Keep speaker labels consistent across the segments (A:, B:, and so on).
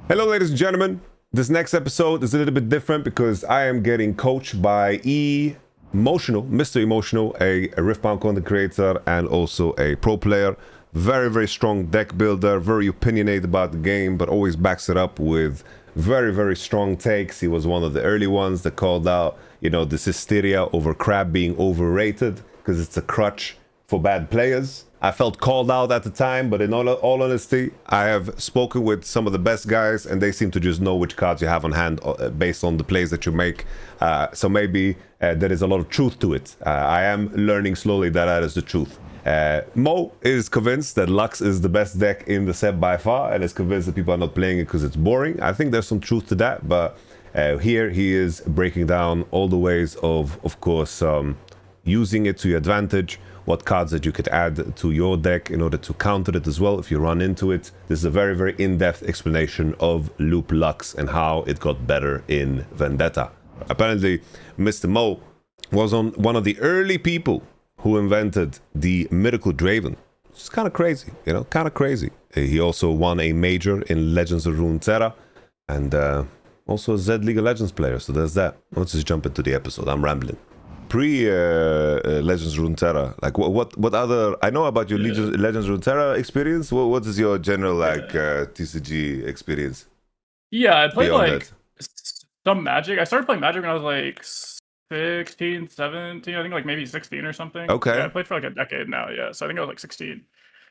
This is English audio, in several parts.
A: Hello, ladies and gentlemen. This next episode is a little bit different because I am getting coached by Mr. Emotional, a Riftbound content creator and also a pro player. Very, very strong deck builder, very opinionated about the game, but always backs it up with very, very strong takes. He was one of the early ones that called out, this hysteria over crab being overrated because it's a crutch for bad players. I felt called out at the time, but in all honesty, I have spoken with some of the best guys, and they seem to just know which cards you have on hand based on the plays that you make. So maybe there is a lot of truth to it. I am learning slowly that is the truth. Mo is convinced that Lux is the best deck in the set by far, and is convinced that people are not playing it because it's boring. I think there's some truth to that, but here he is breaking down all the ways of course, using it to your advantage, what cards that you could add to your deck in order to counter it as well if you run into it. This is a very, very in-depth explanation of Loop Lux and how it got better in Vendetta. Apparently, Mr. Mo was one of the early people who invented the Mythical Draven. It's kind of crazy, kind of crazy. He also won a major in Legends of Runeterra and also a Z League of Legends player, so there's that. Let's just jump into the episode. I'm rambling. Legends Runeterra, like what other, I know about your Legends Runeterra experience. What is your general TCG experience?
B: I played like some Magic. I started playing Magic when I was like 16, 17, I think like maybe 16 or something.
A: Okay.
B: I played for like a decade now. So I think I was like 16.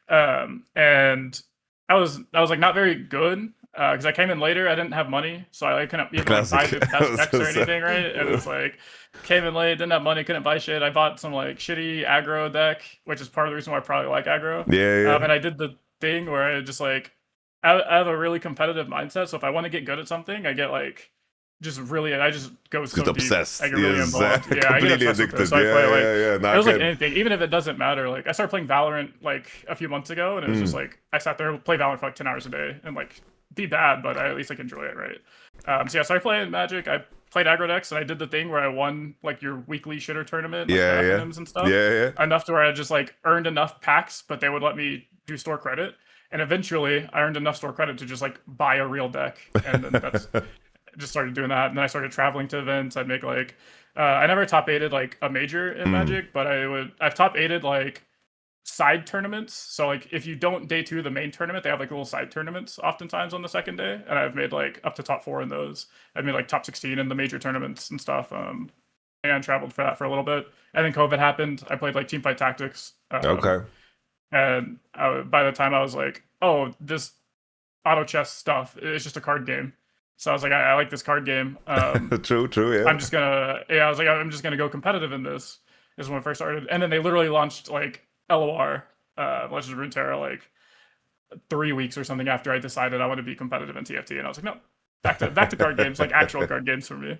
B: And I was like not very good because I came in later. I didn't have money, so I couldn't even buy the best decks or anything, right? And it's like came in late, didn't have money, couldn't buy shit. I bought some like shitty aggro deck, which is part of the reason why I probably like aggro.
A: Yeah.
B: And I did the thing where I just like I have a really competitive mindset. So if I want to get good at something, I get like I just go so
A: obsessed.
B: deep. I get really involved.
A: I get addicted.
B: So I play like it was like anything, even if it doesn't matter. Like I started playing Valorant like a few months ago, and it was just like I sat there play Valorant for like 10 hours a day and like be bad, but I at least like enjoy it, right? I started playing Magic. I played aggro decks, and I did the thing where I won like your weekly shitter tournament, like, and stuff. Enough to where I just like earned enough packs, but they would let me do store credit. And eventually, I earned enough store credit to just like buy a real deck, and then that's just started doing that. And then I started traveling to events. I'd make like I never top 8'd like a major in Magic, but I've top 8'd like side tournaments. So like if you don't day 2 the main tournament, they have like little side tournaments oftentimes on the second day, and I've made like up to top 4 in those. I've made like top 16 in the major tournaments and stuff. And traveled for that for a little bit, and then COVID happened. I played like Teamfight Tactics.
A: Okay.
B: And by the time I was like, oh, this auto chess stuff is just a card game. So I was like, I like this card game.
A: True, yeah.
B: I'm just gonna go competitive in this. Is when I first started, and then they literally launched like LOR, Legends of Runeterra, like 3 weeks or something after I decided I want to be competitive in TFT, and I was like, no, back to card games, like actual card games for me.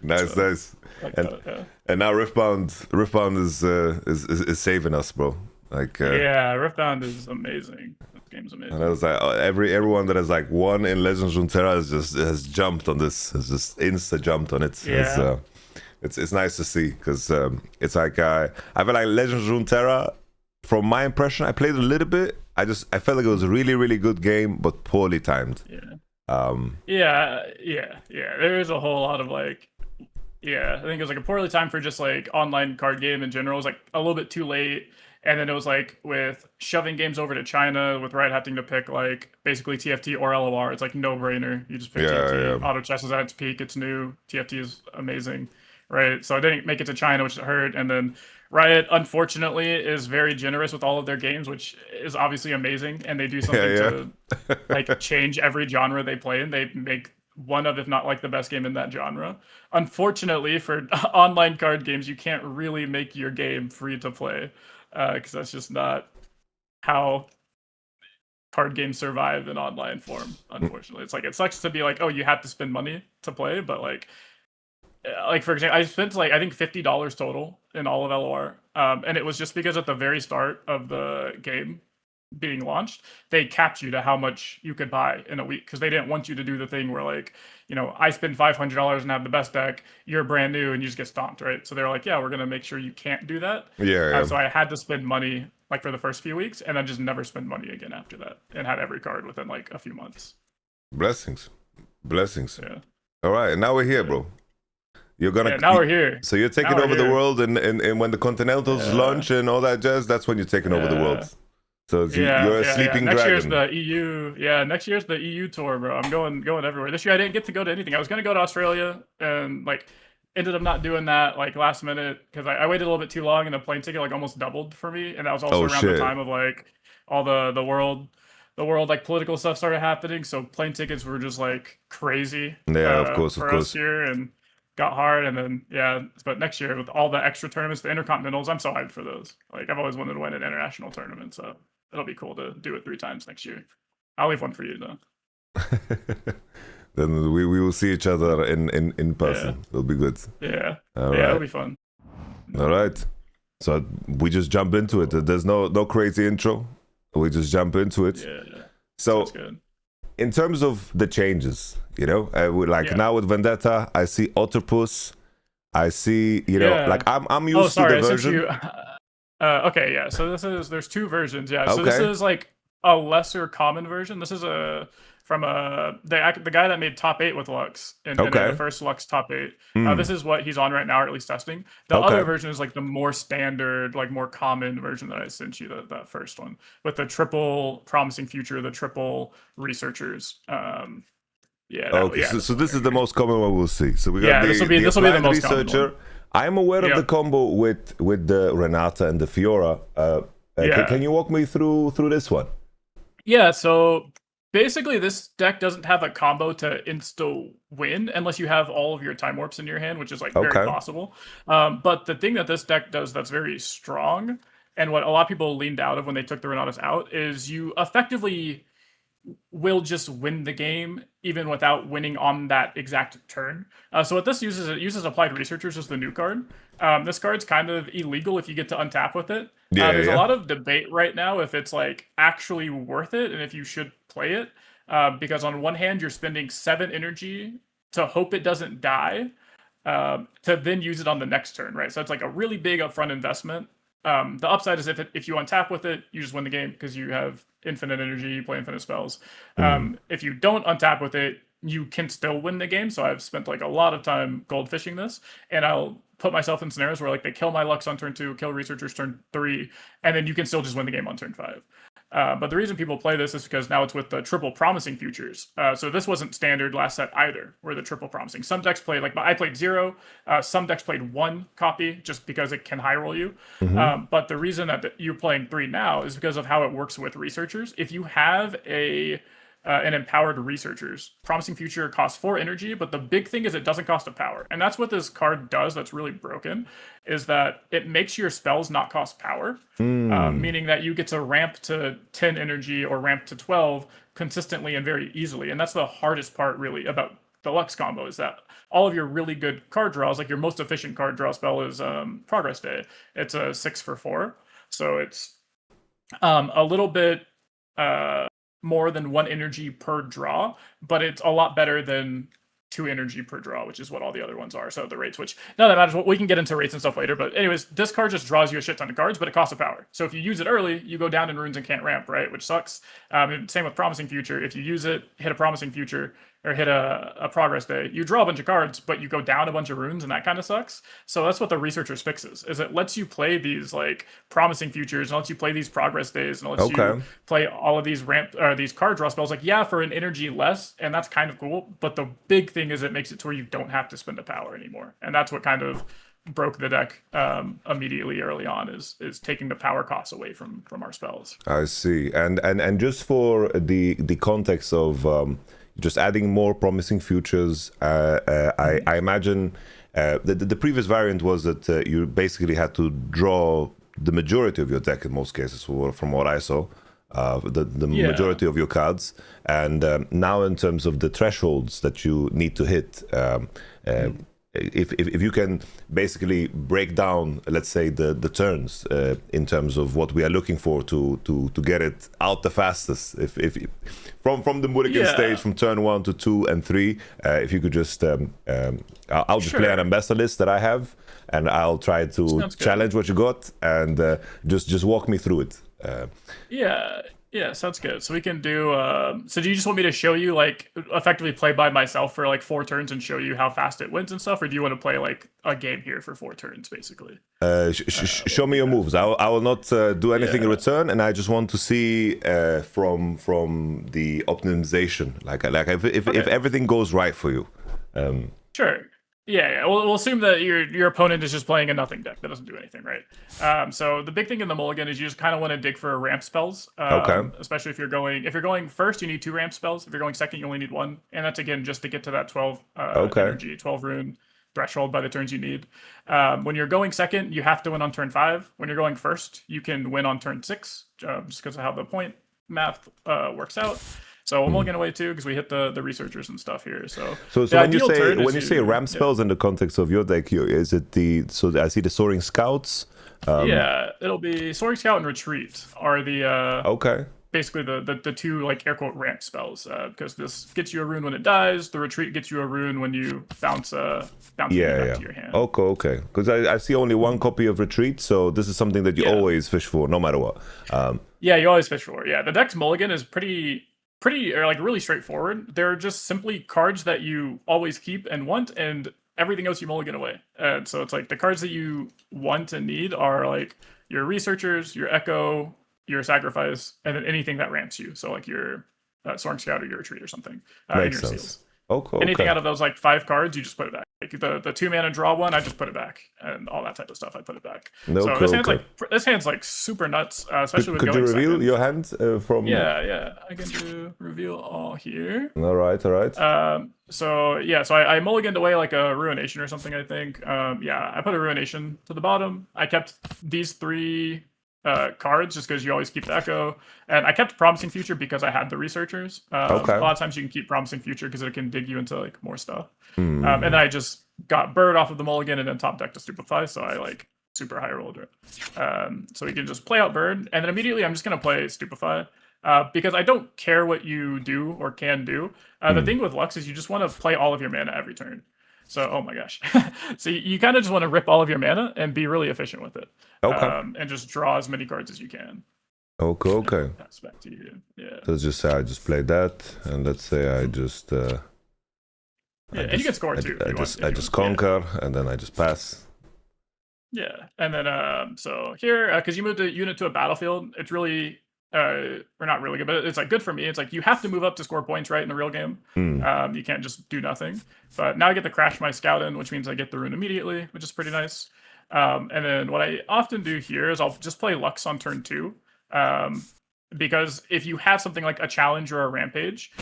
A: Nice. And now Riftbound is saving us, bro. Like
B: Riftbound is amazing. This game's amazing.
A: And I was like, everyone that has like won in Legends Runeterra has jumped on this, has just insta jumped on it.
B: Yeah.
A: It's nice to see because it's like I feel like Legends Runeterra, from my impression, I played a little bit. I felt like it was a really, really good game, but poorly timed.
B: Yeah. There is a whole lot of like, I think it was like a poorly timed for just like online card game in general. It was like a little bit too late. And then it was like with shoving games over to China, with Riot having to pick like basically TFT or LOR. It's like no brainer. You just pick TFT. Auto chess is at its peak. It's new. TFT is amazing, right? So I didn't make it to China, which hurt. And then Riot, unfortunately, is very generous with all of their games, which is obviously amazing. And they do something to like change every genre they play in. They make one of, if not like the best game in that genre. Unfortunately, for online card games, you can't really make your game free to play. Because that's just not how card games survive in online form, unfortunately. It's like, it sucks to be like, oh, you have to spend money to play, but like for example, I spent like I think $50 total in all of LOR, and it was just because at the very start of the game being launched, they capped you to how much you could buy in a week, because they didn't want you to do the thing where like, I spend $500 and have the best deck, you're brand new and you just get stomped, right? So they're like, yeah, we're gonna make sure you can't do that. So I had to spend money like for the first few weeks, and then just never spend money again after that, and had every card within like a few months.
A: Blessings.
B: Yeah.
A: All right, now we're here, bro. You're gonna.
B: Yeah, now we're here.
A: So you're taking
B: Now
A: over
B: we're
A: the
B: here.
A: world, and when the Continentals launch and all that jazz, that's when you're taking over the world. So you're a sleeping
B: Next year's
A: dragon.
B: the EU. Yeah, next year's the EU tour, bro. I'm going everywhere. This year I didn't get to go to anything. I was gonna go to Australia and like ended up not doing that like last minute because I waited a little bit too long and the plane ticket like almost doubled for me, and that was also
A: Oh,
B: around
A: shit.
B: the time of like all the world like political stuff started happening. So plane tickets were just like crazy.
A: Yeah, of course,
B: for us here and got hard, and then but next year with all the extra tournaments, the intercontinentals, I'm so hyped for those. Like I've always wanted to win an international tournament, so it'll be cool to do it 3 times next year. I'll leave one for you though.
A: Then we will see each other in person.
B: Yeah.
A: It'll be good.
B: Yeah,
A: All
B: yeah,
A: right.
B: it'll be fun.
A: All right. So we just jump into it. There's no crazy intro. We just jump into it.
B: Yeah.
A: So
B: Sounds good.
A: in terms of the changes, now with Vendetta, I see Otterpus. I see, like I'm used to the version.
B: Okay, yeah. So there's 2 versions. Yeah. So this is like a lesser common version. This is from the guy that made top 8 with Lux and the first Lux top 8. This is what he's on right now, or at least testing. The other version is like the more standard, like more common version that I sent you, that first one with the triple promising future, the triple researchers.
A: So this is the most common one we'll see. So we got
B: this will be the most
A: researcher.
B: common one.
A: I'm aware of the combo with the Renata and the Fiora. Can you walk me through this one?
B: Yeah, so basically this deck doesn't have a combo to insta win unless you have all of your time warps in your hand, which is like very possible. But the thing that this deck does that's very strong, and what a lot of people leaned out of when they took the Renatas out, is you effectively will just win the game even without winning on that exact turn. So what this uses, it uses Applied Researchers as the new card. This card's kind of illegal if you get to untap with it. There's a lot of debate right now if it's like actually worth it and if you should play it. Because on one hand, you're spending 7 energy to hope it doesn't die, to then use it on the next turn, right? So it's like a really big upfront investment. The upside is if you untap with it, you just win the game because you have infinite energy, you play infinite spells. If you don't untap with it, you can still win the game. So I've spent like a lot of time goldfishing this, and I'll put myself in scenarios where like they kill my Lux on turn 2, kill researchers turn 3, and then you can still just win the game on turn 5. But the reason people play this is because now it's with the triple promising futures. So this wasn't standard last set either, where the triple promising. Some decks played, like I played 0. Some decks played 1 copy just because it can high roll you. But the reason that you're playing 3 now is because of how it works with researchers. If you have an empowered researchers, promising future costs 4 energy, but the big thing is it doesn't cost a power, and that's what this card does. That's really broken, is that it makes your spells not cost power, meaning that you get to ramp to 10 energy or ramp to 12 consistently and very easily. And that's the hardest part really about the Lux combo, is that all of your really good card draws, like your most efficient card draw spell is Progress Day. It's a 6 for 4, so it's a little bit more than 1 energy per draw, but it's a lot better than 2 energy per draw, which is what all the other ones are. So the rates, which none of that matters. We can get into rates and stuff later. But anyways, this card just draws you a shit ton of cards, but it costs a power. So if you use it early, you go down in runes and can't ramp, right? Which sucks. Same with Promising Future. If you use it, hit a Promising Future, or hit a Progress Day, you draw a bunch of cards, but you go down a bunch of runes, and that kind of sucks. So that's what the Researchers fixes, is it lets you play these like Promising Futures, and lets you play these Progress Days, and lets you play all of these these card draw spells, like for an energy less, and that's kind of cool. But the big thing is it makes it to where you don't have to spend a power anymore, and that's what kind of broke the deck immediately early on, is taking the power costs away from our spells.
A: I see. And just for the context of just adding more promising futures, I imagine the previous variant was that you basically had to draw the majority of your deck in most cases, from what I saw, the majority of your cards. And now in terms of the thresholds that you need to hit, if you can basically break down, let's say, the turns in terms of what we are looking for to get it out the fastest, if from the mulligan stage, from turn 1 to 2 and 3, if you could just I'll just play an ambassador list that I have, and I'll try to challenge what you got, and just walk me through it.
B: Yeah, sounds good. So we can do. So do you just want me to show you like effectively play by myself for like 4 turns and show you how fast it wins and stuff, or do you want to play like a game here for 4 turns basically?
A: Show me your moves. I will not do anything in
B: Yeah.
A: return, and I just want to see from the optimization, like if everything goes right for you.
B: Sure. Yeah. We'll assume that your opponent is just playing a nothing deck that doesn't do anything, right? So the big thing in the mulligan is you just kind of want to dig for ramp spells.
A: Okay.
B: Especially if you're going first, you need 2 ramp spells. If you're going second, you only need 1, and that's again just to get to that 12 energy, 12 rune threshold by the turns you need. When you're going second, you have to win on turn 5. When you're going first, you can win on turn 6, just because of how the point math works out. So I'm mulligan away too because we hit the researchers and stuff here. So
A: when you say ramp spells in the context of your deck, is it so I see the soaring scouts?
B: Yeah, it'll be soaring scout and retreat are the
A: Okay.
B: basically the 2 like air quote ramp spells because this gets you a rune when it dies. The retreat gets you a rune when you bounce it back to your hand.
A: Okay. Because I see only 1 copy of retreat, so this is something that you always fish for, no matter what.
B: Yeah, you always fish for. Yeah, the deck's mulligan is pretty or like really straightforward. They're just simply cards that you always keep and want, and everything else you mulligan away. And so it's like the cards that you want and need are like your researchers, your echo, your sacrifice, and then anything that ramps you. So like your soaring scout or your retreat or something. And your
A: sense.
B: seals.
A: Okay.
B: Anything out of those like 5 cards, you just put it back. Like the 2 mana draw one, I just put it back, and all that type of stuff, I put it back. This hand's like super nuts, especially with
A: could
B: going
A: you reveal
B: second.
A: your hand from?
B: Yeah, I can do reveal all here.
A: All right.
B: So I mulliganed away like a ruination or something, I think. I put a ruination to the bottom. I kept these 3 cards just because you always keep the echo, and I kept promising future because I had the researchers. A lot of times you can keep promising future because it can dig you into like more stuff. And then I just got bird off of the mulligan and then top deck to stupefy, so I like super high rolled it. So we can just play out bird, and then immediately I'm just gonna play stupefy. Because I don't care what you do or can do. The thing with Lux is you just want to play all of your mana every turn. So, oh my gosh. So you kind of just want to rip all of your mana and be really efficient with it. And just draw as many cards as you can.
A: Okay.
B: Pass back to you. Yeah.
A: So let's just say I just played that, and let's say I just...
B: and you can score too.
A: I just conquer, and then I just pass.
B: Yeah, and then so here, because you moved the unit to a battlefield, it's really... or not really good, but it's like good for me. It's like you have to move up to score points, right, in the real game. You can't just do nothing. But now I get to crash my scout in, which means I get the rune immediately, which is pretty nice. And then what I often do here is I'll just play Lux on turn 2. Because if you have something like a challenge or a rampage,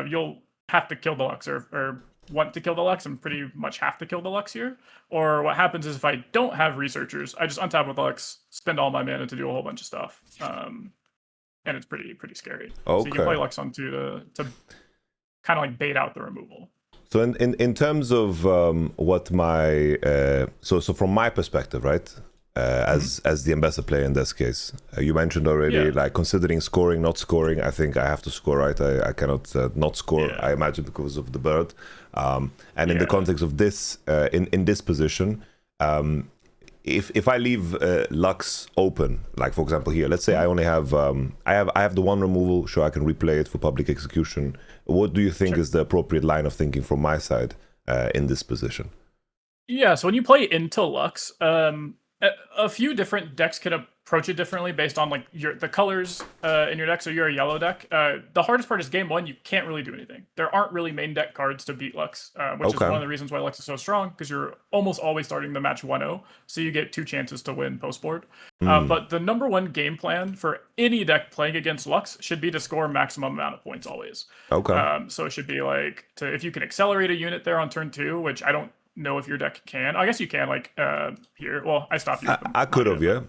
B: you'll have to kill the Lux or want to kill the Lux and pretty much have to kill the Lux here. Or what happens is if I don't have researchers, I just untap with Lux, spend all my mana to do a whole bunch of stuff. And it's pretty scary.
A: Okay.
B: So you can play Lux on 2 to kind of like bait out the removal.
A: So in terms of what my so from my perspective, right, as the ambassador player in this case, you mentioned already like considering scoring, not scoring. I think I have to score, right? I cannot not score. I imagine because of the bird. And in the context of this, in this position. If I leave Lux open, like for example here, let's say I only have I have the 1 removal, sure I can replay it for public execution. What do you think is the appropriate line of thinking from my side in this position? Yeah,
B: so when you play Into Lux, a few different decks can approach it differently based on like the colors in your deck. So you're a yellow deck. The hardest part is game 1. You can't really do anything. There aren't really main deck cards to beat Lux, which is one of the reasons why Lux is so strong, because you're almost always starting the match 1-0, so you get 2 chances to win post board. But the number 1 game plan for any deck playing against Lux should be to score maximum amount of points always. So it should be like if you can accelerate a unit there on turn 2, which I don't know if your deck can. I guess you can, like here. Well, I stopped you.
A: I could have, yeah.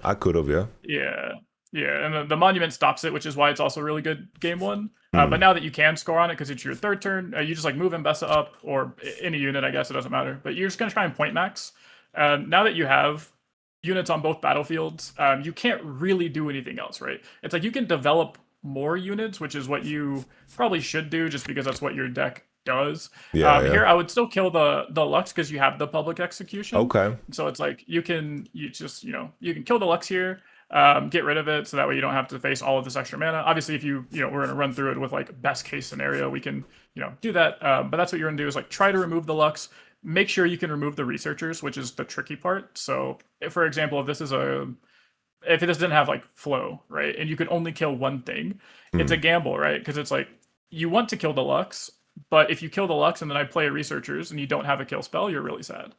B: And the monument stops it, which is why it's also really good game 1. But now that you can score on it because it's your 3rd turn, you just like move Mbessa up or any unit. I guess it doesn't matter. But you're just gonna try and point max. Now that you have units on both battlefields, you can't really do anything else, right? It's like you can develop more units, which is what you probably should do, just because that's what your deck does. Here I would still kill the Lux because you have the public execution. So it's like you can kill the Lux here. get rid of it so that way you don't have to face all of this extra mana. Obviously, if we're going to run through it with like best case scenario, we can, do that. But that's what you're going to do is like try to remove the Lux. Make sure you can remove the researchers, which is the tricky part. So, for example, if it doesn't have like flow, right, and you can only kill one thing, it's a gamble, right? Because it's like you want to kill the Lux, but if you kill the Lux and then I play researchers and you don't have a kill spell, you're really sad.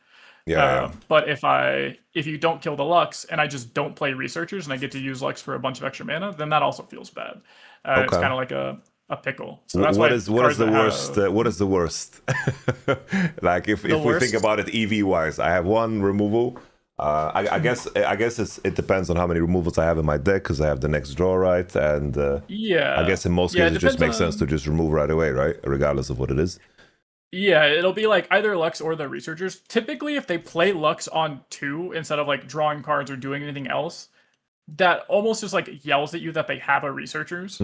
A: Yeah.
B: But if you don't kill the Lux and I just don't play researchers and I get to use Lux for a bunch of extra mana, then that also feels bad. It's kind of like a pickle. So that's
A: what is the worst? What is the worst? Like if we think about it EV wise, I have one removal. I guess it depends on how many removals I have in my deck because I have the next draw, right? And I guess in most cases it just makes sense to just remove right away, right? Regardless of what it is.
B: Yeah, it'll be like either Lux or the researchers. Typically, if they play Lux on 2 instead of like drawing cards or doing anything else, that almost just like yells at you that they have a researchers.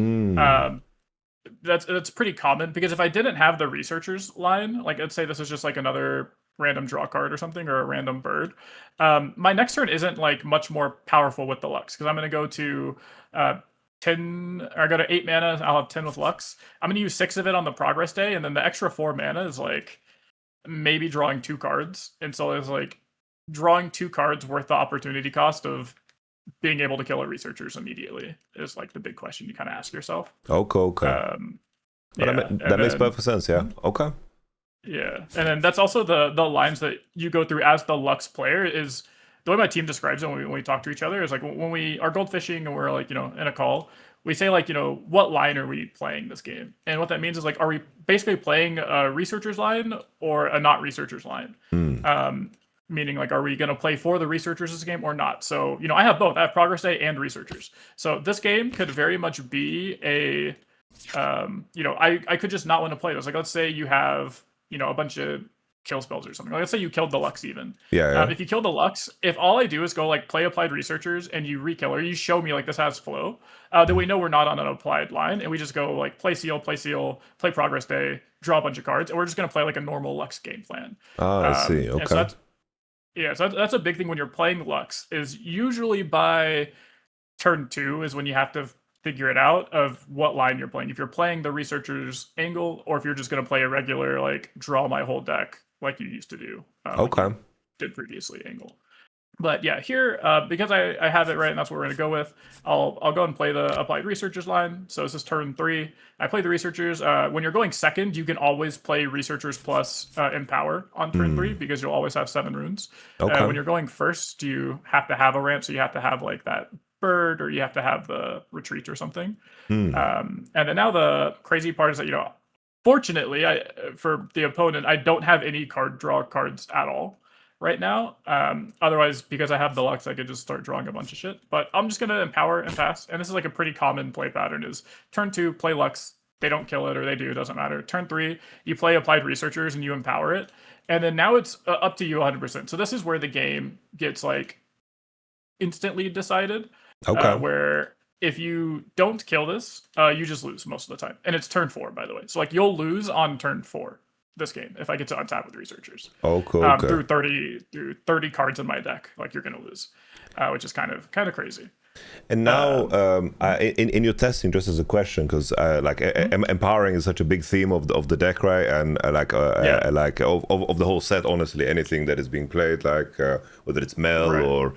B: That's pretty common because if I didn't have the researchers line, like let's say this is just like another random draw card or something or a random bird, my next turn isn't like much more powerful with the Lux because I'm going to go to 10 or I go to 8 mana. I'll have 10 with Lux. I'm going to use 6 of it on the progress day, and then the extra 4 mana is like maybe drawing 2 cards, and so it's like drawing 2 cards worth the opportunity cost of being able to kill a researchers immediately is like the big question you kind of ask yourself.
A: Okay. That makes perfect sense. Yeah. Okay.
B: Yeah, and then that's also the lines that you go through as the Lux player is. The way my team describes it when we talk to each other is like when we are gold fishing and we're like, in a call, we say like, what line are we playing this game? And what that means is like, are we basically playing a researcher's line or a not researcher's line? Meaning like, are we going to play for the researchers this game or not? So, I have both. I have progress day and researchers. So this game could very much be a, I could just not want to play this. Like, let's say you have, a bunch of kill spells or something. Like, let's say you killed the Lux even.
A: Yeah.
B: If you kill the Lux, if all I do is go like play applied researchers and you re-kill or you show me like this has flow, then we know we're not on an applied line and we just go like play seal, play progress day, draw a bunch of cards, and we're just going to play like a normal Lux game plan.
A: I see. Okay.
B: So that's a big thing when you're playing Lux is usually by turn 2 is when you have to figure it out of what line you're playing. If you're playing the researcher's angle or if you're just going to play a regular like draw my whole deck like you used to do.
A: Okay.
B: Like did previously angle. But yeah, here, because I have it right and that's what we're going to go with, I'll go and play the applied researchers line. So this is turn 3. I play the researchers. When you're going second, you can always play researchers plus empower on turn 3 because you'll always have 7 runes.
A: Okay.
B: When you're going first, you have to have a ramp, so you have to have like that bird or you have to have the retreat or something. And then now the crazy part is that, fortunately, for the opponent, I don't have any card draw cards at all right now. Otherwise, because I have the Lux, I could just start drawing a bunch of shit. But I'm just going to empower and pass. And this is like a pretty common play pattern is turn 2, play Lux. They don't kill it or they do, it doesn't matter. Turn 3, you play applied researchers and you empower it. And then now it's up to you 100%. So this is where the game gets like instantly decided.
A: Okay.
B: Where if you don't kill this, you just lose most of the time. And it's turn 4, by the way. So like you'll lose on turn 4 this game if I get to untap with researchers.
A: Oh, cool. Okay.
B: Through 30 cards in my deck, like you're gonna lose, which is kind of crazy.
A: And now, in your testing, just as a question, because empowering is such a big theme of the deck, right? And of the whole set. Honestly, anything that is being played, like whether it's Mel or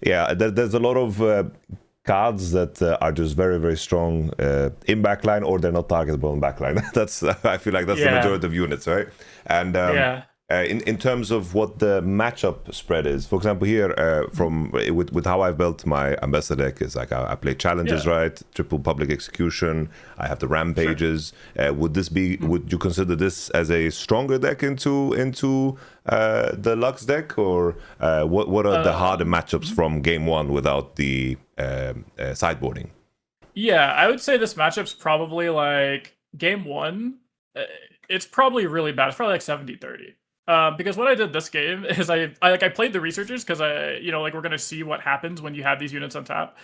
A: there's a lot of cards that are just very, very strong in backline, or they're not targetable in backline. I feel like that's the majority of units, right? And in terms of what the matchup spread is, for example, here with how I've built my ambassador deck is like I play challenges, right? Triple public execution. I have the rampages. Sure. Would you consider this as a stronger deck into the Lux deck, or what are the harder matchups from game 1 without the sideboarding?
B: Yeah, I would say this matchup's probably like game 1. It's probably really bad. It's probably like 70-30. Because what I did this game is I played the researchers because we're gonna see what happens when you have these units on tap.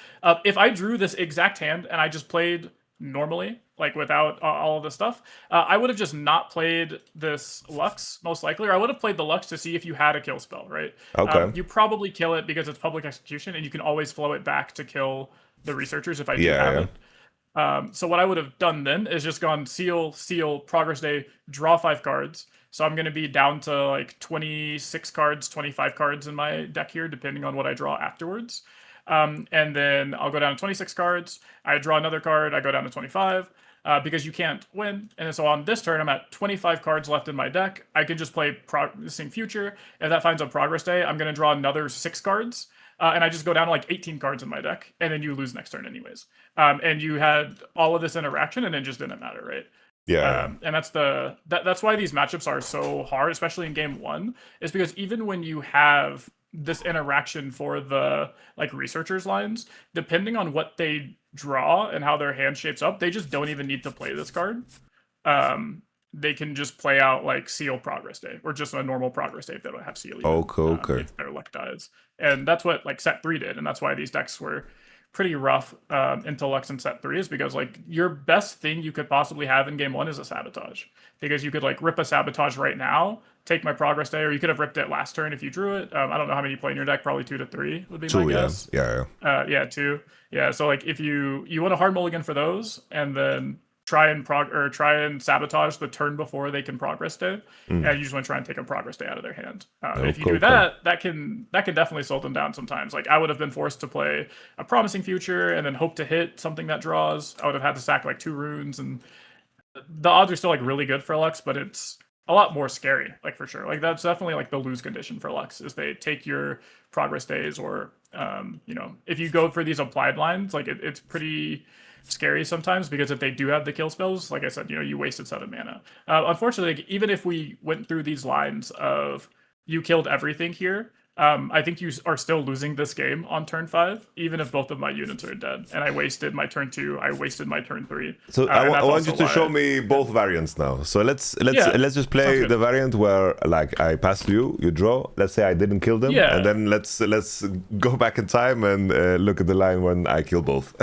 B: If I drew this exact hand and I just played normally, like without all of this stuff, I would have just not played this Lux most likely, or I would have played the Lux to see if you had a kill spell, right?
A: Okay.
B: You probably kill it because it's public execution, and you can always flow it back to kill the researchers if I do
A: Yeah,
B: have
A: yeah.
B: it. So what I would have done then is just gone seal, progress day, draw 5 cards. So I'm going to be down to like 26 cards, 25 cards in my deck here, depending on what I draw afterwards. And then I'll go down to 26 cards. I draw another card. I go down to 25 because you can't win. And so on this turn, I'm at 25 cards left in my deck. I can just play Promising Future. If that finds a progress day, I'm going to draw another 6 cards. And I just go down to like 18 cards in my deck, and then you lose next turn anyways. And you had all of this interaction, and it just didn't matter, right?
A: Yeah.
B: And that's why these matchups are so hard, especially in game 1, is because even when you have this interaction for the like researchers lines, depending on what they draw and how their hand shapes up, they just don't even need to play this card. They can just play out like seal progress day or just a normal progress day if they don't have seal. Even,
A: Okay.
B: if their luck dies, and that's what like set 3 did, and that's why these decks were pretty rough into Lux and set 3 is because like your best thing you could possibly have in game 1 is a sabotage, because you could like rip a sabotage right now, take my progress day, or you could have ripped it last turn if you drew it. I don't know how many you play in your deck, probably 2 to 3 would be my guess.
A: Yeah.
B: Yeah, 2. Yeah, so like if you want a hard mulligan for those, and then try and sabotage the turn before they can progress day, and you just want to try and take a progress day out of their hand. If you do that, that can definitely slow them down sometimes. Like I would have been forced to play a Promising Future and then hope to hit something that draws. I would have had to sack like 2 runes, and the odds are still like really good for Lux, but it's a lot more scary, like for sure. Like that's definitely like the lose condition for Lux is they take your progress days, or if you go for these applied lines, like it's pretty scary sometimes, because if they do have the kill spells, like I said, you wasted 7 mana. Unfortunately, like, even if we went through these lines of you killed everything here, I think you are still losing this game on turn 5, even if both of my units are dead. And I wasted my turn 2, I wasted my turn 3.
A: So I want you to show me both variants now. So let's just play the variant where like I pass to you, you draw. Let's say I didn't kill them, and then let's go back in time and look at the line when I kill both.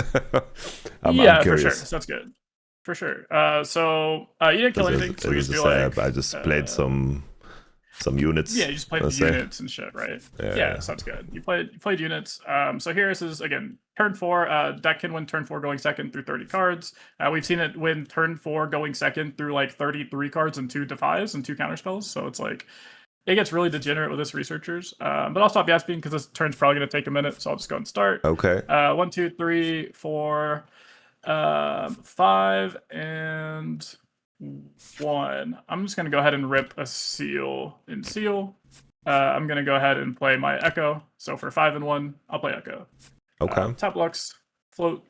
A: I'm curious.
B: For sure. So that's good. For sure. So you didn't kill anything. So we just do like
A: I just played some units.
B: Yeah, you just played the units and shit, right? Yeah, sounds good. You played units. So here this is again turn 4. Deck can win turn 4 going second through 30 cards. We've seen it win turn 4 going second through like 33 cards and 2 defies and 2 counterspells. So it's like it gets really degenerate with this researchers. But I'll stop yapping because this turn's probably gonna take a minute. So I'll just go and start.
A: Okay.
B: 1, 2, 3, 4, 5, and 1. I'm just gonna go ahead and rip a seal in seal. I'm gonna go ahead and play my Echo. So for 5 and 1, I'll play Echo.
A: Okay.
B: Tap Lux, float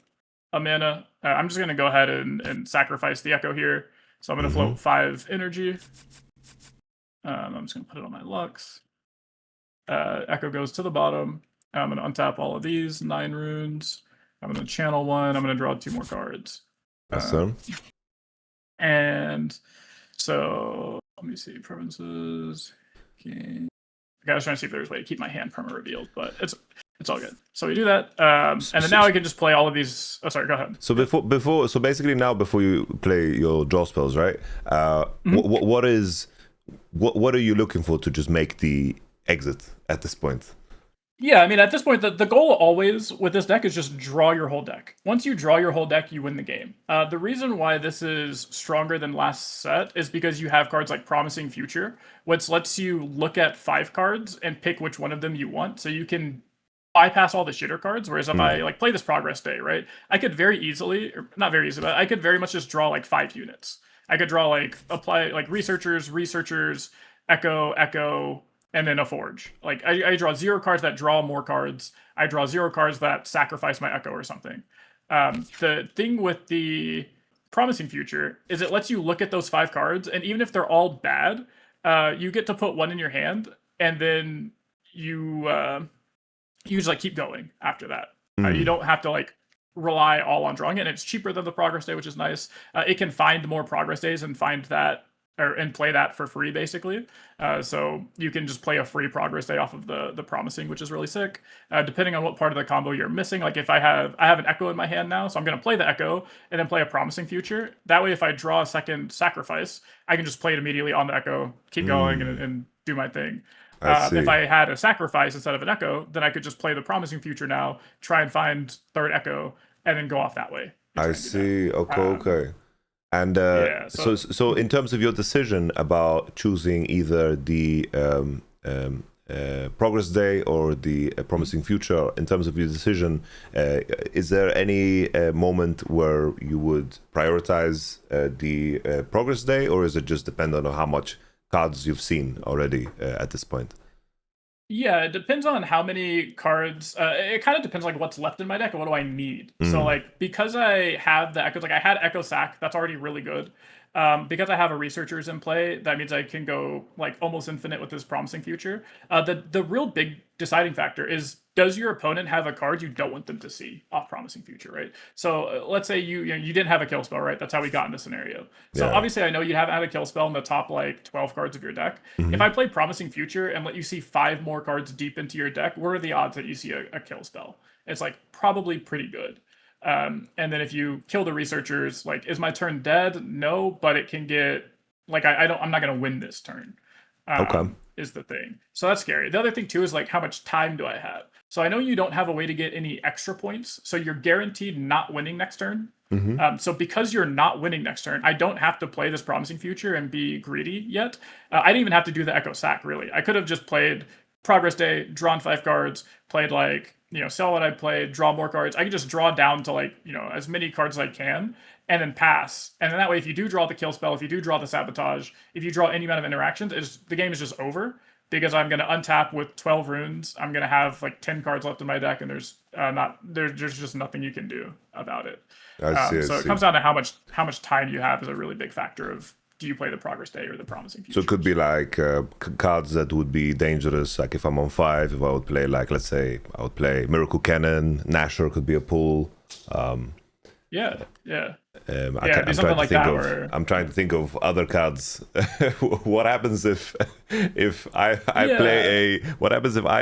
B: a mana. I'm just gonna go ahead and sacrifice the Echo here. So I'm gonna float 5 energy. I'm just gonna put it on my Lux. Echo goes to the bottom. I'm gonna untap all of these 9 runes. I'm gonna channel 1. I'm gonna draw 2 more cards.
A: Awesome.
B: And so let me see provinces. Okay, I was trying to see if there's a way to keep my hand perma revealed, but it's all good. So we do that, and then now I can just play all of these. Oh, sorry, go ahead.
A: So before, so basically now before you play your draw spells, right? What are you looking for to just make the exit at this point?
B: Yeah, I mean, at this point, the goal always with this deck is just draw your whole deck. Once you draw your whole deck, you win the game. The reason why this is stronger than last set is because you have cards like Promising Future, which lets you look at 5 cards and pick which one of them you want. So you can bypass all the shitter cards, whereas if I like play this Progress Day, right, I could very easily, or not very easily, but I could very much just draw like 5 units. I could draw like apply like researchers, Echo, and then a Forge. Like I draw 0 cards that draw more cards. I draw 0 cards that sacrifice my Echo or something. The thing with the Promising Future is it lets you look at those 5 cards, and even if they're all bad, you get to put 1 in your hand, and then you just like keep going after that. You don't have to like rely all on drawing it, and it's cheaper than the Progress Day, which is nice. It can find more Progress Days and find that and play that for free basically. So you can just play a free progress day off of the promising, which is really sick. Depending on what part of the combo you're missing, like if I have an echo in my hand now, so I'm gonna play the echo and then play a promising future. That way, if I draw a second sacrifice, I can just play it immediately on the echo, keep going, and do my thing.
A: I see.
B: If I had a sacrifice instead of an echo, then I could just play the promising future now, try and find third echo, and then go off that way.
A: I see. Okay, okay. And
B: yeah,
A: so in terms of your decision about choosing either the progress day or the promising future, in terms of your decision, is there any moment where you would prioritize the progress day, or is it just dependent on how much cards you've seen already at this point?
B: Yeah, it depends on how many cards. It kind of depends like what's left in my deck and what do I need. So like because I have the echoes, like I had Echo Sack, that's already really good. Because I have a researchers in play, that means I can go like almost infinite with this promising future. The real big deciding factor is, does your opponent have a card you don't want them to see off promising future, right? So let's say you didn't have a kill spell, right? That's how we got in this scenario. So obviously I know you haven't had a kill spell in the top like 12 cards of your deck. If I play promising future and let you see 5 more cards deep into your deck, what are the odds that you see a kill spell? It's like probably pretty good. And then if you kill the researchers, like, is my turn dead? No, but it can get like I'm not gonna win this turn.
A: Okay.
B: Is the thing. So that's scary. The other thing too is like, how much time do I have? So I know you don't have a way to get any extra points, so you're guaranteed not winning next turn. So because you're not winning next turn, I don't have to play this promising future and be greedy yet. I didn't even have to do the Echo Sack really. I could have just played Progress Day, drawn 5 cards, played like, sell what I played, draw more cards. I can just draw down to like, as many cards as I can and then pass. And then that way, if you do draw the kill spell, if you do draw the sabotage, if you draw any amount of interactions, the game is just over, because I'm going to untap with 12 runes. I'm going to have like 10 cards left in my deck, and there's just nothing you can do about it.
A: I see.
B: It comes down to how much time you have is a really big factor of, do you play the progress day or the promising future?
A: So it could be like cards that would be dangerous. Like if I'm on 5, if I would play, like, let's say I would play YamatoCannon, Nasher could be a pull.
B: Yeah.
A: I'm trying to think of other cards. What happens if I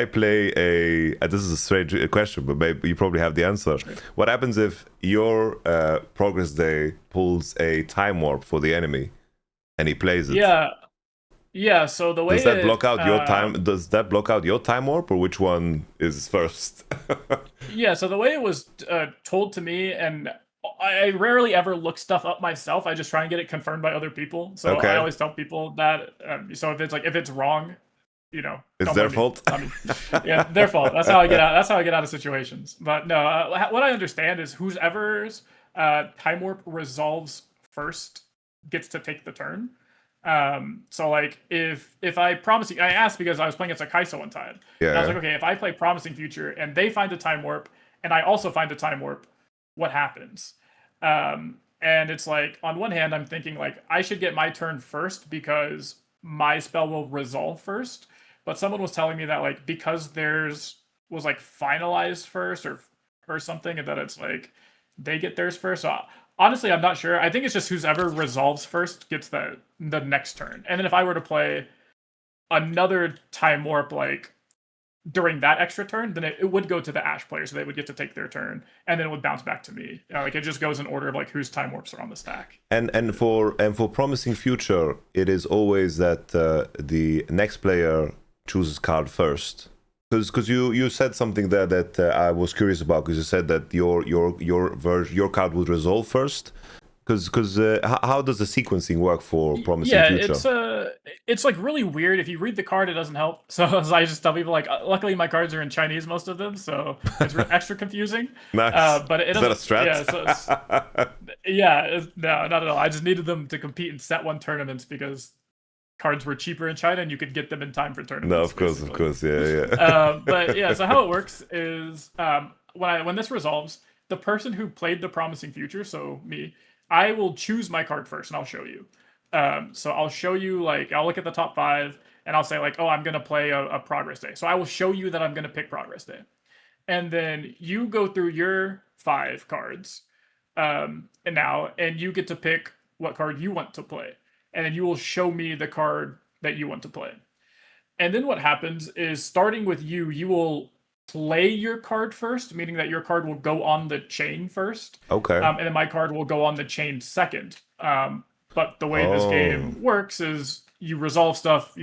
A: play a? This is a strange question, but maybe you probably have the answer.
B: Sure.
A: What happens if your progress day pulls a time warp for the enemy, and he plays it?
B: Yeah. So the way
A: does that block out your time? Does that block out your time warp, or which one is first?
B: Yeah. So the way it was told to me, and I rarely ever look stuff up myself. I just try and get it confirmed by other people. So
A: okay.
B: I always tell people that. So if it's wrong,
A: it's their fault.
B: I mean, yeah, their fault. That's how I get out. That's how I get out of situations. But no, what I understand is whoever's time warp resolves first gets to take the turn. So like if I promise you, I asked because I was playing against a Kaiso one time.
A: Yeah.
B: And I was like, okay, if I play promising future and they find a time warp and I also find a time warp, what happens? And it's like, on one hand, I'm thinking like I should get my turn first because my spell will resolve first. But someone was telling me that like because theirs was like finalized first or something, and that it's like they get theirs first. So honestly, I'm not sure. I think it's just whoever resolves first gets the next turn. And then if I were to play another time warp like during that extra turn, then it would go to the Ash player, so they would get to take their turn, and then it would bounce back to me. Like it just goes in order of like whose time warps are on the stack.
A: And for promising future, it is always that the next player chooses card first. Because you said something there that I was curious about, because you said that your card would resolve first. Because how does the sequencing work for promising future?
B: It's like really weird. If you read the card, it doesn't help. So I just tell people like, luckily my cards are in Chinese, most of them, so it's extra confusing.
A: Nice.
B: But it
A: is that a strat?
B: Yeah, no, not at all. I just needed them to compete in set 1 tournaments because cards were cheaper in China and you could get them in time for tournaments.
A: No, of course, yeah.
B: But yeah, so how it works is when this resolves, the person who played the promising future, so me, I will choose my card first and I'll show you. So I'll show you, like, I'll look at the top 5 and I'll say like, oh, I'm going to play a progress day. So I will show you that I'm going to pick progress day. And then you go through your 5 cards and you get to pick what card you want to play. and then you will show me the card that you want to play. And then what happens is, starting with you, you will play your card first, meaning that your card will go on the chain first.
A: Okay.
B: And then my card will go on the chain second. But the way this game works is you resolve stuff,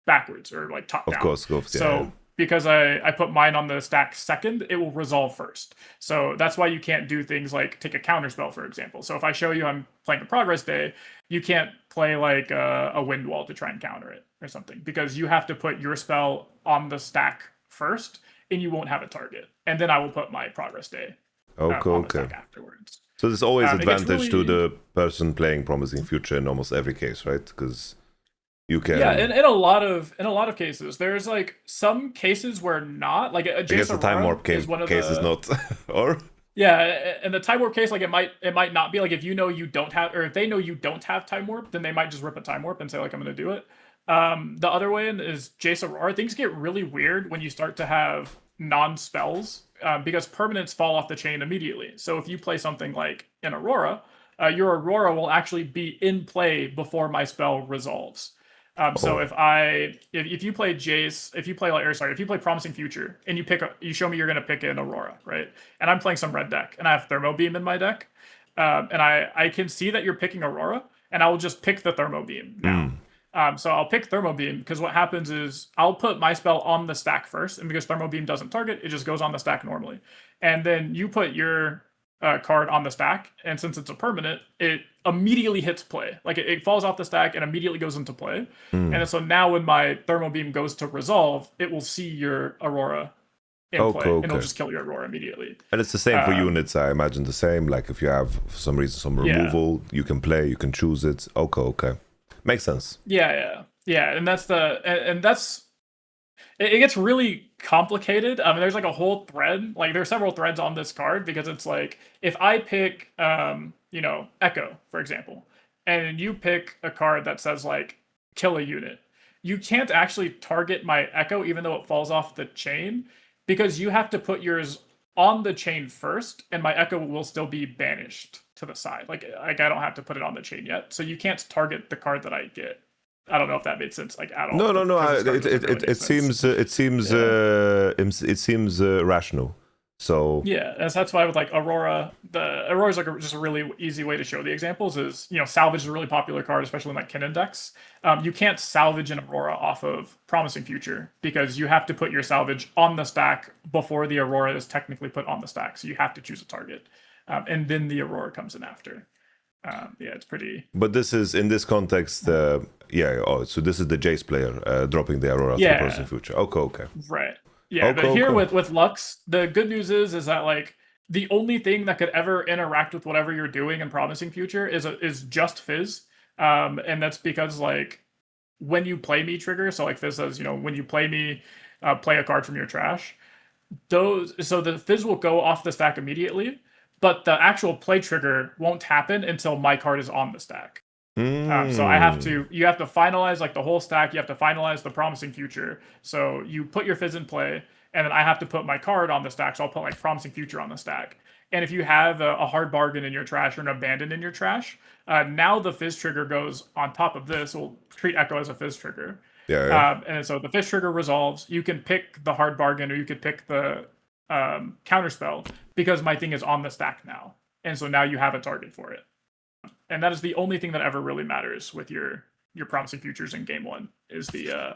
B: backwards, or like top down.
A: Of course, yeah.
B: So because I put mine on the stack second, it will resolve first. So that's why you can't do things like take a counter spell, for example. So if I show you I'm playing a Progress Day, you can't play like a Wind Wall to try and counter it or something, because you have to put your spell on the stack first, and you won't have a target. And then I will put my Progress Day on the stack afterwards.
A: So there's always advantage to the person playing Promising Future in almost every case, right? Because you can.
B: Yeah, in a lot of cases, there's like some cases where not, like a
A: I guess the Time Warp case is not, or.
B: Yeah, in the Time Warp case, like it might not be, like if you know you don't have, or if they know you don't have Time Warp, then they might just rip a Time Warp and say like, I'm going to do it. The other way is Jace Aurora. Things get really weird when you start to have non-spells, because permanents fall off the chain immediately. So if you play something like an Aurora, your Aurora will actually be in play before my spell resolves. So if you play Jace, if you play Promising Future, and you show me you're gonna pick an Aurora, right? And I'm playing some red deck, and I have Thermo Beam in my deck, and I can see that you're picking Aurora, and I will just pick the Thermo Beam now. So I'll pick Thermo Beam, because what happens is I'll put my spell on the stack first, and because Thermo Beam doesn't target, it just goes on the stack normally. And then you put your card on the stack, and since it's a permanent, it immediately hits play. Like it falls off the stack and immediately goes into play. And so now when my Thermo Beam goes to resolve, it will see your Aurora in play, and it'll just kill your Aurora immediately.
A: And it's the same for units, I imagine the same. Like if you have, for some reason, some removal, you can play, you can choose it. Okay. Makes sense.
B: Yeah. And it gets really complicated. I mean, there's like a whole thread. Like there's several threads on this card, because it's like, if I pick, Echo, for example, and you pick a card that says like kill a unit, you can't actually target my Echo even though it falls off the chain, because you have to put yours on the chain first, and my Echo will still be banished to the side. Like I don't have to put it on the chain yet, so you can't target the card that I get. I don't know if that made sense, like at all.
A: No. It seems rational. So
B: yeah, and that's why with like Aurora, Aurora's like just a really easy way to show the examples is, Salvage is a really popular card, especially in like Cannon decks. You can't salvage an Aurora off of Promising Future, because you have to put your salvage on the stack before the Aurora is technically put on the stack. So you have to choose a target, and then the Aurora comes in after. It's pretty.
A: But this is in this context, so this is the Jace player dropping the Aurora to Promising Future. Okay.
B: Right. Yeah, but here with Lux, the good news is that like the only thing that could ever interact with whatever you're doing in Promising Future is just Fizz, and that's because like when you play me trigger, so like Fizz says, when you play me, play a card from your trash. So the Fizz will go off the stack immediately, but the actual play trigger won't happen until my card is on the stack. So you have to finalize like the whole stack. You have to finalize the Promising Future. So you put your Fizz in play, and then I have to put my card on the stack. So I'll put like Promising Future on the stack. And if you have a hard bargain in your trash or an abandon in your trash, now the Fizz trigger goes on top of this. We'll treat Echo as a Fizz trigger. And so the Fizz trigger resolves. You can pick the hard bargain, or you could pick the counterspell, because my thing is on the stack now. And so now you have a target for it. And that is the only thing that ever really matters with your Promising Futures in game one, is the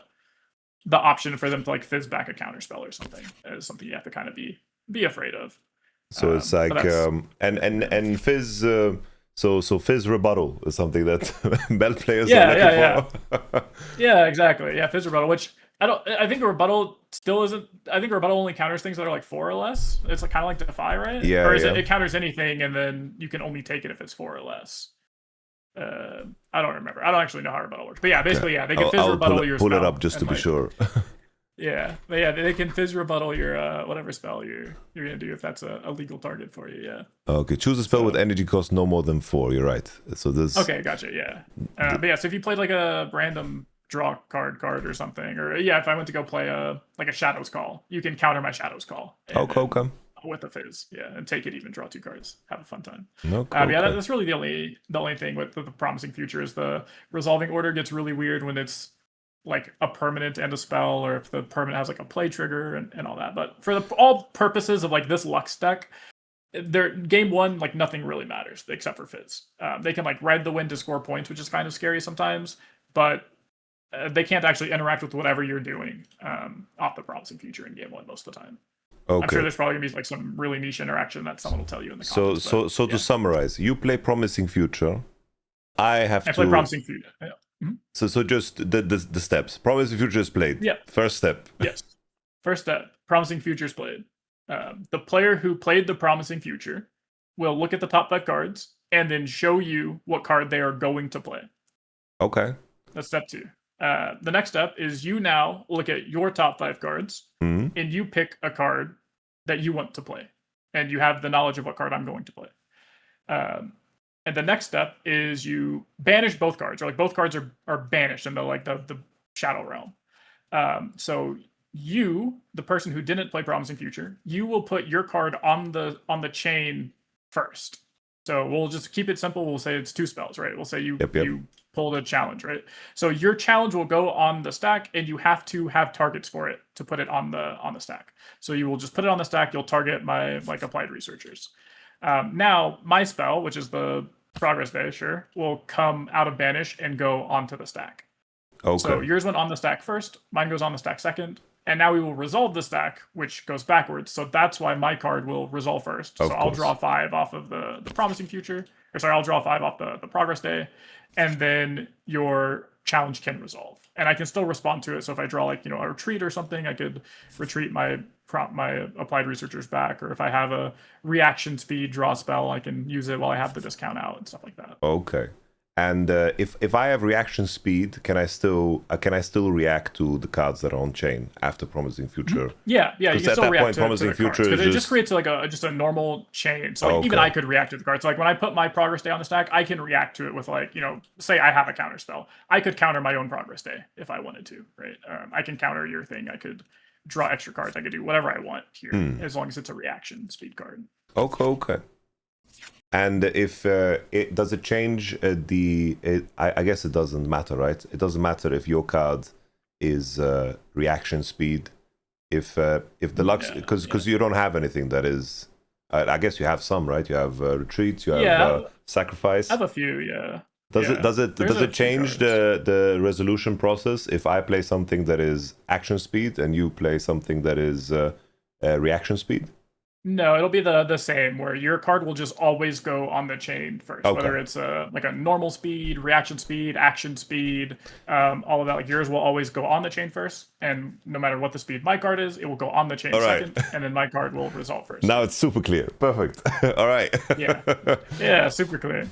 B: option for them to like Fizz back a counterspell or something. Is something you have to kind of be afraid of.
A: So it's like and Fizz. So Fizz rebuttal is something that Bell players are looking for.
B: Yeah, exactly. Yeah, Fizz rebuttal, which I think a rebuttal still isn't. I think a rebuttal only counters things that are like 4 or less. It's like kind of like Defy, right?
A: Yeah.
B: Or is it counters anything, and then you can only take it if it's 4 or less. I don't remember. I don't actually know how rebuttal works. But yeah, basically, they can Fizz rebuttal your spell.
A: Pull it up just to be sure.
B: They can Fizz rebuttal your whatever spell you're gonna do, if that's a legal target for you. Yeah.
A: Okay. Choose a spell with energy cost no more than 4. You're right. So this.
B: Okay, gotcha. Yeah. But yeah, so if you played like a random draw card or something, or if I went to go play a Shadow's Call, you can counter my Shadow's Call.
A: Okay.
B: with a Fizz, yeah, and take it even, draw 2 cards, have a fun time.
A: No,
B: Yeah, that's really the only thing with the Promising Future is the resolving order gets really weird when it's like a permanent and a spell, or if the permanent has like a play trigger and all that. But for all purposes of like this Lux deck, their game 1, like nothing really matters except for Fizz. They can like ride the wind to score points, which is kind of scary sometimes, but they can't actually interact with whatever you're doing off the Promising Future in game 1 most of the time.
A: Okay.
B: I'm sure there's probably gonna be like some really niche interaction that someone will tell you in the
A: comments. So to summarize, you play Promising Future. I play
B: Promising Future. Yeah. Mm-hmm.
A: So just the steps. Promising Future is played.
B: Yeah.
A: First step.
B: Yes. First step. Promising Future is played. The player who played the Promising Future will look at the top 5 cards and then show you what card they are going to play.
A: Okay.
B: That's step 2. The next step is you now look at your top 5 cards and you pick a card that you want to play, and you have the knowledge of what card I'm going to play. And the next step is you banish both cards, or like both cards are banished in the Shadow Realm. So you, the person who didn't play Promising Future, you will put your card on the chain first. So we'll just keep it simple. We'll say it's 2 spells, right? We'll say you pulled a challenge, right? So your challenge will go on the stack, and you have to have targets for it to put it on the stack. So you will just put it on the stack. You'll target my like Applied Researchers. Now my spell, which is the Progress Day, will come out of banish and go onto the stack. Okay. So yours went on the stack first. Mine goes on the stack second. And now we will resolve the stack, which goes backwards. So that's why my card will resolve first. So I'll draw 5 off of the Promising Future. Or sorry, I'll draw 5 off the Progress Day. And then your challenge can resolve. And I can still respond to it. So if I draw like, a retreat or something, I could retreat my Applied Researchers back. Or if I have a reaction speed draw spell, I can use it while I have the discount out and stuff like that.
A: Okay. And if I have reaction speed, can I still react to the cards that are on chain after Promising Future?
B: Yeah, you can still react to the
A: Future
B: cards, it just creates like just a normal chain. So even I could react to the cards. So like when I put my Progress Day on the stack, I can react to it with like, say I have a counter spell. I could counter my own Progress Day if I wanted to, right? I can counter your thing. I could draw extra cards. I could do whatever I want here, as long as it's a reaction speed card.
A: Okay. And if does it change I guess it doesn't matter, right? It doesn't matter if your card is reaction speed. If the Lux, because you don't have anything that is. I guess you have some, right? You have retreats. You have sacrifice.
B: I have a few, yeah.
A: Does it change the resolution process if I play something that is action speed and you play something that is reaction speed?
B: No, it'll be the same, where your card will just always go on the chain first, whether it's like a normal speed, reaction speed, action speed, all of that. Like yours will always go on the chain first, and no matter what the speed my card is, it will go on the chain second, and then my card will resolve first.
A: Now it's super clear. Perfect. All right.
B: Yeah, super clear.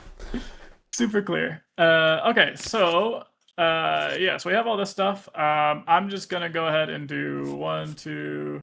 B: Super clear. Okay, so so we have all this stuff. I'm just gonna go ahead and do 1, 2,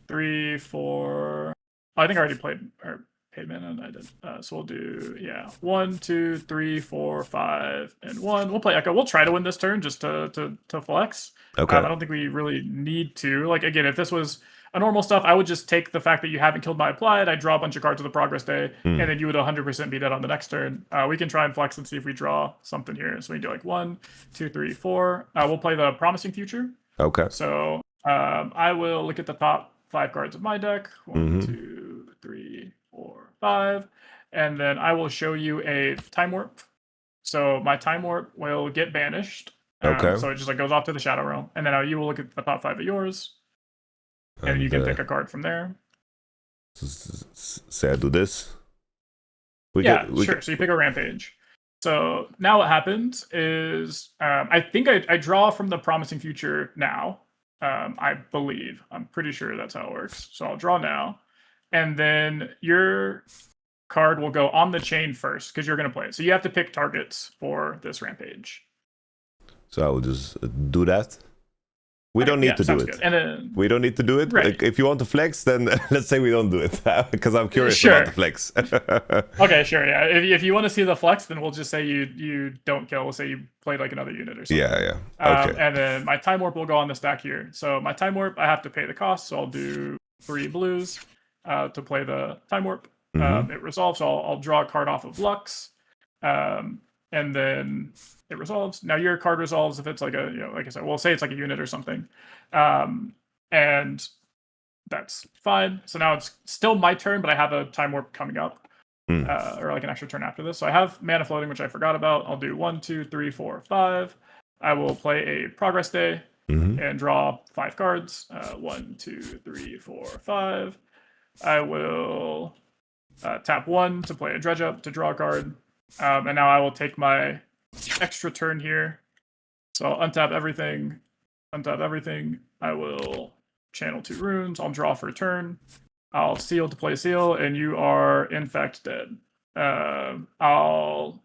B: 3, 4. I think I already paid mana, and I did. So we'll do 1, 2, 3, 4, 5, and 1. We'll play Echo. We'll try to win this turn just to flex. Okay. I don't think we really need to. Like again, if this was a normal stuff, I would just take the fact that you haven't killed my Applied. I draw a bunch of cards to the Progress Day, and then you would 100% be dead on the next turn. We can try and flex and see if we draw something here. So we can do like 1, 2, 3, 4. We'll play the Promising Future. Okay. So I will look at the top 5 cards of my deck. 1, 2, 3, 4, 5. And then I will show you a Time Warp. So my Time Warp will get banished. So it just like goes off to the Shadow Realm. And then you will look at the top 5 of yours. And you can pick a card from there.
A: Say I do this?
B: Sure. So you pick a Rampage. So now what happens is I think I draw from the Promising Future now. I believe. I'm pretty sure that's how it works. So I'll draw now. And then your card will go on the chain first because you're going to play it. So you have to pick targets for this Rampage.
A: So I will just do that. We don't need to do it. And then, we don't need to do it. Right. Like, if you want to flex, then let's say we don't do it because I'm curious about the flex.
B: Okay, sure. Yeah. If you want to see the flex, then we'll just say you don't kill. We'll say you played like another unit or something.
A: Yeah. Okay.
B: And then my Time Warp will go on the stack here. So my Time Warp, I have to pay the cost. So I'll do 3 blues. to play the Time Warp. It resolves, so I'll draw a card off of Lux, and then it resolves. Now your card resolves if it's like a, like I said, we'll say it's like a unit or something, and that's fine. So now it's still my turn, but I have a Time Warp coming up, or like an extra turn after this. So I have mana floating, which I forgot about. I'll do 1, 2, 3, 4, 5. I will play a Progress Day and draw 5 cards. 1, 2, 3, 4, 5. I will tap 1 to play a Dredge Up to draw a card. And now I will take my extra turn here. So I'll untap everything. I will channel 2 runes. I'll draw for a turn. I'll seal to play seal, and you are in fact dead. I'll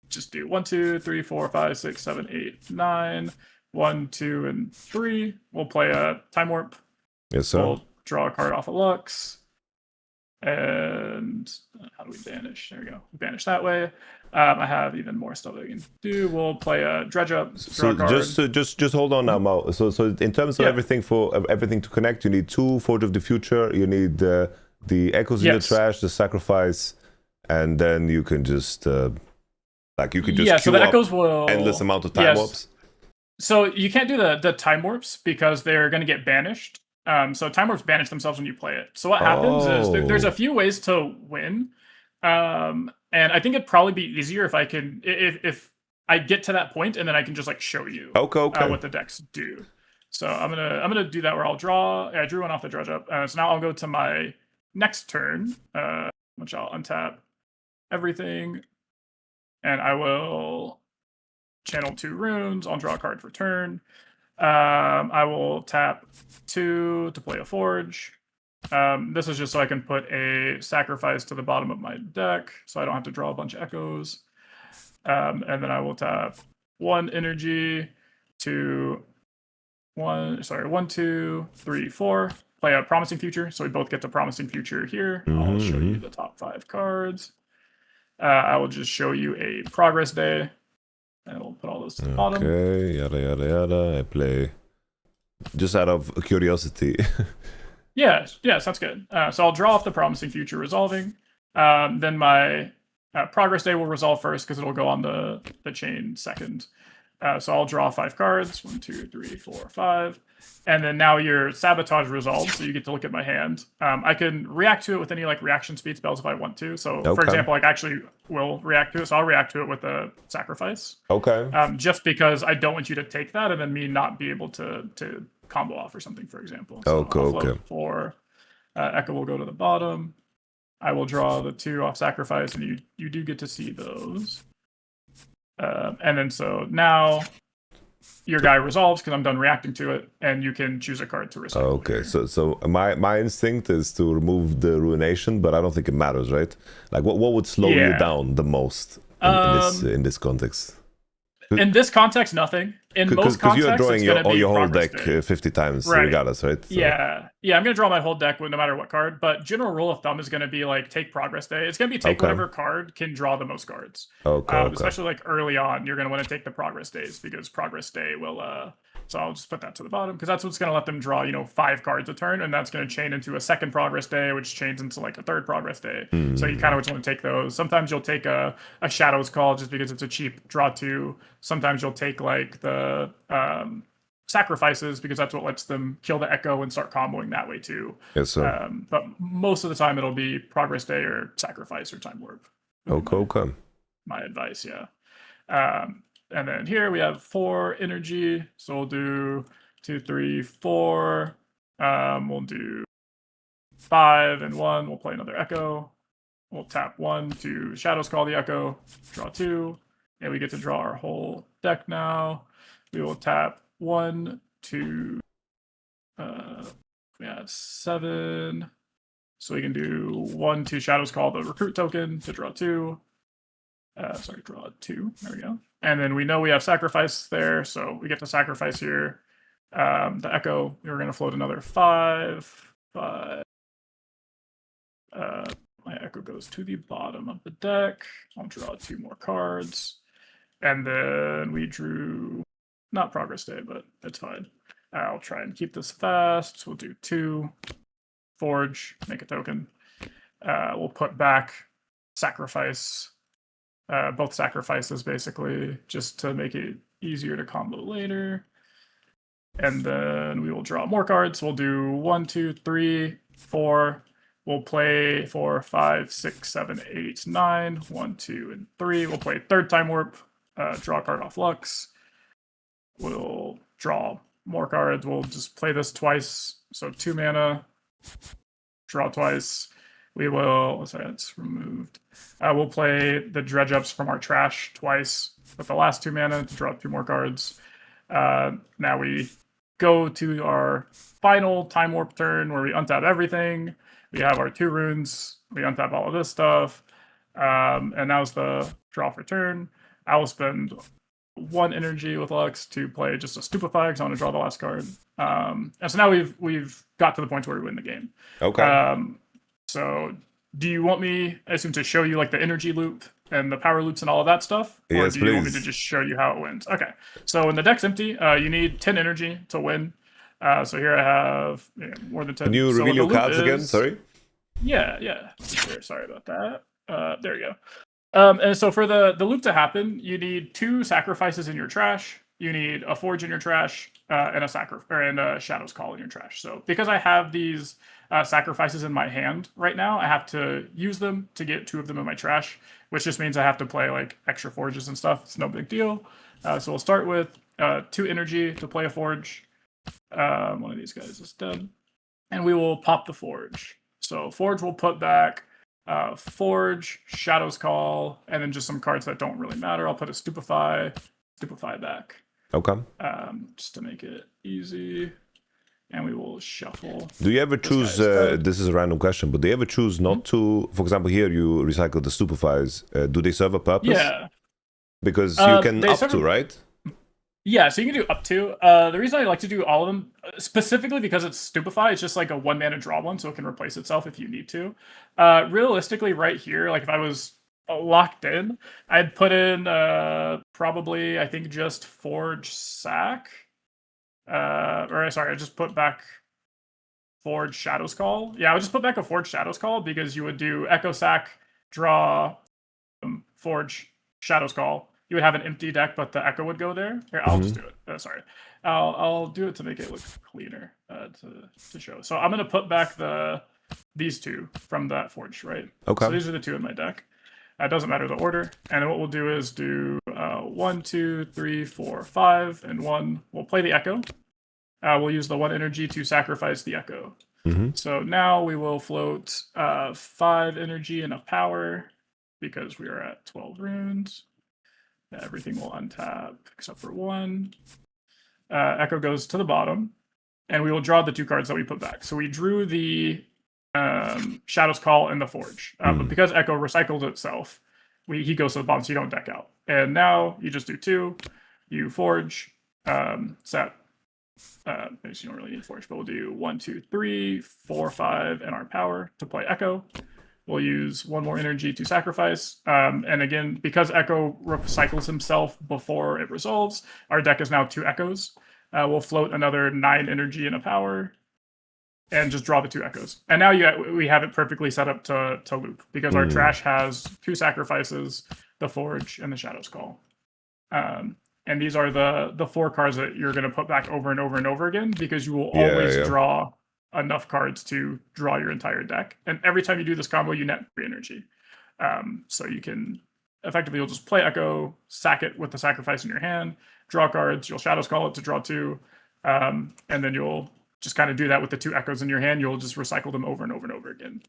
B: just do 1, 2, 3, 4, 5, 6, 7, 8, 9. 1, 2, and 3. We'll play a Time Warp.
A: Yes, sir.
B: We'll draw a card off of Lux. And how do we banish? There we go. Banish that way. I have even more stuff that we can do. We'll play a Dredge Up.
A: So just hold on now, Mo. So in terms of everything to connect, you need 2 Forge of the Future. You need the Echoes in the Trash, the Sacrifice, and then you can just queue
B: so the
A: up
B: Echoes will
A: endless amount of Time Warps.
B: So you can't do the Time Warps because they're going to get banished. So Time Warps banish themselves when you play it. So what happens is there's a few ways to win. And I think it'd probably be easier if I can, if I get to that point and then I can just like show you what the decks do. So I'm gonna do that where I'll draw. I drew one off the Dredge Up. So now I'll go to my next turn, which I'll untap everything, and I will channel 2 runes. I'll draw a card for turn. I will tap 2 to play a Forge. This is just so I can put a Sacrifice to the bottom of my deck, so I don't have to draw a bunch of Echoes. And then I will tap 1 energy to 1, 2, 3, 4. Play a Promising Future, so we both get the Promising Future here. I'll show you the top 5 cards. I will just show you a Progress Day. And we'll put all those to the bottom.
A: Okay, yada yada yada. I play just out of curiosity.
B: Yeah, sounds good. So I'll draw off the Promising Future resolving. Then my Progress Day will resolve first because it'll go on the chain second. So I'll draw 5 cards. 1, 2, 3, 4, 5. And then now your Sabotage resolves, so you get to look at my hand. I can react to it with any like reaction speed spells if I want to. So for example, like actually will react to it. So I'll react to it with a Sacrifice.
A: Okay.
B: Just because I don't want you to take that and then me not be able to combo off or something, for example. So
A: okay.
B: 4. Echo will go to the bottom. I will draw the 2 off Sacrifice, and you do get to see those. And then so now your guy resolves because I'm done reacting to it, and you can choose a card to resolve.
A: Okay, so my instinct is to remove the Ruination, but I don't think it matters, right? Like what would slow you down the most in this context?
B: In this context, nothing. In most contexts,
A: you're drawing your whole deck
B: Day.
A: 50 times regardless, right? So.
B: Yeah, I'm gonna draw my whole deck with no matter what card. But general rule of thumb is gonna be like take Progress Day. It's gonna be take whatever card can draw the most cards. Especially like early on, you're gonna want to take the Progress Days because Progress Day will. So I'll just put that to the bottom because that's what's gonna let them draw 5 cards a turn, and that's gonna chain into a second Progress Day, which chains into like a third Progress Day. So you kind of just want to take those. Sometimes you'll take a Shadow's Call just because it's a cheap draw 2. Sometimes you'll take like the Sacrifices because that's what lets them kill the Echo and start comboing that way too.
A: Yes, sir.
B: But most of the time it'll be Progress Day or Sacrifice or Time Warp.
A: Okay.
B: My advice, yeah. And then here we have 4 energy. So we'll do 2, 3, 4. We'll do 5 and 1. We'll play another Echo. We'll tap 1 to Shadow's Call the Echo. Draw 2. And we get to draw our whole deck now. We will tap 1, 2. We have 7. So we can do 1 to Shadow's Call the Recruit token to draw 2. Draw 2. There we go. And then we know we have Sacrifice there, so we get to Sacrifice here. The Echo, we're going to float another 5. 5. My Echo goes to the bottom of the deck. I'll draw 2 more cards. And then we drew, not Progress Day, but it's fine. I'll try and keep this fast. We'll do 2, forge, make a token. We'll put back sacrifice, both sacrifices basically, just to make it easier to combo later. And then we will draw more cards. We'll do 1, 2, 3, 4. We'll play 4, 5, 6, 7, 8, 9. 1, 2, and 3. We'll play third time warp. Draw a card off Lux. We'll draw more cards. We'll just play this twice. So 2 mana. Draw twice. We will. Sorry, that's removed. We'll play the dredge ups from our trash twice with the last 2 mana to draw 2 more cards. Now we go to our final time warp turn where we untap everything. We have our 2 runes. We untap all of this stuff. And now's the draw for turn. I will spend 1 energy with Lux to play just a Stupefy because I want to draw the last card. And so now we've got to the point where we win the game.
A: Okay.
B: So do you want me, I assume, to show you like the energy loop and the power loops and all of that stuff? Or
A: Yes,
B: do you want me
A: please.
B: to just show you how it wins? Okay. So when the deck's empty, you need 10 energy to win. So here I have more than 10.
A: Can you
B: so
A: reveal your
B: the loop
A: cards again?
B: is-
A: Sorry.
B: Yeah. Here, sorry about that. There you go. And so for the loop to happen, you need 2 sacrifices in your trash. You need a forge in your trash and a Shadow's Call in your trash. So because I have these sacrifices in my hand right now, I have to use them to get 2 of them in my trash, which just means I have to play like extra forges and stuff. It's no big deal. So we'll start with 2 energy to play a forge. One of these guys is dead. And we will pop the forge. So forge will put back forge, Shadow's Call, and then just some cards that don't really matter. I'll put a Stupefy back.
A: Okay.
B: Just to make it easy. And we will shuffle.
A: Do you ever choose, this is a random question, but do you ever choose not to, for example, here you recycle the Stupefies. Do they serve a purpose?
B: Yeah.
A: Because you can up
B: serve
A: to, right?
B: Yeah, so you can do up to. The reason I like to do all of them, specifically because it's Stupefy, it's just like a 1 mana draw one, so it can replace itself if you need to. Realistically, right here, like if I was locked in, I'd put in probably, I think, just Forge Sack. Or sorry, I just put back Forge Shadow's Call. Yeah, I would just put back a Forge Shadow's Call because you would do Echo Sack, draw, Forge Shadow's Call. You would have an empty deck, but the Echo would go there. Here, I'll just do it. Sorry, I'll do it to make it look cleaner to show. So I'm gonna put back these 2 from that Forge, right?
A: Okay.
B: So these are the 2 in my deck. It doesn't matter the order. And what we'll do is do 1, 2, 3, 4, 5, and 1. We'll play the Echo. We'll use the 1 energy to sacrifice the Echo. So now we will float 5 energy and a power because we are at 12 runes. Everything will untap except for 1. Echo goes to the bottom, and we will draw the 2 cards that we put back. So we drew the Shadow's Call and the Forge. But because Echo recycled itself, he goes to the bottom, so you don't deck out. And now you just do 2. You Forge, set. You don't really need Forge, but we'll do 1, 2, 3, 4, 5, and our power to play Echo. We'll use 1 more energy to sacrifice. And again, because Echo recycles himself before it resolves, our deck is now 2 Echoes. We'll float another 9 energy and a power and just draw the 2 Echoes. And now we have it perfectly set up to loop because our trash has 2 sacrifices, the Forge, and the Shadow's Call. And these are the 4 cards that you're going to put back over and over and over again because you will always draw enough cards to draw your entire deck. And every time you do this combo, you net 3 energy. So you can effectively, you'll just play Echo, sack it with the sacrifice in your hand, draw cards, you'll Shadow's Call it to draw 2, and then you'll just kind of do that with the 2 Echoes in your hand. You'll just recycle them over and over and over again.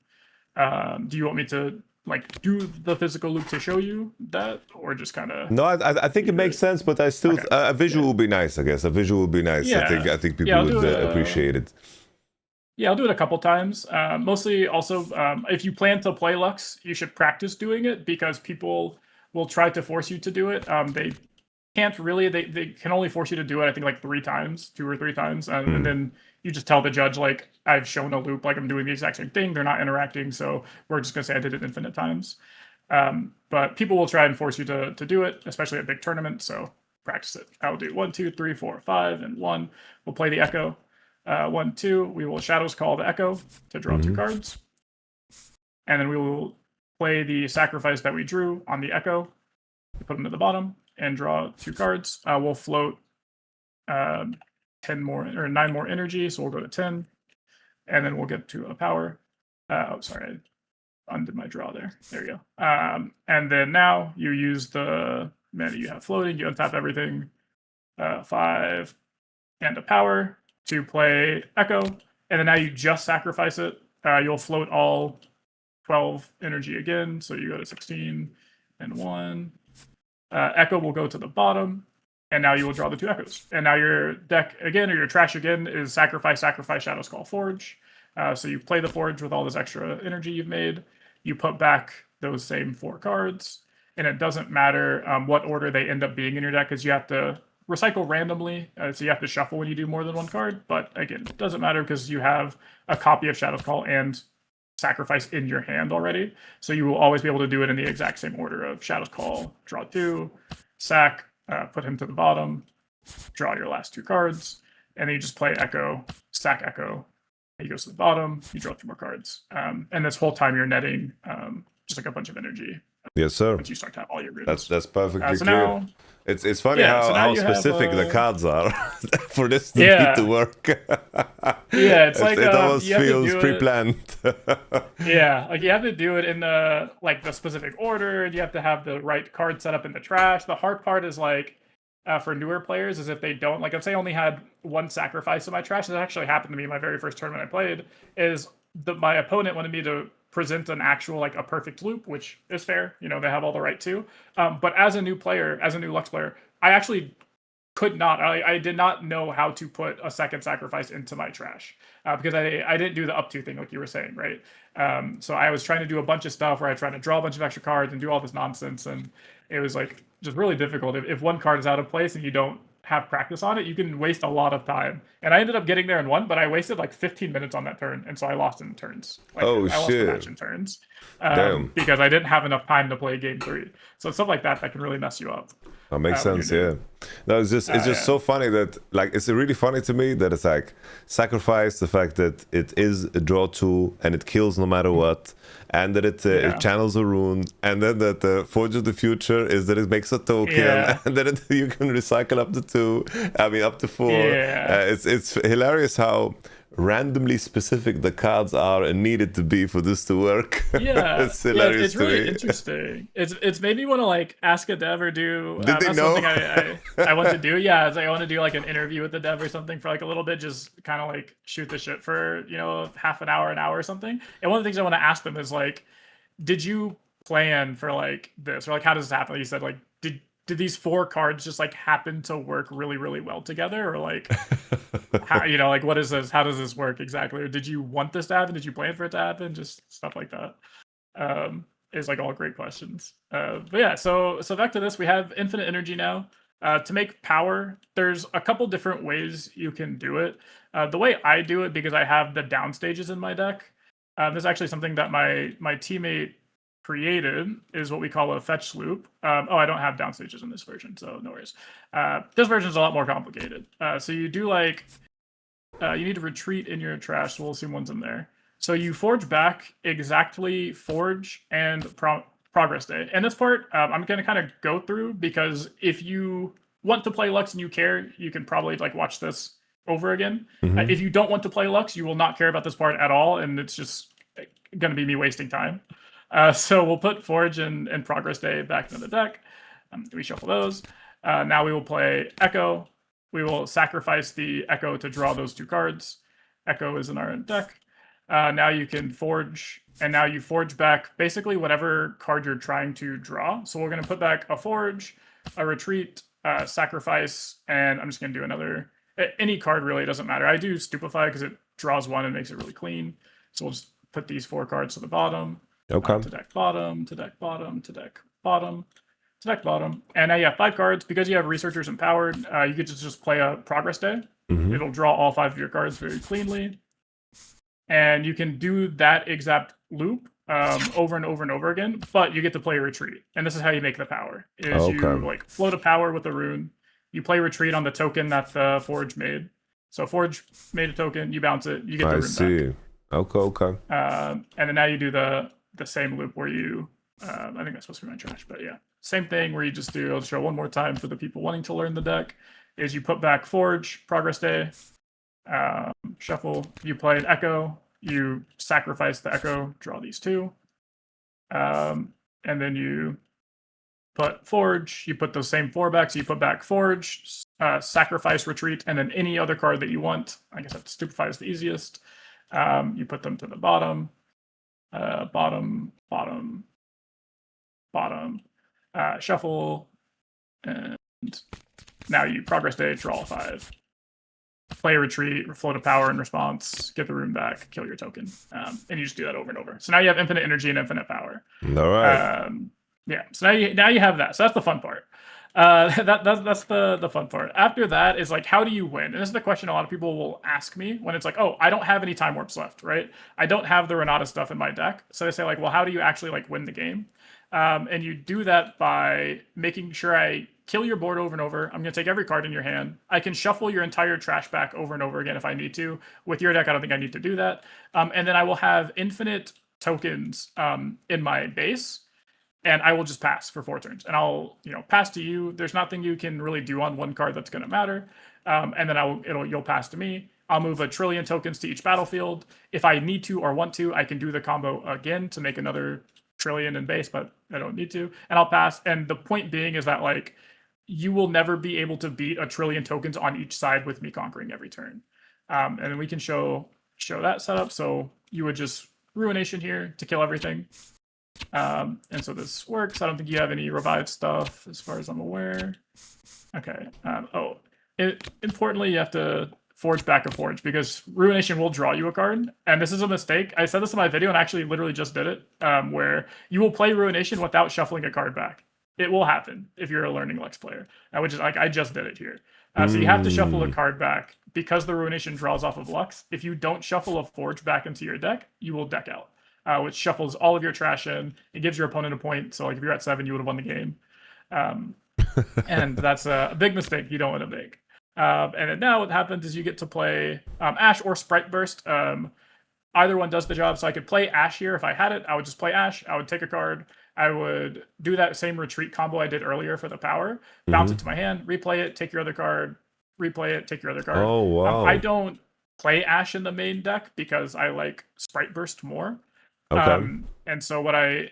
B: Do you want me to like do the physical loop to show you that, or just kind of?
A: No, I think it makes sense, but I still a visual would be nice. I guess a visual would be nice.
B: Yeah.
A: I think people would appreciate it.
B: Yeah, I'll do it a couple times. Mostly also, if you plan to play Lux, you should practice doing it because people will try to force you to do it. They can't really, they can only force you to do it, I think, like 3 times, 2 or 3 times. And then you just tell the judge, like, I've shown a loop, like I'm doing the exact same thing. They're not interacting, so we're just going to say I did it infinite times. But people will try and force you to do it, especially at big tournaments, so practice it. I'll do 1, 2, 3, 4, 5, and 1. We'll play the Echo. 1, 2, we will Shadows Call the Echo to draw 2 cards. And then we will play the sacrifice that we drew on the Echo, put them to the bottom, and draw 2 cards. We'll float 10 more or 9 more energy, so we'll go to 10. And then we'll get to a power. Sorry, I undid my draw there. There you go. And then now you use the mana you have floating, you untap everything. 5 and a power to play Echo. And then now you just sacrifice it. You'll float all 12 energy again. So you go to 16 and 1. Echo will go to the bottom. And now you will draw the 2 Echoes. And now your deck again, or your trash again, is sacrifice, Shadows Call, Forge. So you play the Forge with all this extra energy you've made. You put back those same 4 cards. And it doesn't matter what order they end up being in your deck, because you have to recycle randomly. So you have to shuffle when you do more than 1 card. But again, it doesn't matter because you have a copy of Shadows Call and sacrifice in your hand already. So you will always be able to do it in the exact same order of Shadows Call, draw 2, sack, put him to the bottom, draw your last 2 cards, and then you just play Echo, sack Echo. He goes to the bottom, you draw 2 more cards. And this whole time you're netting just like a bunch of energy.
A: Yes, sir.
B: Once you start to have all your runes.
A: That's perfectly
B: so
A: clear.
B: now,
A: It's funny
B: so
A: how
B: you
A: specific
B: have,
A: the cards are for this to
B: Yeah.
A: need to work.
B: Yeah, it's like
A: it almost
B: you have to
A: feels
B: do it-
A: pre-planned.
B: Yeah, like you have to do it in the specific order, and you have to have the right card set up in the trash. The hard part is like for newer players is if they don't, like if I only had 1 sacrifice in my trash. This actually happened to me in my very first tournament I played. Is my opponent wanted me to present an actual a perfect loop, which is fair. You know, they have all the right to. But as a new player, as a new Lux player, I actually could not. I did not know how to put a second sacrifice into my trash because I didn't do the up to thing like you were saying, right? So I was trying to do a bunch of stuff where I tried to draw a bunch of extra cards and do all this nonsense, and it was like just really difficult. If 1 card is out of place and you don't have practice on it, you can waste a lot of time. And I ended up getting there in 1, but I wasted like 15 minutes on that turn, and so I lost in turns. I lost the match in turns because I didn't have enough time to play game 3. So stuff like that can really mess you up.
A: That makes sense, yeah. No, it's just so funny that it's really funny to me that it's like sacrifice, the fact that it is a draw tool and it kills no matter what, and that it channels a rune, and then that the Forge of the Future is that it makes a token, and then you can recycle up to 2, up to 4. It's hilarious how randomly specific the cards are and needed to be for this to work.
B: It's hilarious. It's really interesting. It's made me want to ask a dev or do
A: Did they know?
B: something I want to do. Yeah, it's I want to do an interview with the dev or something for a little bit, just kind of shoot the shit for half an hour or something. And one of the things I want to ask them is did you plan for this, or how does this happen? Like you said, did these 4 cards just happen to work really, really well together, or how, what is this? How does this work exactly? Or did you want this to happen? Did you plan for it to happen? Just stuff like that. Is all great questions. But yeah, so back to this, we have infinite energy now. To make power, there's a couple different ways you can do it. The way I do it, because I have the down stages in my deck, this is actually something that my teammate created, is what we call a fetch loop. I don't have down stages in this version, so no worries. This version is a lot more complicated. So you do you need to retreat in your trash, so we'll assume 1's in there. So you forge back exactly forge and progress day. And this part I'm going to kind of go through, because if you want to play Lux and you care, you can probably watch this over again. If you don't want to play Lux, you will not care about this part at all, and it's just going to be me wasting time. So we'll put Forge and Progress Day back into the deck. We shuffle those. Now we will play Echo. We will sacrifice the Echo to draw those 2 cards. Echo is in our deck. Now you can Forge, and now you Forge back basically whatever card you're trying to draw. So we're going to put back a Forge, a Retreat, sacrifice, and I'm just going to do another. Any card really, doesn't matter. I do Stupefy because it draws 1 and makes it really clean. So we'll just put these 4 cards to the bottom.
A: Okay.
B: To deck bottom, to deck bottom, to deck bottom, to deck bottom. And now you have 5 cards. Because you have Researchers Empowered, you could just play a Progress Day. It'll draw all 5 of your cards very cleanly. And you can do that exact loop over and over and over again, but you get to play Retreat. And this is how you make the power. You float a power with a rune. You play Retreat on the token that the Forge made. So Forge made a token, you bounce it, you get the
A: I
B: rune
A: see.
B: back.
A: Okay.
B: And then now you do the same loop where you, I think that's supposed to be my trash, but yeah, same thing where you just do. I'll show one more time for the people wanting to learn the deck. Is you put back Forge, Progress Day, shuffle. You play an Echo. You sacrifice the Echo. Draw these two, and then you put Forge. You put those same four back. So you put back Forge, sacrifice, retreat, and then any other card that you want. I guess that Stupefy is the easiest. You put them to the bottom, bottom, shuffle, and now you Progress Day, draw 5. Play a retreat, float a power in response, get the rune back, kill your token. And you just do that over and over. So now you have infinite energy and infinite power.
A: All right.
B: Yeah, so now you have that. So that's the fun part. That's the fun part. After that is like, how do you win? And this is the question a lot of people will ask me when it's like, oh, I don't have any time warps left, right? I don't have the Renata stuff in my deck. So they say like, well, how do you actually like win the game? And you do that by making sure I kill your board over and over. I'm going to take every card in your hand. I can shuffle your entire trash back over and over again if I need to. With your deck, I don't think I need to do that. And then I will have infinite tokens in my base. And I will just pass for 4 turns. And I'll, pass to you. There's nothing you can really do on one card that's going to matter. And then you'll pass to me. I'll move 1 trillion tokens to each battlefield. If I need to or want to, I can do the combo again to make another trillion in base, but I don't need to. And I'll pass. And the point being is that like you will never be able to beat 1 trillion tokens on each side with me conquering every turn. And then we can show that setup. So you would just Ruination here to kill everything. And so this works. I don't think you have any revived stuff as far as I'm aware. Okay. Importantly, you have to forge back a forge because Ruination will draw you a card. And this is a mistake. I said this in my video and actually literally just did it, where you will play Ruination without shuffling a card back. It will happen if you're a learning Lux player, which is like I just did it here. So you have to shuffle a card back because the Ruination draws off of Lux. If you don't shuffle a forge back into your deck, you will deck out. Which shuffles all of your trash in. It gives your opponent a point. So like if you're at 7, you would have won the game. And that's a big mistake you don't want to make. And then now what happens is you get to play Ash or Sprite Burst. Either one does the job. So I could play Ash here. If I had it, I would just play Ash. I would take a card. I would do that same retreat combo I did earlier for the power. Bounce it to my hand, replay it, take your other card, replay it, take your other card.
A: Oh, wow.
B: I don't play Ash in the main deck because I like Sprite Burst more.
A: Okay.
B: And so what I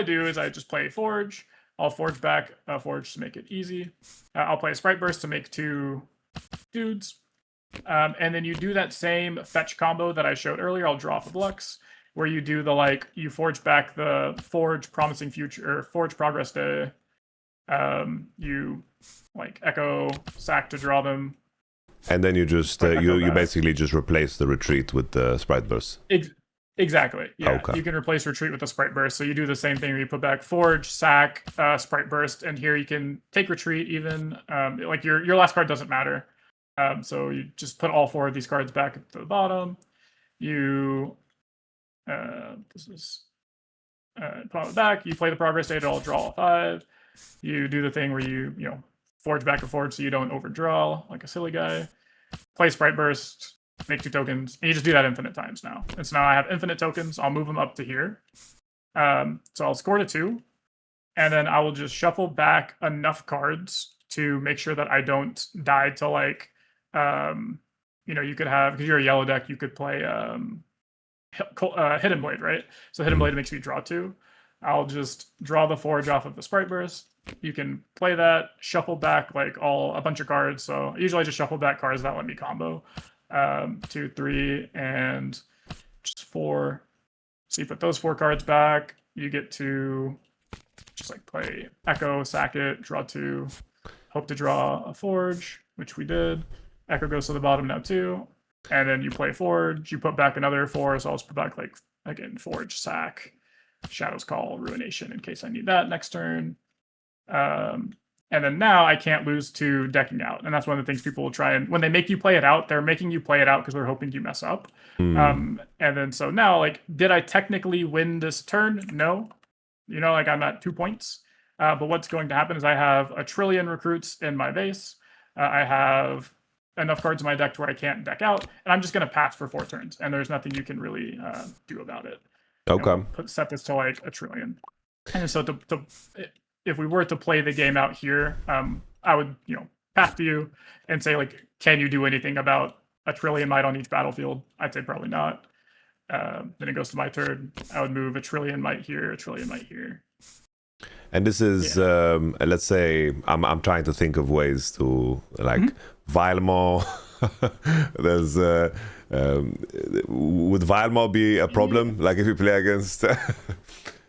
B: do is I just play Forge. I'll forge back a Forge to make it easy. I'll play a Sprite Burst to make 2 dudes. And then you do that same fetch combo that I showed earlier. I'll draw off a Lux, where you do the you forge back the Forge Promising Future or Forge Progress Day. You Echo sack to draw them. And
A: then you just you basically just replace the retreat with the Sprite Burst.
B: Exactly. Yeah.
A: Okay.
B: You can replace retreat with a Sprite Burst. So you do the same thing where you put back Forge, sack, Sprite Burst, and here you can take retreat even. Your last card doesn't matter. So you just put all 4 of these cards back to the bottom. You put it back. You play the Progress Day. It'll draw 5. You do the thing where you forge back a Forge so you don't overdraw like a silly guy. Play Sprite Burst. Make 2 tokens, and you just do that infinite times now. And so now I have infinite tokens. I'll move them up to here. So I'll score to 2, and then I will just shuffle back enough cards to make sure that I don't die to you could have, because you're a yellow deck, you could play Hidden Blade, right? So Hidden Blade makes me draw 2. I'll just draw the Forge off of the Sprite Burst. You can play that, shuffle back a bunch of cards. So usually I just shuffle back cards that let me combo. 2, 3, and just 4. So you put those 4 cards back. You get to just play Echo, sack it, draw 2, hope to draw a Forge, which we did. Echo goes to the bottom now too, and then you play Forge. You put back another 4, so I'll just put back again Forge, sack, Shadow's Call, Ruination in case I need that next turn. And then now I can't lose to decking out. And that's one of the things people will try. And when they make you play it out, they're making you play it out because they're hoping you mess up. And then so now, did I technically win this turn? No. I'm at 2 points. But what's going to happen is I have 1 trillion recruits in my base. I have enough cards in my deck to where I can't deck out, and I'm just going to pass for 4 turns, and there's nothing you can really do about it.
A: Okay.
B: Set this to like 1 trillion. And so if we were to play the game out here, I would, pass to you and say, like, can you do anything about 1 trillion might on each battlefield? I'd say probably not. Then it goes to my turn. I would move 1 trillion might here, 1 trillion might here.
A: And this is, let's say, I'm trying to think of ways to, like, Vilemo. There's, would Vilemo be a problem? Like, if you play against,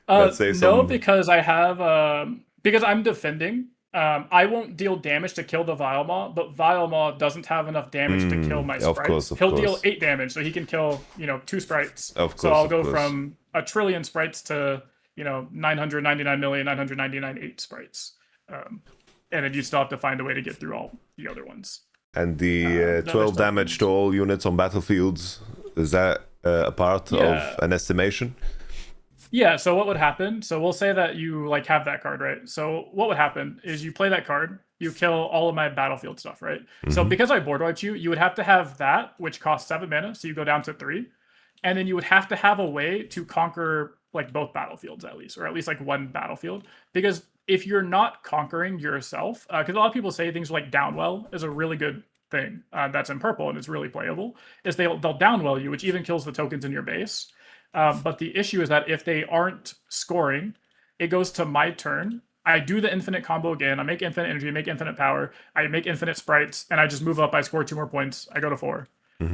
A: let's say,
B: no, because I have, because I'm defending. I won't deal damage to kill the Vilemaw, but Vilemaw doesn't have enough damage to kill my sprites. He'll deal 8 damage, so he can kill, 2 sprites. So I'll go from 1 trillion sprites to, 999,999,8 sprites. And then you still have to find a way to get through all the other ones.
A: And the 12 damage to all units on battlefields, is that a part of an estimation?
B: Yeah, so what would happen? So we'll say that you like have that card, right? So what would happen is you play that card, you kill all of my battlefield stuff, right? So because I board wiped you, you would have to have that, which costs 7 mana, so you go down to 3. And then you would have to have a way to conquer like both battlefields at least, or at least like 1 battlefield. Because if you're not conquering yourself, because a lot of people say things like Downwell is a really good thing that's in purple and it's really playable, is they'll downwell you, which even kills the tokens in your base. But the issue is that if they aren't scoring, it goes to my turn. I do the infinite combo again. I make infinite energy, make infinite power. I make infinite sprites, and I just move up. I score 2 more points. I go to 4.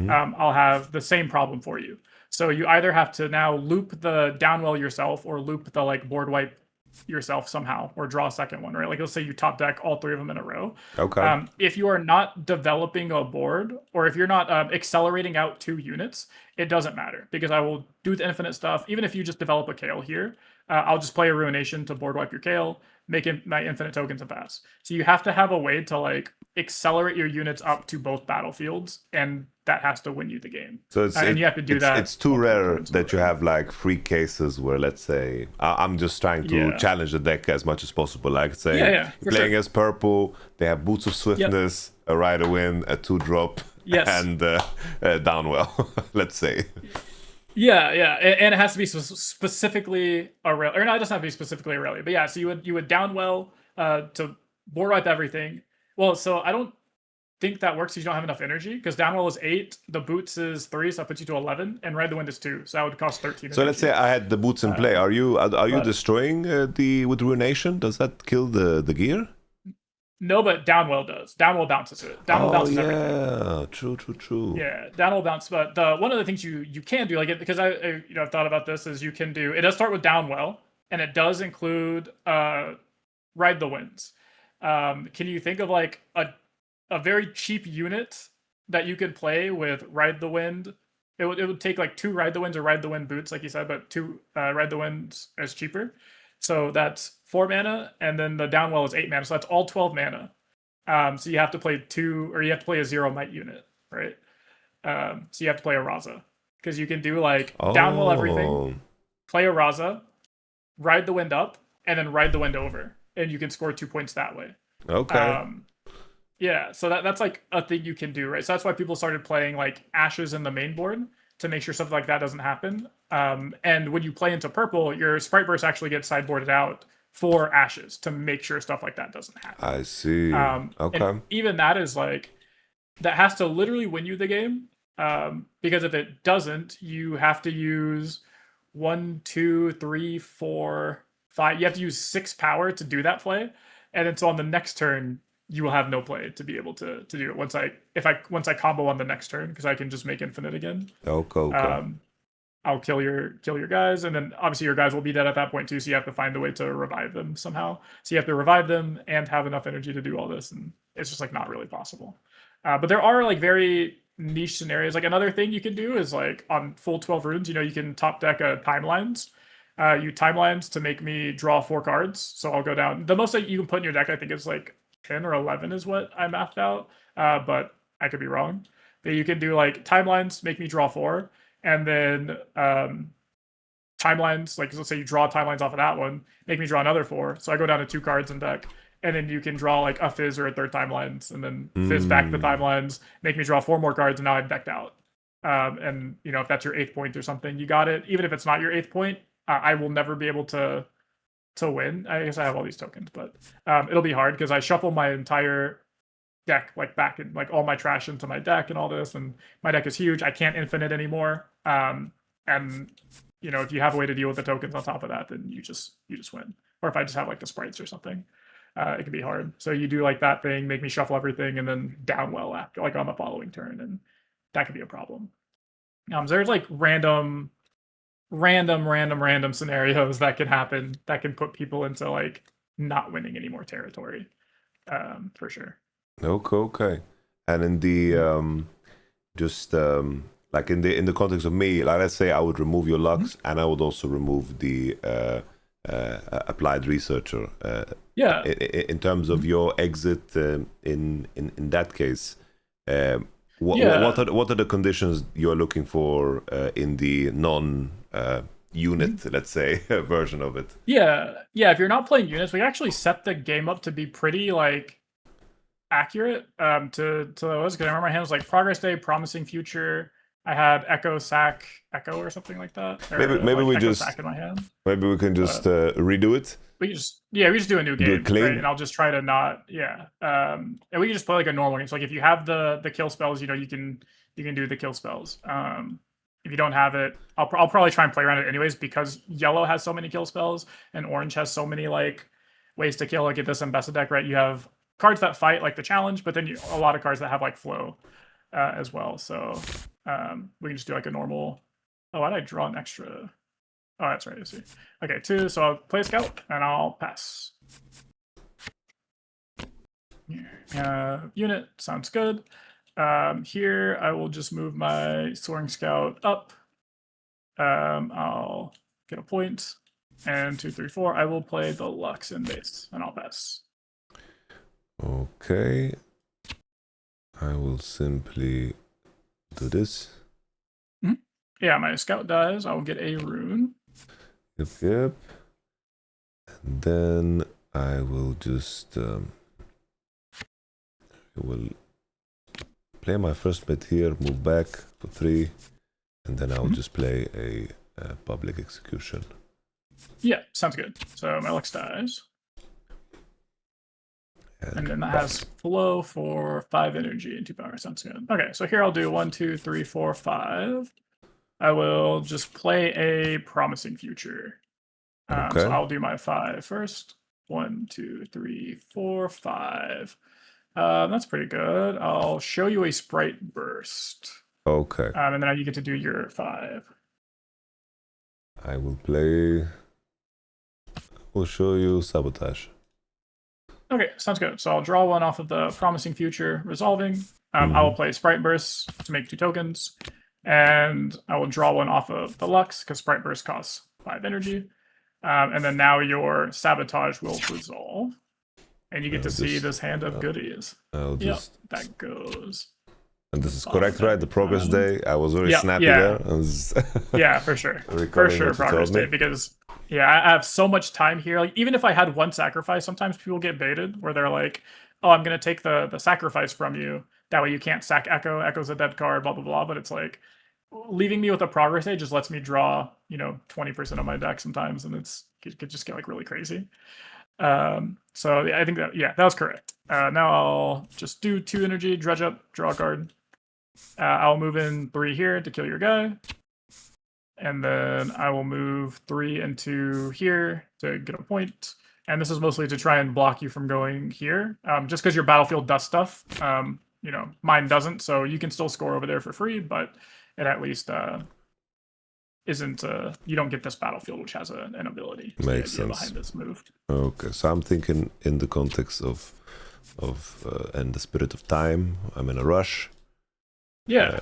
B: I'll have the same problem for you. So you either have to now loop the downwell yourself or loop the like board wipe yourself somehow, or draw a second one, right? Like let's say you top deck all 3 of them in a row.
A: Okay.
B: If you are not developing a board, or if you're not accelerating out 2 units, it doesn't matter, because I will do the infinite stuff. Even if you just develop a Kale here, I'll just play a Ruination to board wipe your Kale, make my infinite tokens and pass. So you have to have a way to like accelerate your units up to both battlefields, and that has to win you the game.
A: So
B: and you have to do that.
A: It's too rare that you have like 3 cases where, let's say, I'm just trying to challenge the deck as much as possible. Like say, playing as purple, they have Boots of Swiftness, a Ride a Wind, a 2-drop, and Downwell, let's say.
B: Yeah, and it has to be specifically Aurelia, or no, it doesn't have to be specifically Aurelia, but yeah, so you would Downwell to board wipe everything. Well, so I don't think that works if you don't have enough energy, because Downwell is 8, the Boots is 3, so that puts you to 11, and Ride the Wind is 2, so that would cost 13.
A: So let's say I had the Boots in play. Are you destroying with Ruination? Does that kill the gear?
B: No, but Downwell does. Downwell bounces it. Downwell bounces everything.
A: True.
B: Yeah, Downwell bounce. But one of the things you can do, like, because I've thought about this, is you can do. It does start with Downwell, and it does include Ride the Winds. Can you think of like a very cheap unit that you could play with Ride the Wind? It would take like 2 Ride the Winds or Ride the Wind Boots, like you said, but 2 Ride the Winds is cheaper. So that's 4 mana, and then the Downwell is 8 mana, so that's all 12 mana. So you have to play 2, or you have to play a 0 might unit, right? So you have to play a Raza, because you can do like Downwell everything, play a Raza, Ride the Wind up, and then Ride the Wind over, and you can score 2 points that way.
A: Okay.
B: Yeah, so that's like a thing you can do, right? So that's why people started playing like Ashes in the main board, to make sure something like that doesn't happen. And when you play into purple, your sprite burst actually gets sideboarded out for Ashes to make sure stuff like that doesn't happen.
A: I see. Okay.
B: And even that is like, that has to literally win you the game. Because if it doesn't, you have to use 1, 2, 3, 4, 5. You have to use 6 power to do that play. And then so on the next turn, you will have no play to be able to do it once I combo on the next turn, because I can just make infinite again.
A: Okay.
B: I'll kill your guys, and then obviously your guys will be dead at that point too, so you have to find a way to revive them somehow. So you have to revive them and have enough energy to do all this, and it's just like not really possible. But there are like very niche scenarios. Like another thing you can do is like on full 12 runes, you can top deck a timelines. You timelines to make me draw 4 cards. So I'll go down. The most that you can put in your deck, I think, is like 10 or 11 is what I mathed out, but I could be wrong. But you can do like timelines, make me draw 4, and then timelines, like let's say you draw timelines off of that one, make me draw another 4. So I go down to 2 cards in deck, and then you can draw like a fizz or a third timelines, and then fizz back the timelines, make me draw 4 more cards, and now I'm decked out. And you know, if that's your 8th point or something, you got it. Even if it's not your 8th point, I will never be able to win. I guess I have all these tokens, but it'll be hard because I shuffle my entire deck like back and like all my trash into my deck and all this, and my deck is huge. I can't infinite anymore. And you know, if you have a way to deal with the tokens on top of that, then you just win. Or if I just have like the sprites or something, it can be hard. So you do like that thing, make me shuffle everything, and then down well after, like on the following turn, and that could be a problem. So there's like random scenarios that can happen that can put people into like not winning any more territory, for sure.
A: Okay. And in the like in the context of me, like let's say I would remove your Lux, and I would also remove the applied researcher.
B: Yeah.
A: In terms of your exit, in that case, what are the conditions you're looking for in the non unit, let's say, version of it?
B: Yeah. If you're not playing units, we actually set the game up to be pretty like accurate to those. Because I remember my hand was like Progress Day, Promising Future. I had Echo Sack Echo or something like that. Or
A: maybe we
B: Echo
A: just
B: Sack in my hand.
A: Maybe we can just redo it.
B: We just do a new game,
A: do it clean.
B: right? And I'll just try to not and we can just play like a normal game. So like if you have the kill spells, you know, you can do the kill spells. If you don't have it, I'll probably try and play around it anyways, because yellow has so many kill spells and orange has so many like ways to kill. Like at this Embessa deck, right? You have cards that fight like the challenge, but then a lot of cards that have like flow as well. So we can just do like a normal. Oh, why did I draw an extra? Oh, that's right. I see. Okay, 2. So I'll play Scout and I'll pass. Unit sounds good. Here I will just move my Soaring Scout up. I'll get a point. And 2, 3, 4. I will play the Lux in base and I'll pass.
A: Okay. I will simply do this.
B: Yeah, my Scout dies. I'll get a rune.
A: Yep. And then I will just will play my first mid here, move back for 3, and then I'll just play a public execution.
B: Yeah, sounds good. So my Lux dies. And then that has flow for 5 energy and 2 power. Sounds good. Okay, so here I'll do 1, 2, 3, 4, 5. I will just play a Promising Future.
A: Okay.
B: So I'll do my 5 first. 1, 2, 3, 4, 5. That's pretty good. I'll show you a Sprite Burst.
A: Okay.
B: And then you get to do your 5.
A: I will play. We'll show you Sabotage.
B: Okay, sounds good. So I'll draw 1 off of the Promising Future, resolving. I will play Sprite Burst to make 2 tokens. And I will draw 1 off of the Lux, because Sprite Burst costs 5 energy. And then now your Sabotage will resolve. And you get to see this hand of goodies. That goes.
A: And this is correct, right? The Progress Day. I was very snappy there.
B: Yeah, for sure. For sure, Progress Day. Because, I have so much time here. Like, even if I had 1 sacrifice, sometimes people get baited where they're like, oh, I'm going to take the sacrifice from you. That way you can't sack Echo. Echo's a dead card, blah, blah, blah. But it's like, leaving me with a Progress Day just lets me draw, 20% of my deck sometimes. And it could just get like really crazy. So I think that was correct. Now I'll just do 2 energy, dredge up, draw a card. I'll move in 3 here to kill your guy. And then I will move 3 into here to get a point. And this is mostly to try and block you from going here. Just because your battlefield does stuff. Mine doesn't, so you can still score over there for free, but it at least isn't you don't get this battlefield, which has an ability.
A: Makes sense
B: behind this move.
A: Okay, so I'm thinking in the context of and the spirit of time. I'm in a rush.
B: Yeah.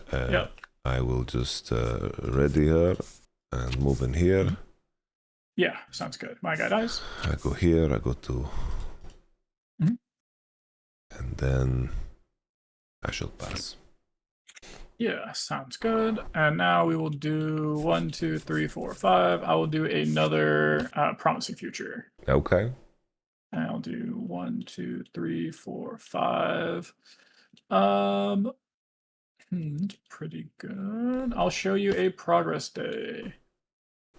A: I will just ready her and move in here.
B: Yeah, sounds good. My guy dies.
A: I go here. I go to, and then I shall pass.
B: Yeah, sounds good. And now we will do 1, 2, 3, 4, 5. I will do another Promising Future.
A: Okay.
B: And I'll do 1, 2, 3, 4, 5. It's pretty good. I'll show you a progress day.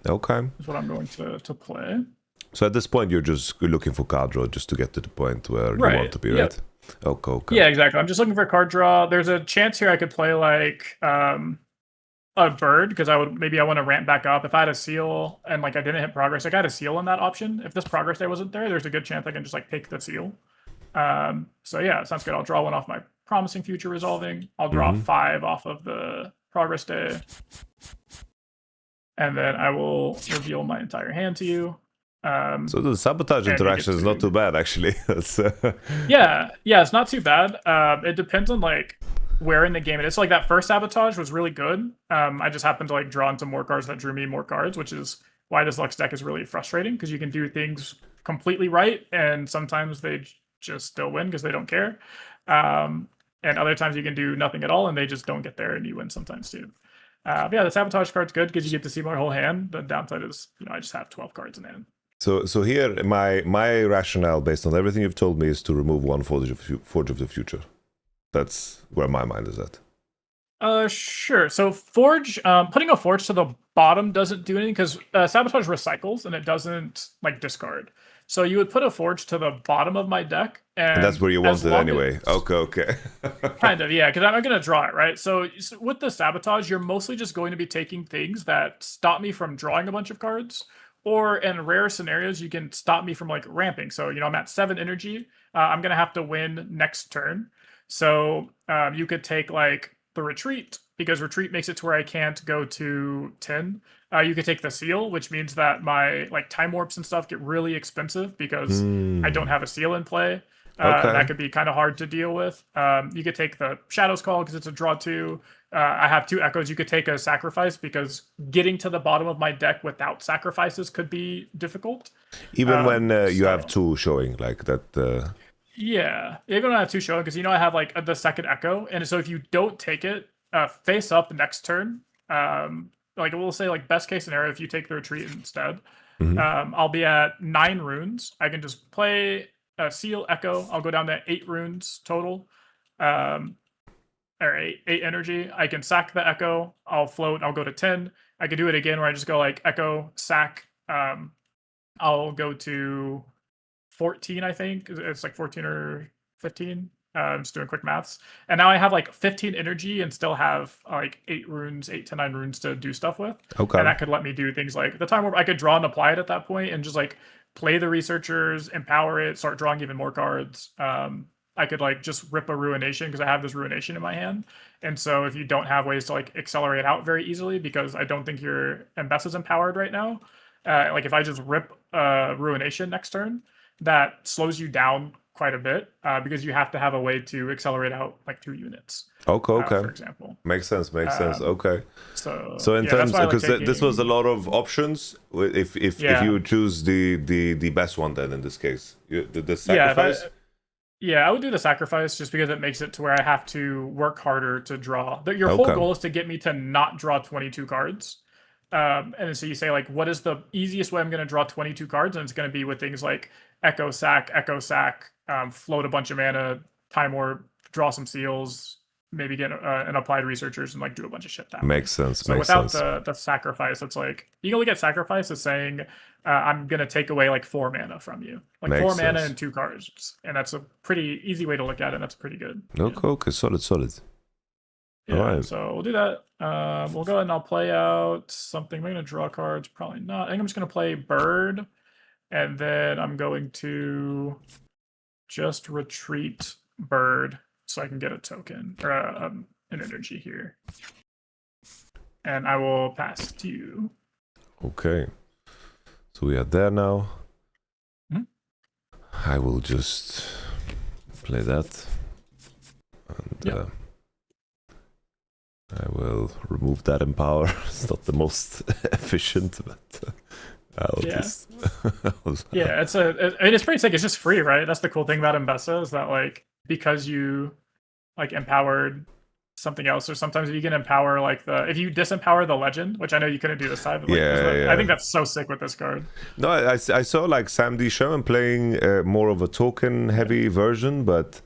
A: Okay.
B: Is what I'm going to play.
A: So at this point, you're just looking for card draw just to get to the point where you want to be, right?
B: Yep.
A: Okay, okay.
B: Yeah, exactly. I'm just looking for a card draw. There's a chance here I could play like a bird, because I want to ramp back up. If I had a seal and like I didn't hit progress, like I had a seal in that option. If this progress day wasn't there, there's a good chance I can just like pick the seal. So yeah, sounds good. I'll draw one off my promising future resolving. I'll draw 5 off of the progress day. And then I will reveal my entire hand to you.
A: So the sabotage interaction is not too bad, actually.
B: Yeah, it's not too bad. It depends on like where in the game it is. So like that first sabotage was really good. I just happened to like draw into more cards that drew me more cards, which is why this Lux deck is really frustrating, because you can do things completely right, and sometimes they just still win because they don't care. And other times you can do nothing at all and they just don't get there, and you win sometimes too. But yeah, the sabotage card's good because you get to see my whole hand. The downside is, I just have 12 cards in hand.
A: So here, my rationale, based on everything you've told me, is to remove one Forge of the Future. That's where my mind is at.
B: Sure. So Forge, putting a Forge to the bottom doesn't do anything, because Sabotage recycles and it doesn't like discard. So you would put a Forge to the bottom of my deck, and
A: that's where you want it anyway. Okay.
B: Kind of, yeah, because I'm going to draw it, right? So with the Sabotage, you're mostly just going to be taking things that stop me from drawing a bunch of cards, or in rare scenarios, you can stop me from like ramping. So, I'm at 7 energy. I'm going to have to win next turn. So you could take like the retreat, because retreat makes it to where I can't go to 10. You could take the seal, which means that my like time warps and stuff get really expensive because I don't have a seal in play. That could be kind of hard to deal with. You could take the Shadow's Call because it's a draw 2. I have 2 echoes. You could take a sacrifice, because getting to the bottom of my deck without sacrifices could be difficult.
A: Even when you have 2 showing like that.
B: Yeah, even when I have 2 showing, because I have like the second echo, and so if you don't take it face up next turn, like we'll say like best case scenario, if you take the retreat instead, I'll be at 9 runes. I can just play a seal echo. I'll go down to 8 runes total, or 8 energy. I can sack the echo. I'll float. I'll go to 10. I could do it again where I just go like echo sack. I'll go to 14, I think. It's like 14 or 15. I'm just doing quick maths. And now I have like 15 energy and still have like 8 to 9 runes to do stuff with.
A: Okay.
B: And that could let me do things like the time warp. I could draw and apply it at that point and just like play the researchers, empower it, start drawing even more cards. I could like just rip a ruination because I have this ruination in my hand. And so if you don't have ways to like accelerate out very easily, because I don't think your Embess is empowered right now, like if I just rip ruination next turn, that slows you down quite a bit, because you have to have a way to accelerate out like 2 units.
A: Okay.
B: For example.
A: Makes sense. Okay.
B: So
A: in terms, because this was a lot of options. If you choose the best one, then in this case, the sacrifice.
B: I would do the sacrifice just because it makes it to where I have to work harder to draw. Your whole goal is to get me to not draw 22 cards. And so you say like, what is the easiest way I'm going to draw 22 cards? And it's going to be with things like echo sack, float a bunch of mana, time warp, draw some seals, maybe get an applied researchers, and like do a bunch of shit that
A: makes sense.
B: So without the sacrifice, it's like you can look at sacrifice as saying I'm gonna take away like 4 mana from you, like makes 4 mana and 2 cards, and that's a pretty easy way to look at it. And that's pretty good.
A: Okay, solid.
B: Yeah,
A: all right.
B: So we'll do that. We'll go ahead and I'll play out something. We're gonna draw cards, probably not. I think I'm just gonna play bird, and then I'm going to just retreat bird so I can get a token or an energy here. And I will pass to you.
A: Okay. So we are there now.
B: Mm-hmm.
A: I will just play that. And I will remove that empower. It's not the most efficient, but I'll just...
B: yeah, it's pretty sick. It's just free, right? That's the cool thing about Embessa, is that like, because you like empowered something else. Or sometimes if you can empower like if you disempower the legend, which I know you couldn't do this time, but like,
A: Yeah.
B: I think that's so sick with this card.
A: No, I saw like Sam D. Sherman playing more of a token heavy version, but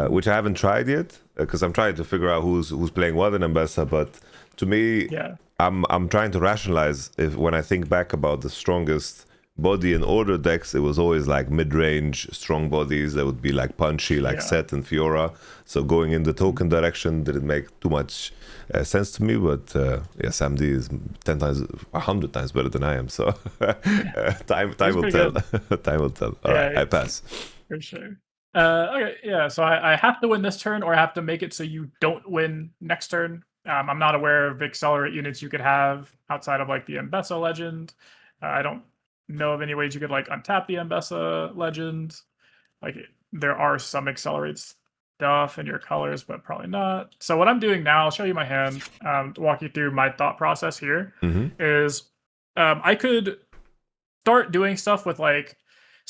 A: which I haven't tried yet because I'm trying to figure out who's playing what in Ambessa. But to me,
B: Yeah.
A: I'm trying to rationalize if when I think back about the strongest body and order decks, it was always like mid-range strong bodies that would be like punchy, like Set and Fiora. So going in the token direction didn't make too much sense to me. But yeah, Sam D is 10 times, 100 times better than I am. So time will tell. Time will tell. All right, I pass.
B: For sure. Okay, yeah. So I have to win this turn, or I have to make it so you don't win next turn. I'm not aware of accelerate units you could have outside of like the Mbessa legend. I don't know of any ways you could like untap the Mbessa legend. Like there are some accelerate stuff in your colors, but probably not. So what I'm doing now, I'll show you my hand to walk you through my thought process here. Is I could start doing stuff with like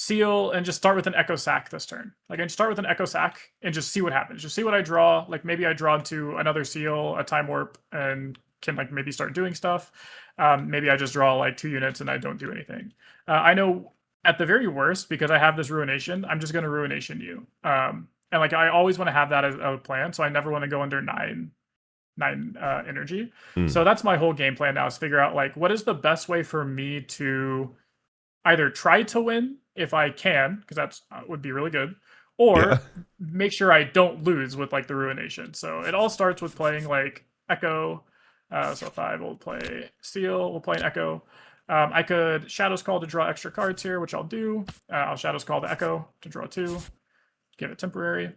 B: Seal and just start with an Echo Sack this turn. Like I can start with an Echo Sack and just see what happens. Just see what I draw. Like maybe I draw into another Seal, a Time Warp, and can like maybe start doing stuff. Maybe I just draw like 2 units and I don't do anything. I know at the very worst, because I have this Ruination, I'm just going to Ruination you. And like I always want to have that as a plan, so I never want to go under 9 energy. So that's my whole game plan now, is figure out like what is the best way for me to either try to win if I can, because that's would be really good, or make sure I don't lose with like the Ruination. So it all starts with playing like Echo. So if I will play Seal, we'll play an Echo. I could Shadow's Call to draw extra cards here, which I'll do. I'll Shadow's Call the Echo to draw 2. Give it temporary.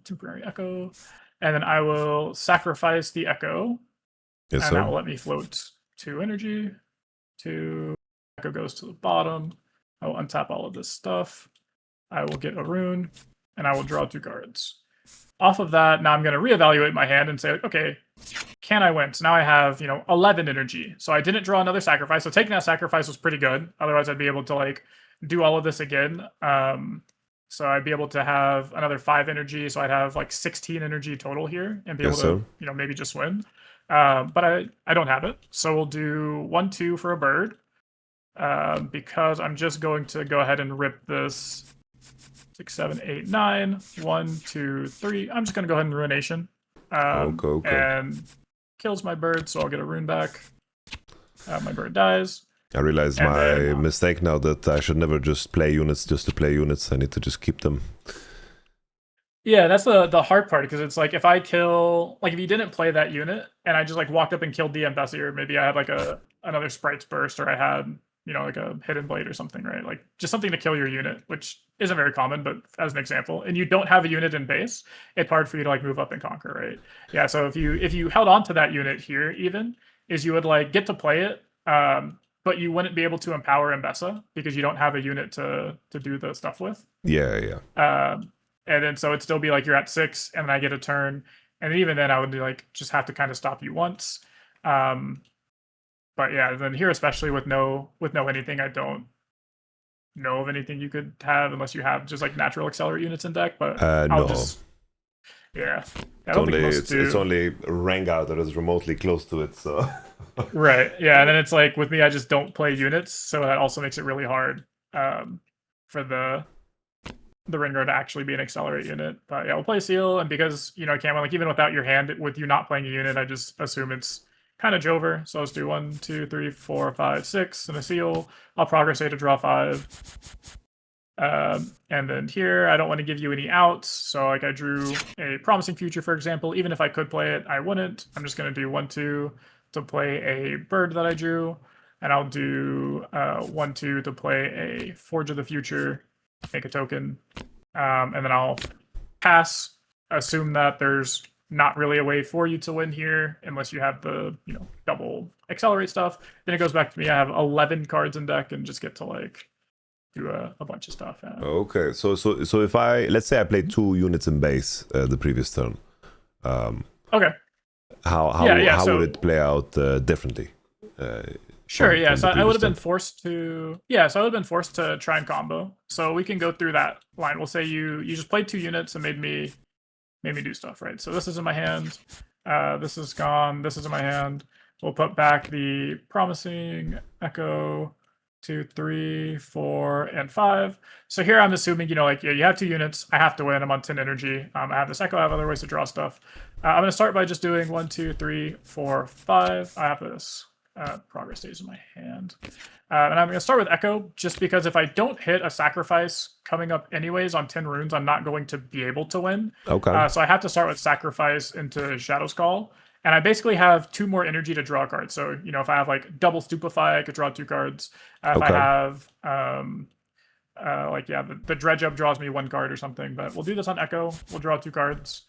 B: Temporary Echo. And then I will sacrifice the Echo.
A: Yes,
B: and
A: sir.
B: that will let me float 2 energy. 2 Echo goes to the bottom. I will untap all of this stuff. I will get a rune, and I will draw 2 cards. Off of that, now I'm going to reevaluate my hand and say, okay, can I win? So now I have, 11 energy. So I didn't draw another sacrifice. So taking that sacrifice was pretty good. Otherwise, I'd be able to like do all of this again. So I'd be able to have another 5 energy. So I'd have like 16 energy total here and be able to, maybe just win. But I don't have it. So we'll do 1-2 for a bird. Because I'm just going to go ahead and rip this 6, 7, 8, 9. 1, 2, 3. I'm just going to go ahead and Ruination. Okay. And kills my bird, so I'll get a rune back. My bird dies.
A: I realize my mistake now that I should never just play units just to play units. I need to just keep them.
B: Yeah, that's the hard part, because it's like if I kill, like if you didn't play that unit and I just like walked up and killed the Ambassador, or maybe I had like another Sprite's Burst, or I had like a Hidden Blade or something, right? Like just something to kill your unit, which isn't very common, but as an example, and you don't have a unit in base, it's hard for you to like move up and conquer, right? Yeah, so if you held on to that unit here, even is you would like get to play it, but you wouldn't be able to empower Mbessa because you don't have a unit to do the stuff with.
A: Yeah.
B: And then so it'd still be like you're at 6, and then I get a turn, and even then I would like just have to kind of stop you once. But yeah, then here, especially with no anything, I don't know of anything you could have unless you have just like natural accelerate units in deck. But I'll just
A: it's only Rengar that is remotely close to it. So
B: right, yeah, and then it's like with me, I just don't play units, so that also makes it really hard for the Rengar to actually be an accelerate unit. But yeah, we'll play Seal, and because I can't like even without your hand, with you not playing a unit, I just assume it's kind of Jover. So let's do 1, 2, 3, 4, 5, 6, and a Seal. I'll progress A to draw 5. And then here, I don't want to give you any outs. So like I drew a Promising Future, for example. Even if I could play it, I wouldn't. I'm just going to do 1, 2 to play a bird that I drew. And I'll do 1, 2 to play a Forge of the Future, make a token. And then I'll pass, assume that there's not really a way for you to win here unless you have the double accelerate stuff. Then it goes back to me. I have 11 cards in deck and just get to like do a bunch of stuff.
A: Okay, so if let's say I played 2 units in base the previous turn.
B: Okay.
A: How would it play out differently?
B: Sure. Yeah. So I would have been forced to. Yeah. So I would have been forced to try and combo. So we can go through that line. We'll say you just played 2 units and made me made me do stuff, right? So this is in my hand. This is gone. This is in my hand. We'll put back the Promising, Echo, 2, 3, 4, and 5. So here I'm assuming, you know, like, yeah, you have 2 units. I have to win. I'm on 10 energy. I have this Echo. I have other ways to draw stuff. I'm going to start by just doing 1, 2, 3, 4, 5. I have this progress stage in my hand. And I'm going to start with Echo, just because if I don't hit a sacrifice coming up anyways on 10 runes, I'm not going to be able to win.
A: Okay.
B: So I have to start with sacrifice into Shadow's Call. And I basically have 2 more energy to draw cards. So, you know, if I have like double Stupefy, I could draw 2 cards. If I have, the Dredge Up draws me 1 card or something. But we'll do this on Echo. We'll draw 2 cards.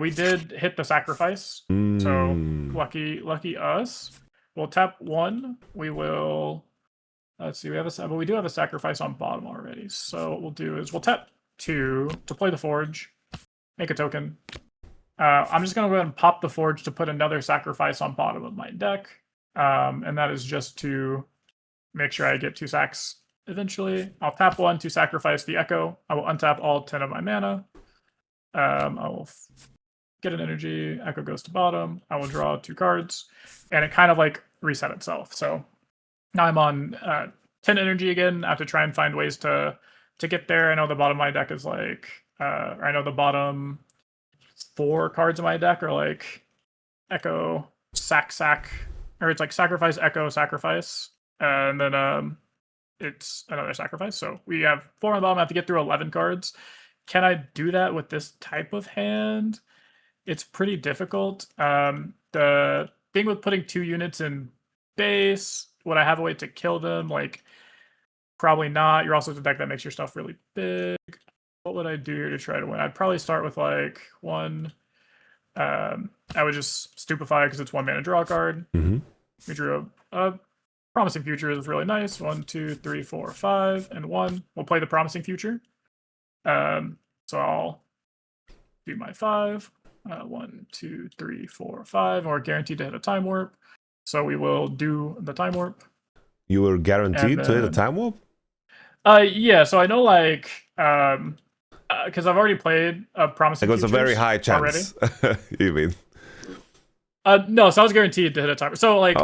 B: We did hit the sacrifice. So lucky us. We'll tap 1. We will, let's see, but we do have a sacrifice on bottom already. So what we'll do is we'll tap 2 to play the Forge, make a token. I'm just going to go ahead and pop the Forge to put another sacrifice on bottom of my deck. And that is just to make sure I get 2 sacks eventually. I'll tap 1 to sacrifice the Echo. I will untap all 10 of my mana. I will get an energy. Echo goes to bottom. I will draw 2 cards. And it kind of like reset itself. So now I'm on 10 energy again. I have to try and find ways to get there. I know the bottom of my deck is like, I know the bottom 4 cards in my deck are like Echo, sack, or it's like sacrifice, Echo, sacrifice, and then it's another sacrifice. So we have 4 on the bottom. I have to get through 11 cards. Can I do that with this type of hand? It's pretty difficult. The thing with putting 2 units in base, would I have a way to kill them? Like, probably not. You're also the deck that makes your stuff really big. What would I do here to try to win? I'd probably start with like 1. I would just Stupefy because it's 1 mana draw card. We drew a Promising Future is really nice. 1, 2, 3, 4, 5, and 1. We'll play the Promising Future. So I'll do my 5. 1, 2, 3, 4, 5. And we're guaranteed to hit a Time Warp. So we will do the Time Warp.
A: You were guaranteed to hit a Time Warp?
B: Yeah, so I know like because I've already played a Promising
A: Futures. It was a very high chance. You mean?
B: No, so I was guaranteed to hit a timer. So like,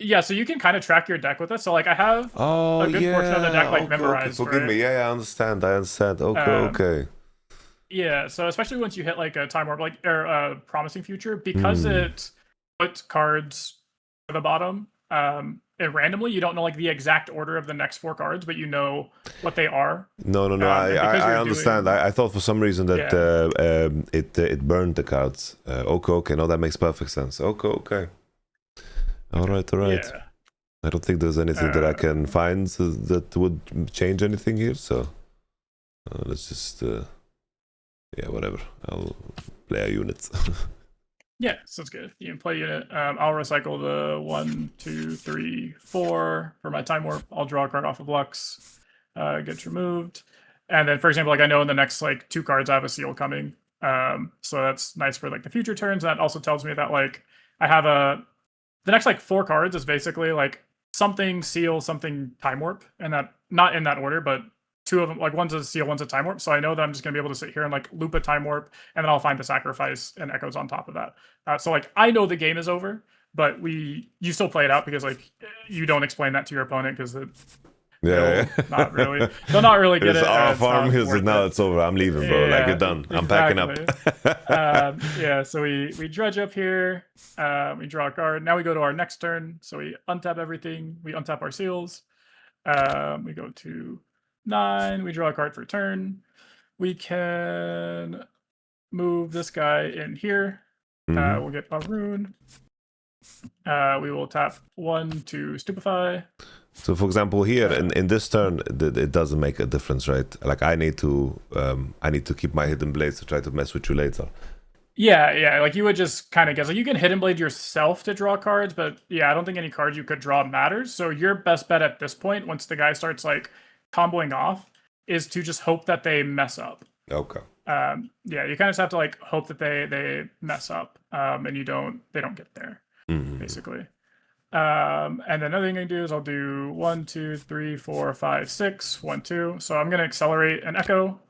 B: yeah, so you can kind of track your deck with it. So like, I have a good portion of the deck like memorized.
A: Okay. Forgive me. Yeah, I understand. Okay.
B: Yeah, so especially once you hit like a Time Warp, like or a Promising Future, because it puts cards to the bottom. And randomly, you don't know like the exact order of the next 4 cards, but you know what they are.
A: No. I understand. I thought for some reason that it burned the cards. Okay. No, that makes perfect sense. Okay. All right. Yeah. I don't think there's anything that I can find that would change anything here. So let's just whatever. I'll play a unit.
B: Yeah, sounds good. You can play unit. I'll recycle the 1, 2, 3, 4 for my Time Warp. I'll draw a card off of Lux. Gets removed. And then, for example, like I know in the next like 2 cards I have a seal coming. So that's nice for like the future turns. That also tells me that like I have the next like 4 cards is basically like something seal, something Time Warp, and that not in that order, but 2 of them, like one's a seal, one's a Time Warp. So I know that I'm just gonna be able to sit here and like loop a Time Warp, and then I'll find the sacrifice and Echoes on top of that. So like I know the game is over, but you still play it out because like you don't explain that to your opponent because they'll not really get it.
A: Our farm is now it's over. I'm leaving, bro. Like you're done. I'm packing up.
B: So we dredge up here. We draw a card. Now we go to our next turn. So we untap everything. We untap our seals. We go to 9. We draw a card for turn. We can move this guy in here. We'll get a rune. We will tap 1 to Stupefy.
A: So, for example, here in this turn, it doesn't make a difference, right? Like I need to keep my Hidden Blades to try to mess with you later.
B: Yeah. Like you would just kind of guess. Like you can Hidden Blade yourself to draw cards, but yeah, I don't think any cards you could draw matters. So your best bet at this point, once the guy starts like comboing off, is to just hope that they mess up.
A: Okay.
B: Yeah, you kind of just have to like hope that they mess up, and they don't get there, basically. And then another thing I do is I'll do 1, 2, 3, 4, 5, 6, 1, 2. So I'm gonna accelerate an Echo.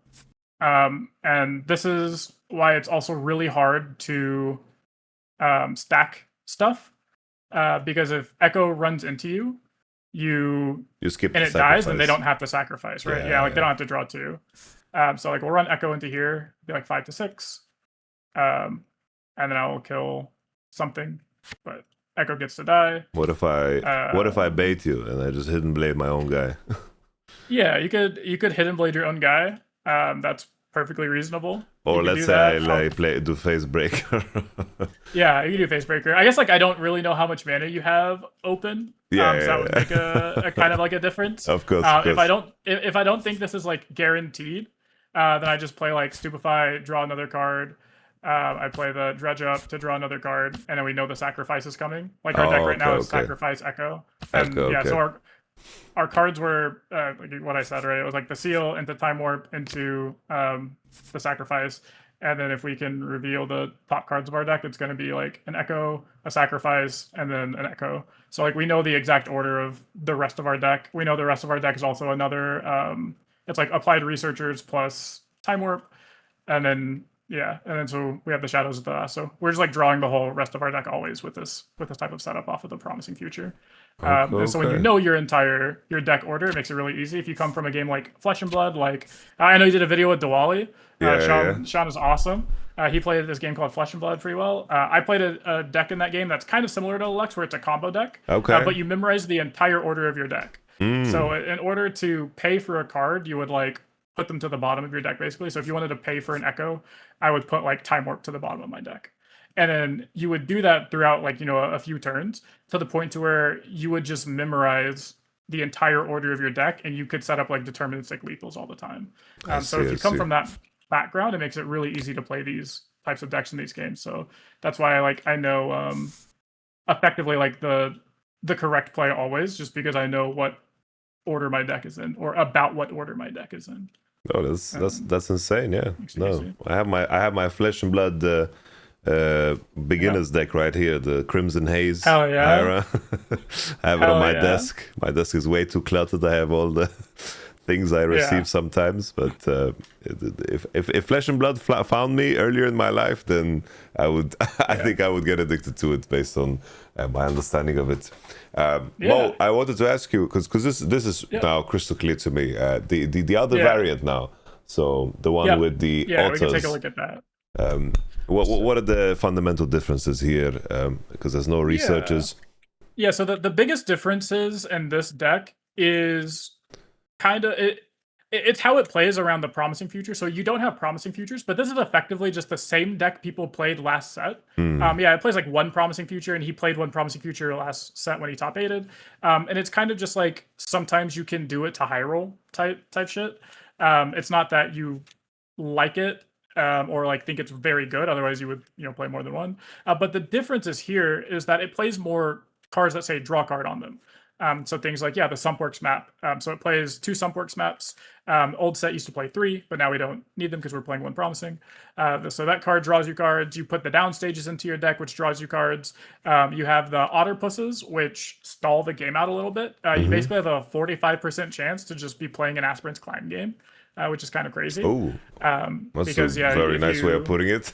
B: And this is why it's also really hard to stack stuff, because if Echo runs into you,
A: you skip
B: and
A: the
B: it dies, then they
A: sacrifice.
B: don't have to sacrifice, right?
A: Yeah,
B: Yeah, like
A: yeah.
B: they don't have to draw 2. So like we'll run Echo into here, be like 5 to 6, and then I will kill something, but Echo gets to die.
A: What if I
B: Um,
A: bait you and I just hidden blade my own guy?
B: Yeah, you could hidden blade your own guy. That's perfectly reasonable. You
A: Or
B: could
A: let's
B: do
A: say I
B: that.
A: like do face breaker.
B: Yeah, you can do face breaker. I guess like I don't really know how much mana you have open.
A: Yeah,
B: So that would
A: yeah,
B: make a kind of like a difference.
A: Of course, of
B: If I
A: course.
B: don't if I don't think this is like guaranteed, then I just play like Stupefy, draw another card. I play the Dredge Up to draw another card, and then we know the sacrifice is coming. Like our deck
A: Oh,
B: right
A: okay,
B: now is
A: okay.
B: Sacrifice Echo,
A: Okay,
B: and yeah,
A: okay.
B: so our cards were like what I said, right? It was like the seal into Time Warp into the sacrifice, and then if we can reveal the top cards of our deck, it's going to be like an Echo, a sacrifice, and then an Echo. So like we know the exact order of the rest of our deck. We know the rest of our deck is also another. It's like Applied Researchers plus Time Warp, and then yeah, and then so we have the Shadows of the last. So we're just like drawing the whole rest of our deck always with this type of setup off of the Promising Future.
A: Okay,
B: And so when you
A: okay.
B: know your deck order, it makes it really easy. If you come from a game like Flesh and Blood, like I know you did a video with Diwali.
A: Yeah, yeah.
B: Sean is awesome. He played this game called Flesh and Blood pretty well. I played a deck in that game that's kind of similar to Lux, where it's a combo deck,
A: Okay.
B: but you memorize the entire order of your deck. So
A: Mm.
B: in order to pay for a card, you would like put them to the bottom of your deck basically. So if you wanted to pay for an Echo, I would put like Time Warp to the bottom of my deck. And then you would do that throughout like, a few turns to the point to where you would just memorize the entire order of your deck and you could set up like deterministic lethals all the time.
A: I
B: So
A: see,
B: if
A: I
B: you come
A: see.
B: from that background, it makes it really easy to play these types of decks in these games. So that's why I know effectively like the correct play always, just because I know what order my deck is in or about what order my deck is in.
A: Oh, that's insane. Yeah.
B: Makes it
A: No,
B: easy.
A: I have my Flesh and Blood beginners deck right here, the Crimson Haze
B: Hell yeah.
A: Hera. I have it on
B: Hell
A: my
B: yeah.
A: desk. My desk is way too cluttered. I have all the things I receive sometimes, but if Flesh and Blood found me earlier in my life, then I would I think I would get addicted to it based on my understanding of it. Mo, I wanted to ask you because this is now crystal clear to me. The other variant now, so the one with the
B: we can
A: otters.
B: take a look at that.
A: What are the fundamental differences here? Because there's no researchers.
B: Yeah, so the biggest differences in this deck is kind of it's how it plays around the Promising Future. So you don't have Promising Futures, but this is effectively just the same deck people played last set. It plays like one Promising Future, and he played one Promising Future last set when he top 8'd. And it's kind of just like sometimes you can do it to high roll type shit. It's not that you like it or like think it's very good. Otherwise, you would play more than one. But the difference is here is that it plays more cards that say draw card on them. So things like, the Sumpworks map. So it plays 2 Sumpworks maps. Old set used to play 3, but now we don't need them because we're playing 1 Promising. So that card draws you cards. You put the down stages into your deck, which draws you cards. You have the Otterpuses, which stall the game out a little bit. You basically have a 45% chance to just be playing an Aspirant's Climb game. Which is kind of crazy.
A: Oh, that's
B: because
A: a very nice way of putting it.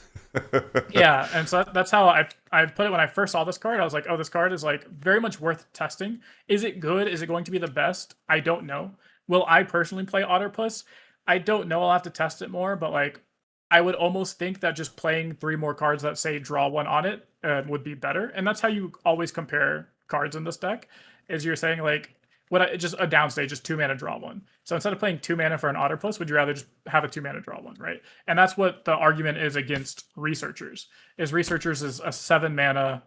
B: Yeah, and so that's how I put it when I first saw this card. I was like, oh, this card is like very much worth testing. Is it good? Is it going to be the best? I don't know. Will I personally play Otterpus? I don't know. I'll have to test it more, but like I would almost think that just playing 3 more cards that say draw 1 on it would be better. And that's how you always compare cards in this deck. Is you're saying like just a downstage, just 2 mana draw 1. So instead of playing 2 mana for an Otterpus, would you rather just have a 2 mana draw 1, right? And that's what the argument is against Researchers. Researchers is a 7 mana,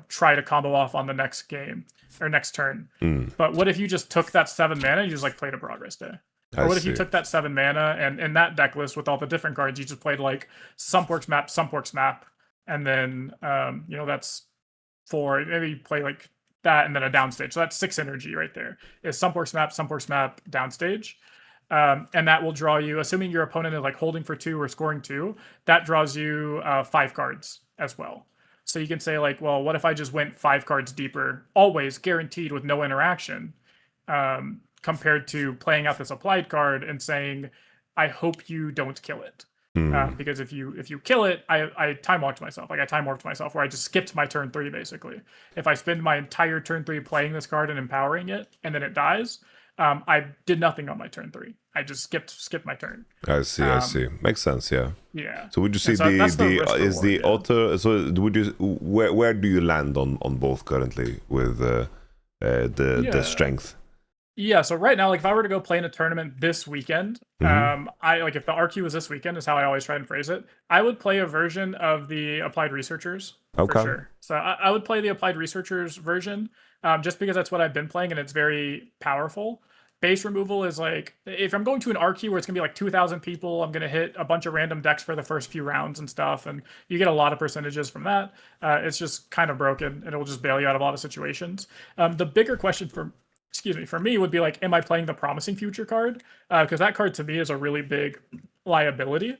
B: try to combo off on the next game or next turn. But what if you just took that 7 mana and you just like played a Progress Day? Or what if you took that 7 mana and in that deck list with all the different cards, you just played like Sumpworks map, and then that's 4. Maybe you play like that and then a downstage. So that's 6 energy right there. Is Sumpworks map, downstage. And that will draw you, assuming your opponent is like holding for 2 or scoring 2, that draws you 5 cards as well. So you can say like, well, what if I just went 5 cards deeper, always guaranteed with no interaction, compared to playing out this applied card and saying, I hope you don't kill it.
A: Mm.
B: Because if you kill it, I time walked myself. Like I time warped myself, where I just skipped my turn 3 basically. If I spend my entire turn 3 playing this card and empowering it, and then it dies, I did nothing on my turn 3. I just skipped my turn.
A: I see. Makes sense. Yeah.
B: Yeah.
A: So would you say
B: so that's the
A: the
B: risk
A: is the
B: reward,
A: Otter? So would you where do you land on both currently with the strength?
B: Yeah, so right now, like if I were to go play in a tournament this weekend, I like if the RQ was this weekend, is how I always try and phrase it. I would play a version of the Applied Researchers for
A: Okay.
B: sure. So I would play the Applied Researchers version, just because that's what I've been playing and it's very powerful. Base removal is like if I'm going to an RQ where it's gonna be like 2,000 people, I'm gonna hit a bunch of random decks for the first few rounds and stuff, and you get a lot of percentages from that. It's just kind of broken, and it will just bail you out of a lot of situations. The bigger question for me would be like, am I playing the Promising Future card? Because that card to me is a really big liability.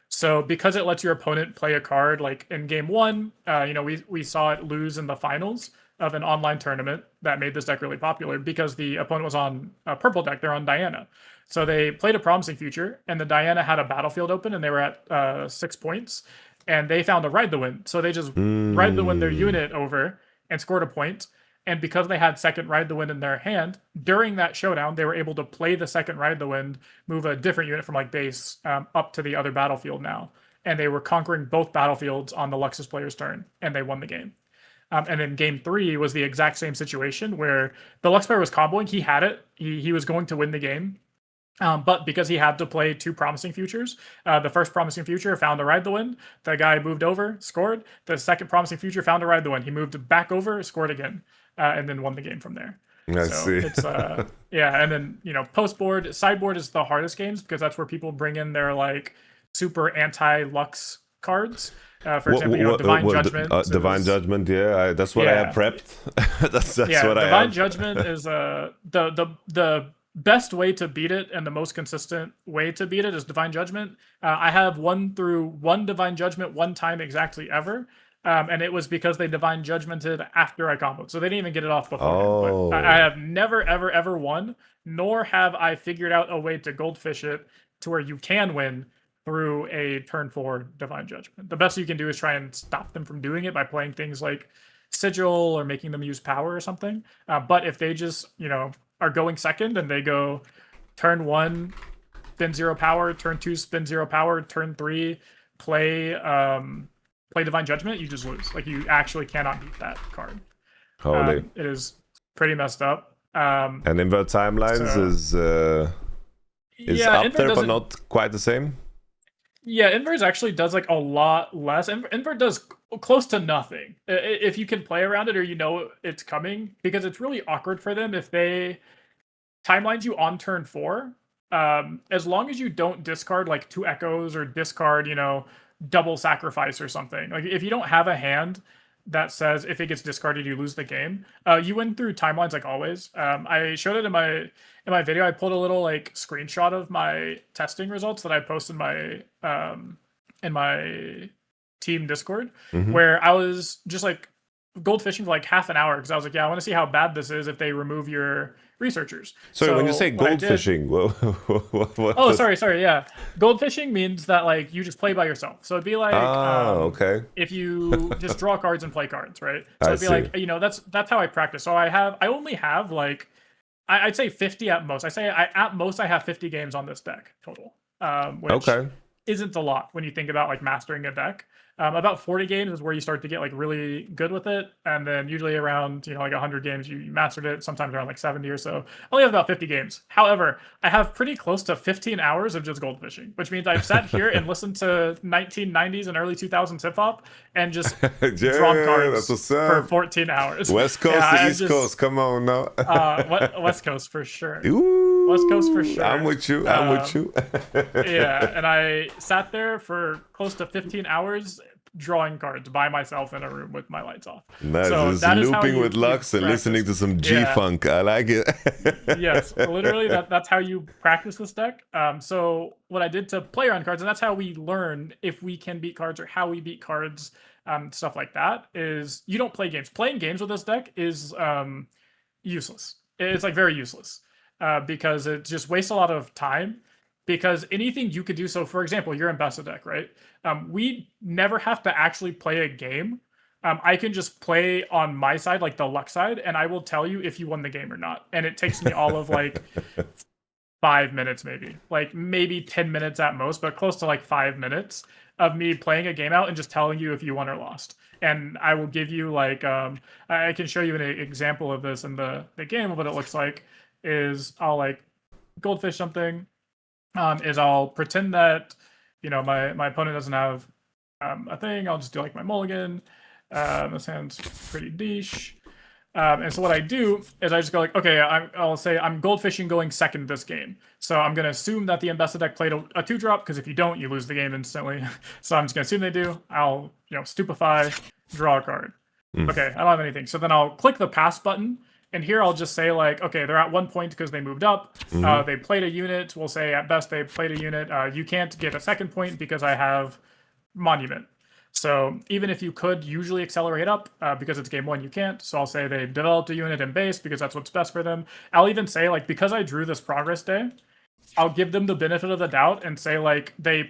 B: So because it lets your opponent play a card like in game 1, we saw it lose in the finals of an online tournament that made this deck really popular because the opponent was on a purple deck. They're on Diana. So they played a Promising Future, and the Diana had a battlefield open, and they were at 6 points, and they found a Ride the Wind. So they just Ride the Wind their unit over and scored a point. And because they had second Ride the Wind in their hand, during that showdown, they were able to play the second Ride the Wind, move a different unit from like base up to the other battlefield now. And they were conquering both battlefields on the Luxus player's turn, and they won the game. And then game 3 was the exact same situation where the Lux player was comboing. He had it. He was going to win the game. But because he had to play 2 Promising Futures, the first Promising Future found a Ride the Wind. The guy moved over, scored. The second Promising Future found a Ride the Wind. He moved back over, scored again. And then won the game from there.
A: I see.
B: It's and then sideboard is the hardest games because that's where people bring in their like super anti-Lux cards. For example, Divine Judgment.
A: Divine Judgment, yeah, that's what I have prepped. that's what I have.
B: Divine Judgment is the best way to beat it, and the most consistent way to beat it is Divine Judgment. I have won through 1 Divine Judgment 1 time exactly ever. And it was because they Divine Judgmented after I comboed. So they didn't even get it off before. But I have never, ever won, nor have I figured out a way to goldfish it to where you can win through a turn 4 Divine Judgment. The best you can do is try and stop them from doing it by playing things like Sigil or making them use power or something. But if they just, are going second and they go turn 1, spin 0 power, turn 2, spin 0 power, turn 3, play Divine Judgment, you just lose. Like you actually cannot beat that card.
A: Holy.
B: It is pretty messed up.
A: And Invert Timelines is up there, but not quite the same.
B: Yeah, Invert actually does like a lot less. Invert does close to nothing if you can play around it or it's coming, because it's really awkward for them if they timelines you on turn 4. As long as you don't discard like 2 echoes or discard, double sacrifice or something. Like if you don't have a hand that says if it gets discarded you lose the game, you win through timelines like always. I showed it in my video. I pulled a little like screenshot of my testing results that I posted in my team Discord, where I was just like goldfishing for like half an hour because I was like, I want to see how bad this is if they remove your researchers.
A: So when you say goldfishing,
B: sorry, yeah. Goldfishing means that like you just play by yourself. So it'd be like
A: okay.
B: If you just draw cards and play cards, right? So it'd be like, that's how I practice. So I only have like I'd say 50 at most. At most I have 50 games on this deck total. Which isn't a lot when you think about like mastering a deck. About 40 games is where you start to get like really good with it, and then usually around like 100 games you mastered it. Sometimes around like 70 or so. I only have about 50 games. However, I have pretty close to 15 hours of just goldfishing, which means I've sat here and listened to 1990s and early 2000s hip hop and just drawn cards for 14 hours.
A: West Coast to East Coast, come on now.
B: West Coast for sure.
A: Ooh,
B: West Coast for sure.
A: I'm with you.
B: Yeah, and I sat there for close to 15 hours drawing cards by myself in a room with my lights off.
A: Nice. So that is looping with Lux and listening to some G-Funk. I like it.
B: Yes, literally that's how you practice this deck. So what I did to play around cards, and that's how we learn if we can beat cards or how we beat cards, stuff like that, is you don't play games. Playing games with this deck is useless. It's like very useless because it just wastes a lot of time. because anything you could do. So, for example, you're in Besta deck, right? We never have to actually play a game. I can just play on my side, like the Lux side, and I will tell you if you won the game or not. And it takes me all of like 5 minutes, maybe 10 minutes at most, but close to like 5 minutes of me playing a game out and just telling you if you won or lost. And I will give you like I can show you an example of this in the game of what it looks like. Is I'll like goldfish something. Is I'll pretend that my opponent doesn't have a thing. I'll just do like my mulligan. This hand's pretty niche. And so what I do is I just go like, okay, I'll say I'm goldfishing going second this game. So I'm going to assume that the Ambessa deck played a 2-drop, because if you don't, you lose the game instantly. So I'm just going to assume they do. I'll, stupefy, draw a card. Okay, I don't have anything. So then I'll click the pass button. And here I'll just say like, okay, they're at 1 point because they moved up. They played a unit. We'll say at best they played a unit. You can't get a second point because I have Monument. So even if you could usually accelerate up, because it's game 1, you can't. So I'll say they developed a unit in base because that's what's best for them. I'll even say like, because I drew this progress day, I'll give them the benefit of the doubt and say like they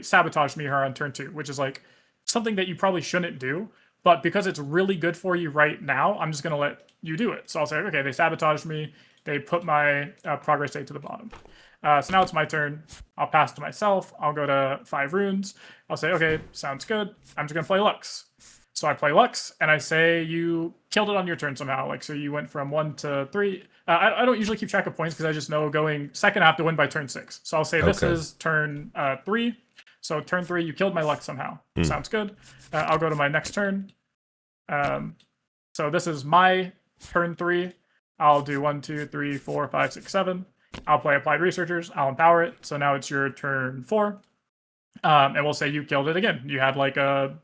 B: sabotaged me here on turn 2, which is like something that you probably shouldn't do. But because it's really good for you right now, I'm just going to let you do it. So I'll say, okay, they sabotaged me. They put my progress state to the bottom. So now it's my turn. I'll pass to myself. I'll go to 5 runes. I'll say, okay, sounds good. I'm just going to play Lux. So I play Lux, and I say you killed it on your turn somehow. Like, so you went from 1 to 3. I don't usually keep track of points because I just know going second I have to win by turn 6. So I'll say this is turn 3. So turn 3, you killed my Lux somehow. Sounds good. I'll go to my next turn. So this is my turn 3. I'll do 1, 2, 3, 4, 5, 6, 7. I'll play Applied Researchers. I'll empower it. So now it's your turn 4. And we'll say you killed it again. You had like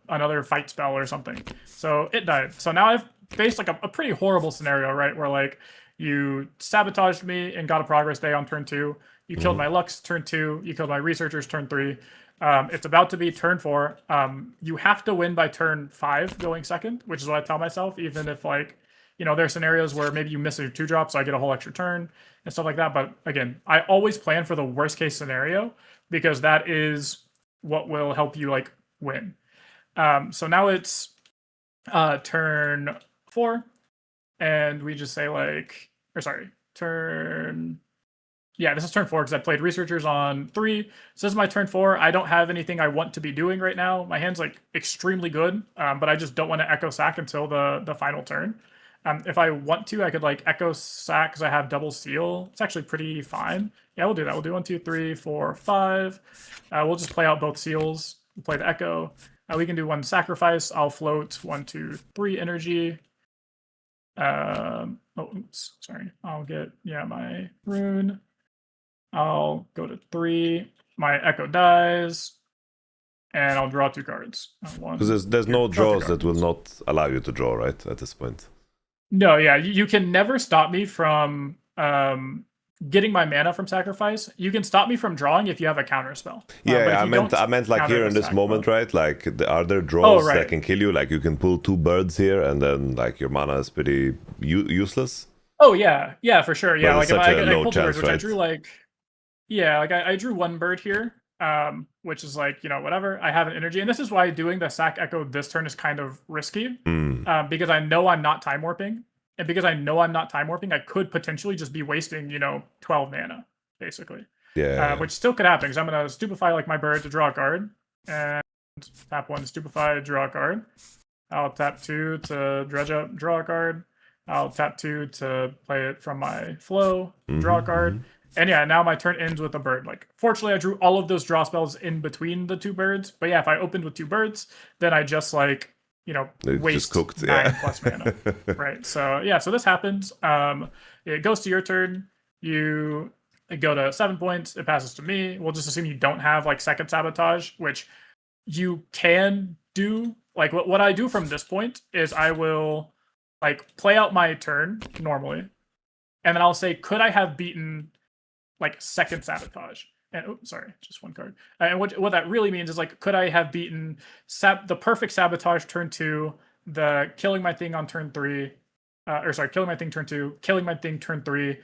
B: another fight spell or something. So it died. So now I've faced like a pretty horrible scenario, right? Where like you sabotaged me and got a progress day on turn 2. You killed my Lux turn 2. You killed my Researchers turn 3. It's about to be turn 4. You have to win by turn 5 going second, which is what I tell myself, even if like, there are scenarios where maybe you miss a 2-drop, so I get a whole extra turn and stuff like that. But again, I always plan for the worst case scenario because that is what will help you like win. So now it's turn 4, and we just say like, this is turn 4 because I played Researchers on 3. So this is my turn 4. I don't have anything I want to be doing right now. My hand's like extremely good, but I just don't want to Echo Sack until the final turn. If I want to, I could like Echo Sack because I have double seal. It's actually pretty fine. Yeah, we'll do that. We'll do 1, 2, 3, 4, 5. We'll just play out both seals. We'll play the Echo. We can do 1 sacrifice. I'll float 1, 2, 3 energy. Sorry. I'll get my rune. I'll go to 3. My Echo dies. And I'll draw 2 cards.
A: Because there's no draws that will not allow you to draw, right? At this point.
B: No, yeah. You can never stop me from getting my mana from sacrifice. You can stop me from drawing if you have a counter spell.
A: I meant like here in this moment, right? Like, are there draws that can kill you? Like, you can pull 2 birds here, and then like your mana is pretty useless.
B: Oh yeah, for sure. Yeah,
A: like
B: if I
A: low
B: pulled
A: chance,
B: birds, which
A: right?
B: I drew like, I drew 1 bird here, which is like whatever. I have an energy, and this is why doing the sack echo this turn is kind of risky, because I know I'm not time warping. And because I know I'm not time warping, I could potentially just be wasting, 12 mana, basically.
A: Yeah.
B: Which still could happen, because I'm going to stupefy like my bird to draw a card. And tap 1 to stupefy, draw a card. I'll tap 2 to dredge up, draw a card. I'll tap 2 to play it from my flow, draw a card. And yeah, now my turn ends with a bird. Like, fortunately, I drew all of those draw spells in between the 2 birds. But yeah, if I opened with 2 birds, then I just like, waste
A: cooked,
B: 9 plus mana. Right. So yeah, so this happens. It goes to your turn. You go to 7 points. It passes to me. We'll just assume you don't have like second sabotage, which you can do. Like what I do from this point is I will like play out my turn normally, and then I'll say, could I have beaten like second sabotage? And just 1 card. And what that really means is like, could I have beaten the perfect sabotage turn 2, the killing my thing on turn 3, killing my thing turn 2, killing my thing turn 3,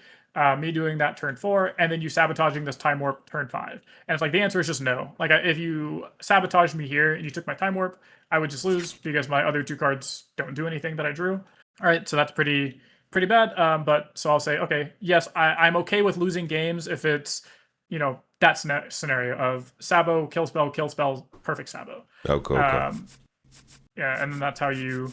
B: me doing that turn 4, and then you sabotaging this Time Warp turn 5. And it's like the answer is just no. Like if you sabotaged me here and you took my Time Warp, I would just lose because my other 2 cards don't do anything that I drew. All right, so that's pretty bad. But so I'll say, okay, yes, I'm okay with losing games if it's, you know, that scenario of Sabo, kill spell, perfect Sabo.
A: Okay.
B: Yeah, and then that's how you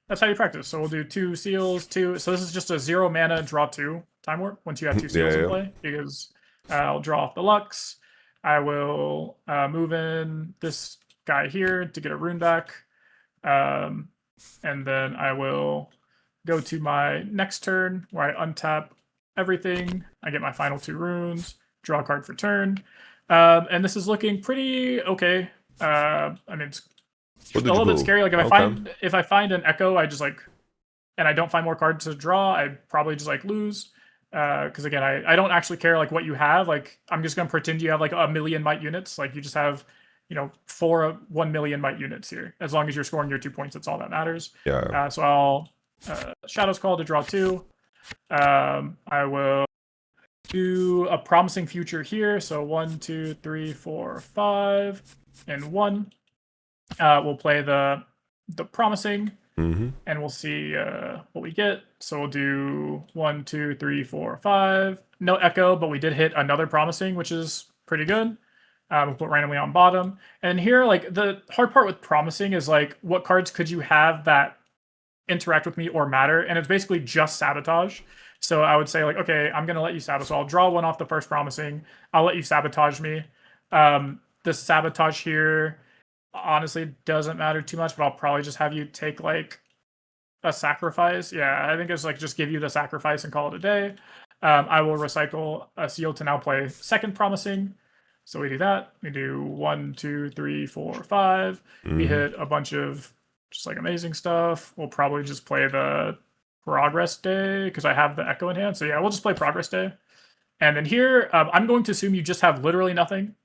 B: practice. So we'll do 2 seals, 2. So this is just a 0 mana draw 2 Time Warp once you have 2 seals in play, because I'll draw off the Lux. I will move in this guy here to get a rune back. And then I will go to my next turn where I untap everything. I get my final 2 runes, draw a card for turn. And this is looking pretty okay. I mean, it's a little bit scary. Like if I find an Echo, I just like, and I don't find more cards to draw, I probably just like lose. Because again, I don't actually care like what you have. Like I'm just gonna pretend you have like 1,000,000 might units. Like you just have, you know, 4 1,000,000 might units here. As long as you're scoring your 2 points, that's all that matters.
A: Yeah.
B: So I'll Shadow's Call to draw 2. I will do a Promising Future here. So 1, 2, 3, 4, 5, and 1. We'll play the Promising, and we'll see what we get. So we'll do 1, 2, 3, 4, 5. No Echo, but we did hit another Promising, which is pretty good. We'll put randomly on bottom. And here, like the hard part with Promising is like, what cards could you have that interact with me or matter? And it's basically just Sabotage. So I would say like, okay, I'm gonna let you sabotage. So I'll draw 1 off the first Promising. I'll let you sabotage me. This Sabotage here honestly doesn't matter too much, but I'll probably just have you take like a sacrifice. Yeah, I think it's like just give you the sacrifice and call it a day. I will recycle a seal to now play second Promising. So we do that. We do 1, 2, 3, 4, 5. We hit a bunch of just like amazing stuff. We'll probably just play the Progress Day because I have the Echo in hand. So yeah, we'll just play Progress Day. And then here, I'm going to assume you just have literally nothing.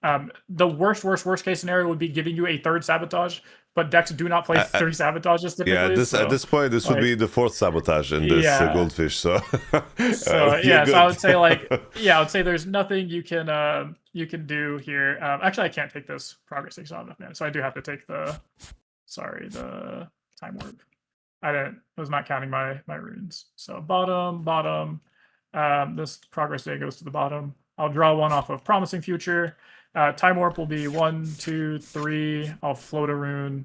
B: The worst case scenario would be giving you a 3rd Sabotage, but decks do not play 3 Sabotages typically.
A: Yeah, at this point, this would be the 4th Sabotage in this Goldfish. So,
B: so I would say like, I would say there's nothing you can do here. Actually, I can't take this Progress Day, so I don't have enough mana. So I do have to take the Time Warp. I was not counting my runes. So bottom. This Progress Day goes to the bottom. I'll draw 1 off of Promising Future. Time Warp will be 1, 2, 3. I'll float a rune.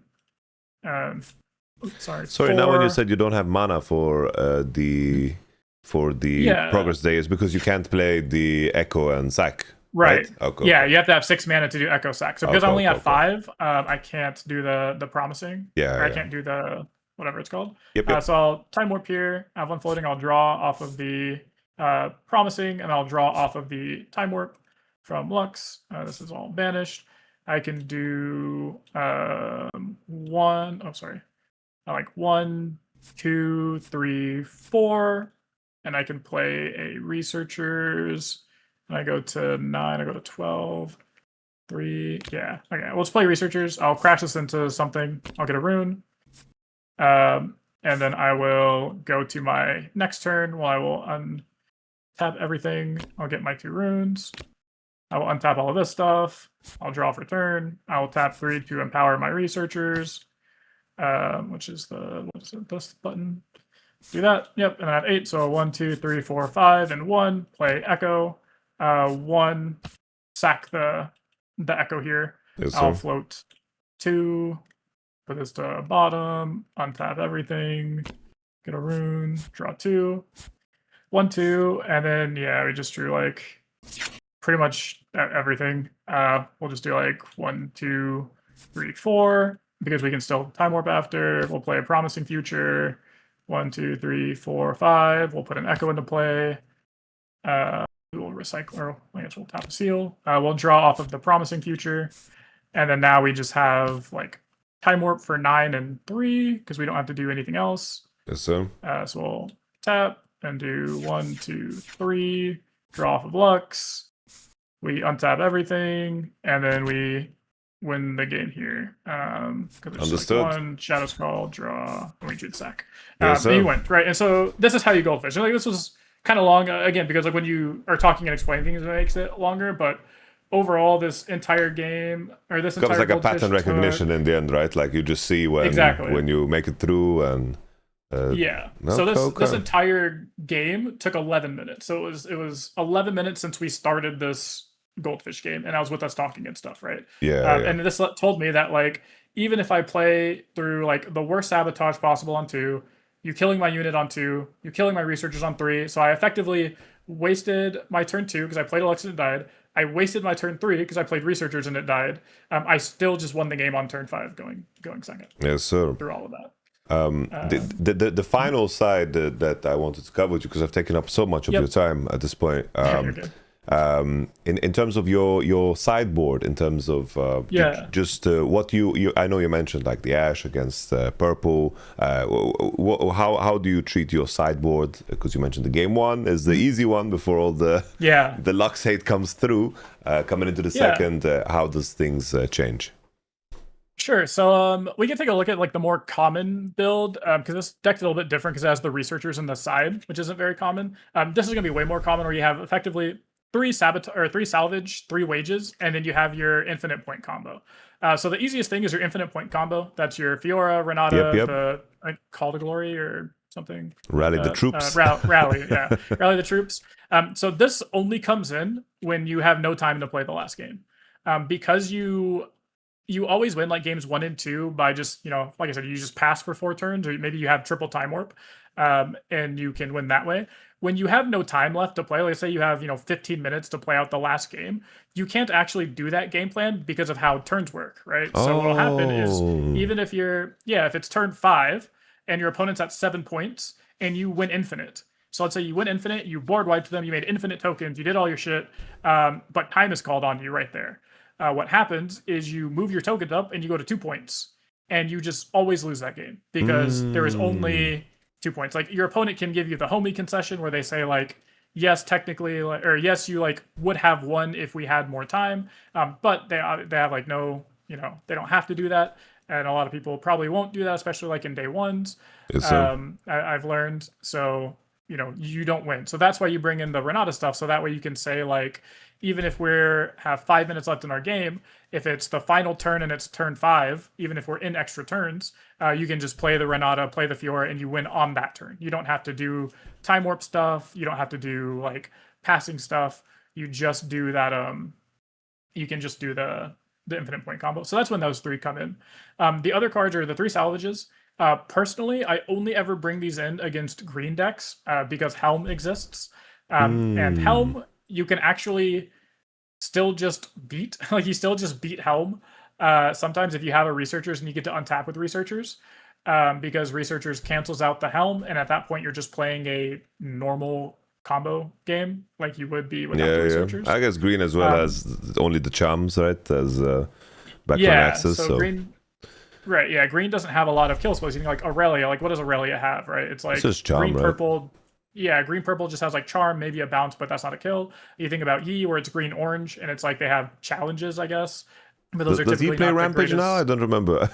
B: Sorry, 4.
A: Now when you said you don't have mana for the Progress Day, is because you can't play the Echo and Sack.
B: Right.
A: Okay.
B: Yeah, you have to have 6 mana to do Echo Sack. So because I only have 5, I can't do the Promising. I can't do the whatever it's called.
A: Yep.
B: So I'll Time Warp here. I have 1 floating. I'll draw off of the Promising, and I'll draw off of the Time Warp from Lux. This is all banished. I can do 1. Oh, sorry. I like 1, 2, 3, 4, and I can play a Researchers. And I go to 9. I go to 12. 3. Yeah. Okay. Let's play Researchers. I'll crash this into something. I'll get a rune. And then I will go to my next turn. Well, I will untap everything. I'll get my 2 runes. I will untap all of this stuff. I'll draw for turn. I will tap 3 to empower my Researchers, which is this button. Do that. Yep. And I have 8. So 1, 2, 3, 4, 5, and 1. Play Echo. 1. Sack the Echo here.
A: Yes,
B: I'll float 2. Put this to bottom, untap everything, get a rune, draw 2, 1, 2, and then we just drew like pretty much everything. We'll just do like 1, 2, 3, 4 because we can still Time Warp after. We'll play a Promising Future. 1, 2, 3, 4, 5. We'll put an Echo into play. We will recycle, or I guess we'll tap a seal. We'll draw off of the Promising Future, and then now we just have like Time Warp for 9 and 3 because we don't have to do anything else.
A: Yes, sir.
B: So we'll tap and do 1, 2, 3. Draw off of Lux. We untap everything, and then we win the game here.
A: Understood.
B: Like 1 Shadow's Call, draw, and we drew the sack.
A: Yes,
B: and you went right, and so this is how you goldfish. Like this was kind of long again because like when you are talking and explaining things, it makes it longer. But overall, this entire game or this
A: Becomes
B: entire
A: like a
B: Goldfish
A: pattern recognition in the end, right? Like you just see when you make it through and.
B: Yeah.
A: Okay,
B: So this
A: okay.
B: this entire game took 11 minutes. So it was 11 minutes since we started this Goldfish game, and I was with us talking and stuff, right?
A: Yeah,
B: And this told me that like even if I play through like the worst sabotage possible on 2, you killing my unit on 2, you killing my researchers on 3, so I effectively wasted my turn 2 because I played Alexa and it died. I wasted my turn 3 because I played researchers and it died. I still just won the game on turn 5, going second.
A: yes, sir.
B: Through all of that.
A: The final side that I wanted to cover with you, because I've taken up so much of your time at this point.
B: You're good.
A: In terms of your sideboard, in terms of just what you I know you mentioned like the ash against purple. How do you treat your sideboard? Because you mentioned the game one is the easy one before all the Lux hate comes through. Coming into the second, how does things change?
B: Sure. So we can take a look at like the more common build because this deck's a little bit different because it has the researchers in the side, which isn't very common. This is going to be way more common where you have effectively 3 salvage, 3 wages, and then you have your infinite point combo. So the easiest thing is your infinite point combo. That's your Fiora, Renata, the Call to Glory or something.
A: Rally the troops.
B: Rally, yeah. Rally the troops. So this only comes in when you have no time to play the last game. Because you always win like games 1 and 2 by just, like I said, you just pass for 4 turns, or maybe you have triple time warp, and you can win that way. When you have no time left to play, let's say you have, 15 minutes to play out the last game, you can't actually do that game plan because of how turns work, right? So what'll happen is even if if it's turn 5 and your opponent's at 7 points and you win infinite. So let's say you win infinite, you board wiped them, you made infinite tokens, you did all your shit, but time is called on you right there. What happens is you move your tokens up and you go to 2 points, and you just always lose that game because there is only 2 points. Like your opponent can give you the homie concession where they say like, yes, technically, or yes, you like would have won if we had more time, but they have like no, they don't have to do that, and a lot of people probably won't do that, especially like in day ones.
A: Yes,
B: I've learned so. You don't win. So that's why you bring in the Renata stuff. So that way you can say like, even if have 5 minutes left in our game, if it's the final turn and it's turn 5, even if we're in extra turns, you can just play the Renata, play the Fiora, and you win on that turn. You don't have to do time warp stuff. You don't have to do like passing stuff. You just do that. You can just do the infinite point combo. So that's when those 3 come in. The other cards are the 3 salvages. Personally, I only ever bring these in against green decks because Helm exists. And Helm, you can actually still just beat. Like, you still just beat Helm. Sometimes if you have a Researchers and you get to untap with Researchers, because Researchers cancels out the Helm, and at that point you're just playing a normal combo game like you would be without the Researchers.
A: I guess green as well as only the charms, right? As background access. So green.
B: Right, yeah, green doesn't have a lot of kill spells. You think like Aurelia, like what does Aurelia have, right? It's like
A: just charm,
B: green,
A: right?
B: purple. Yeah, green, purple just has like charm, maybe a bounce, but that's not a kill. You think about Yi, where it's green, orange, and it's like they have challenges, I guess. But those are typically
A: does he play
B: not
A: Rampage now? I don't remember.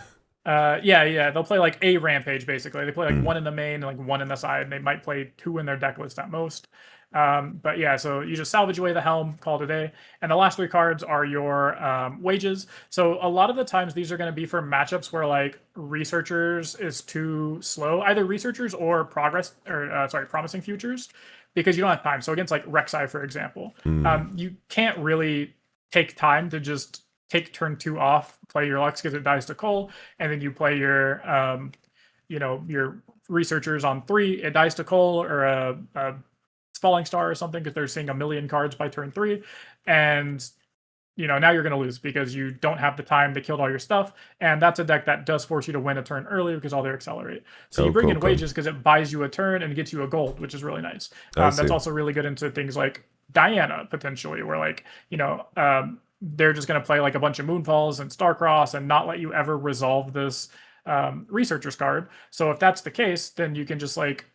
B: Yeah, they'll play like a Rampage basically. They play like 1 in the main and like 1 in the side, and they might play 2 in their deck list at most. But yeah, so you just salvage away the Helm, call it a day. And the last 3 cards are your wages. So a lot of the times these are going to be for matchups where like Researchers is too slow, either Researchers or Promising Futures, because you don't have time. So against like Rek'Sai, for example, you can't really take time to just take turn 2 off, play your Lux because it dies to Cole, and then you play your your Researchers on 3, it dies to Cole, or a Falling Star or something, because they're seeing 1,000,000 cards by turn 3, and now you're going to lose because you don't have the time to kill all your stuff, and that's a deck that does force you to win a turn early because all their accelerate. So you bring in wages because it buys you a turn and gets you a gold, which is really nice. That's also really good into things like Diana potentially, where like they're just going to play like a bunch of Moonfalls and Starcross and not let you ever resolve this Researchers card. So if that's the case, then you can just like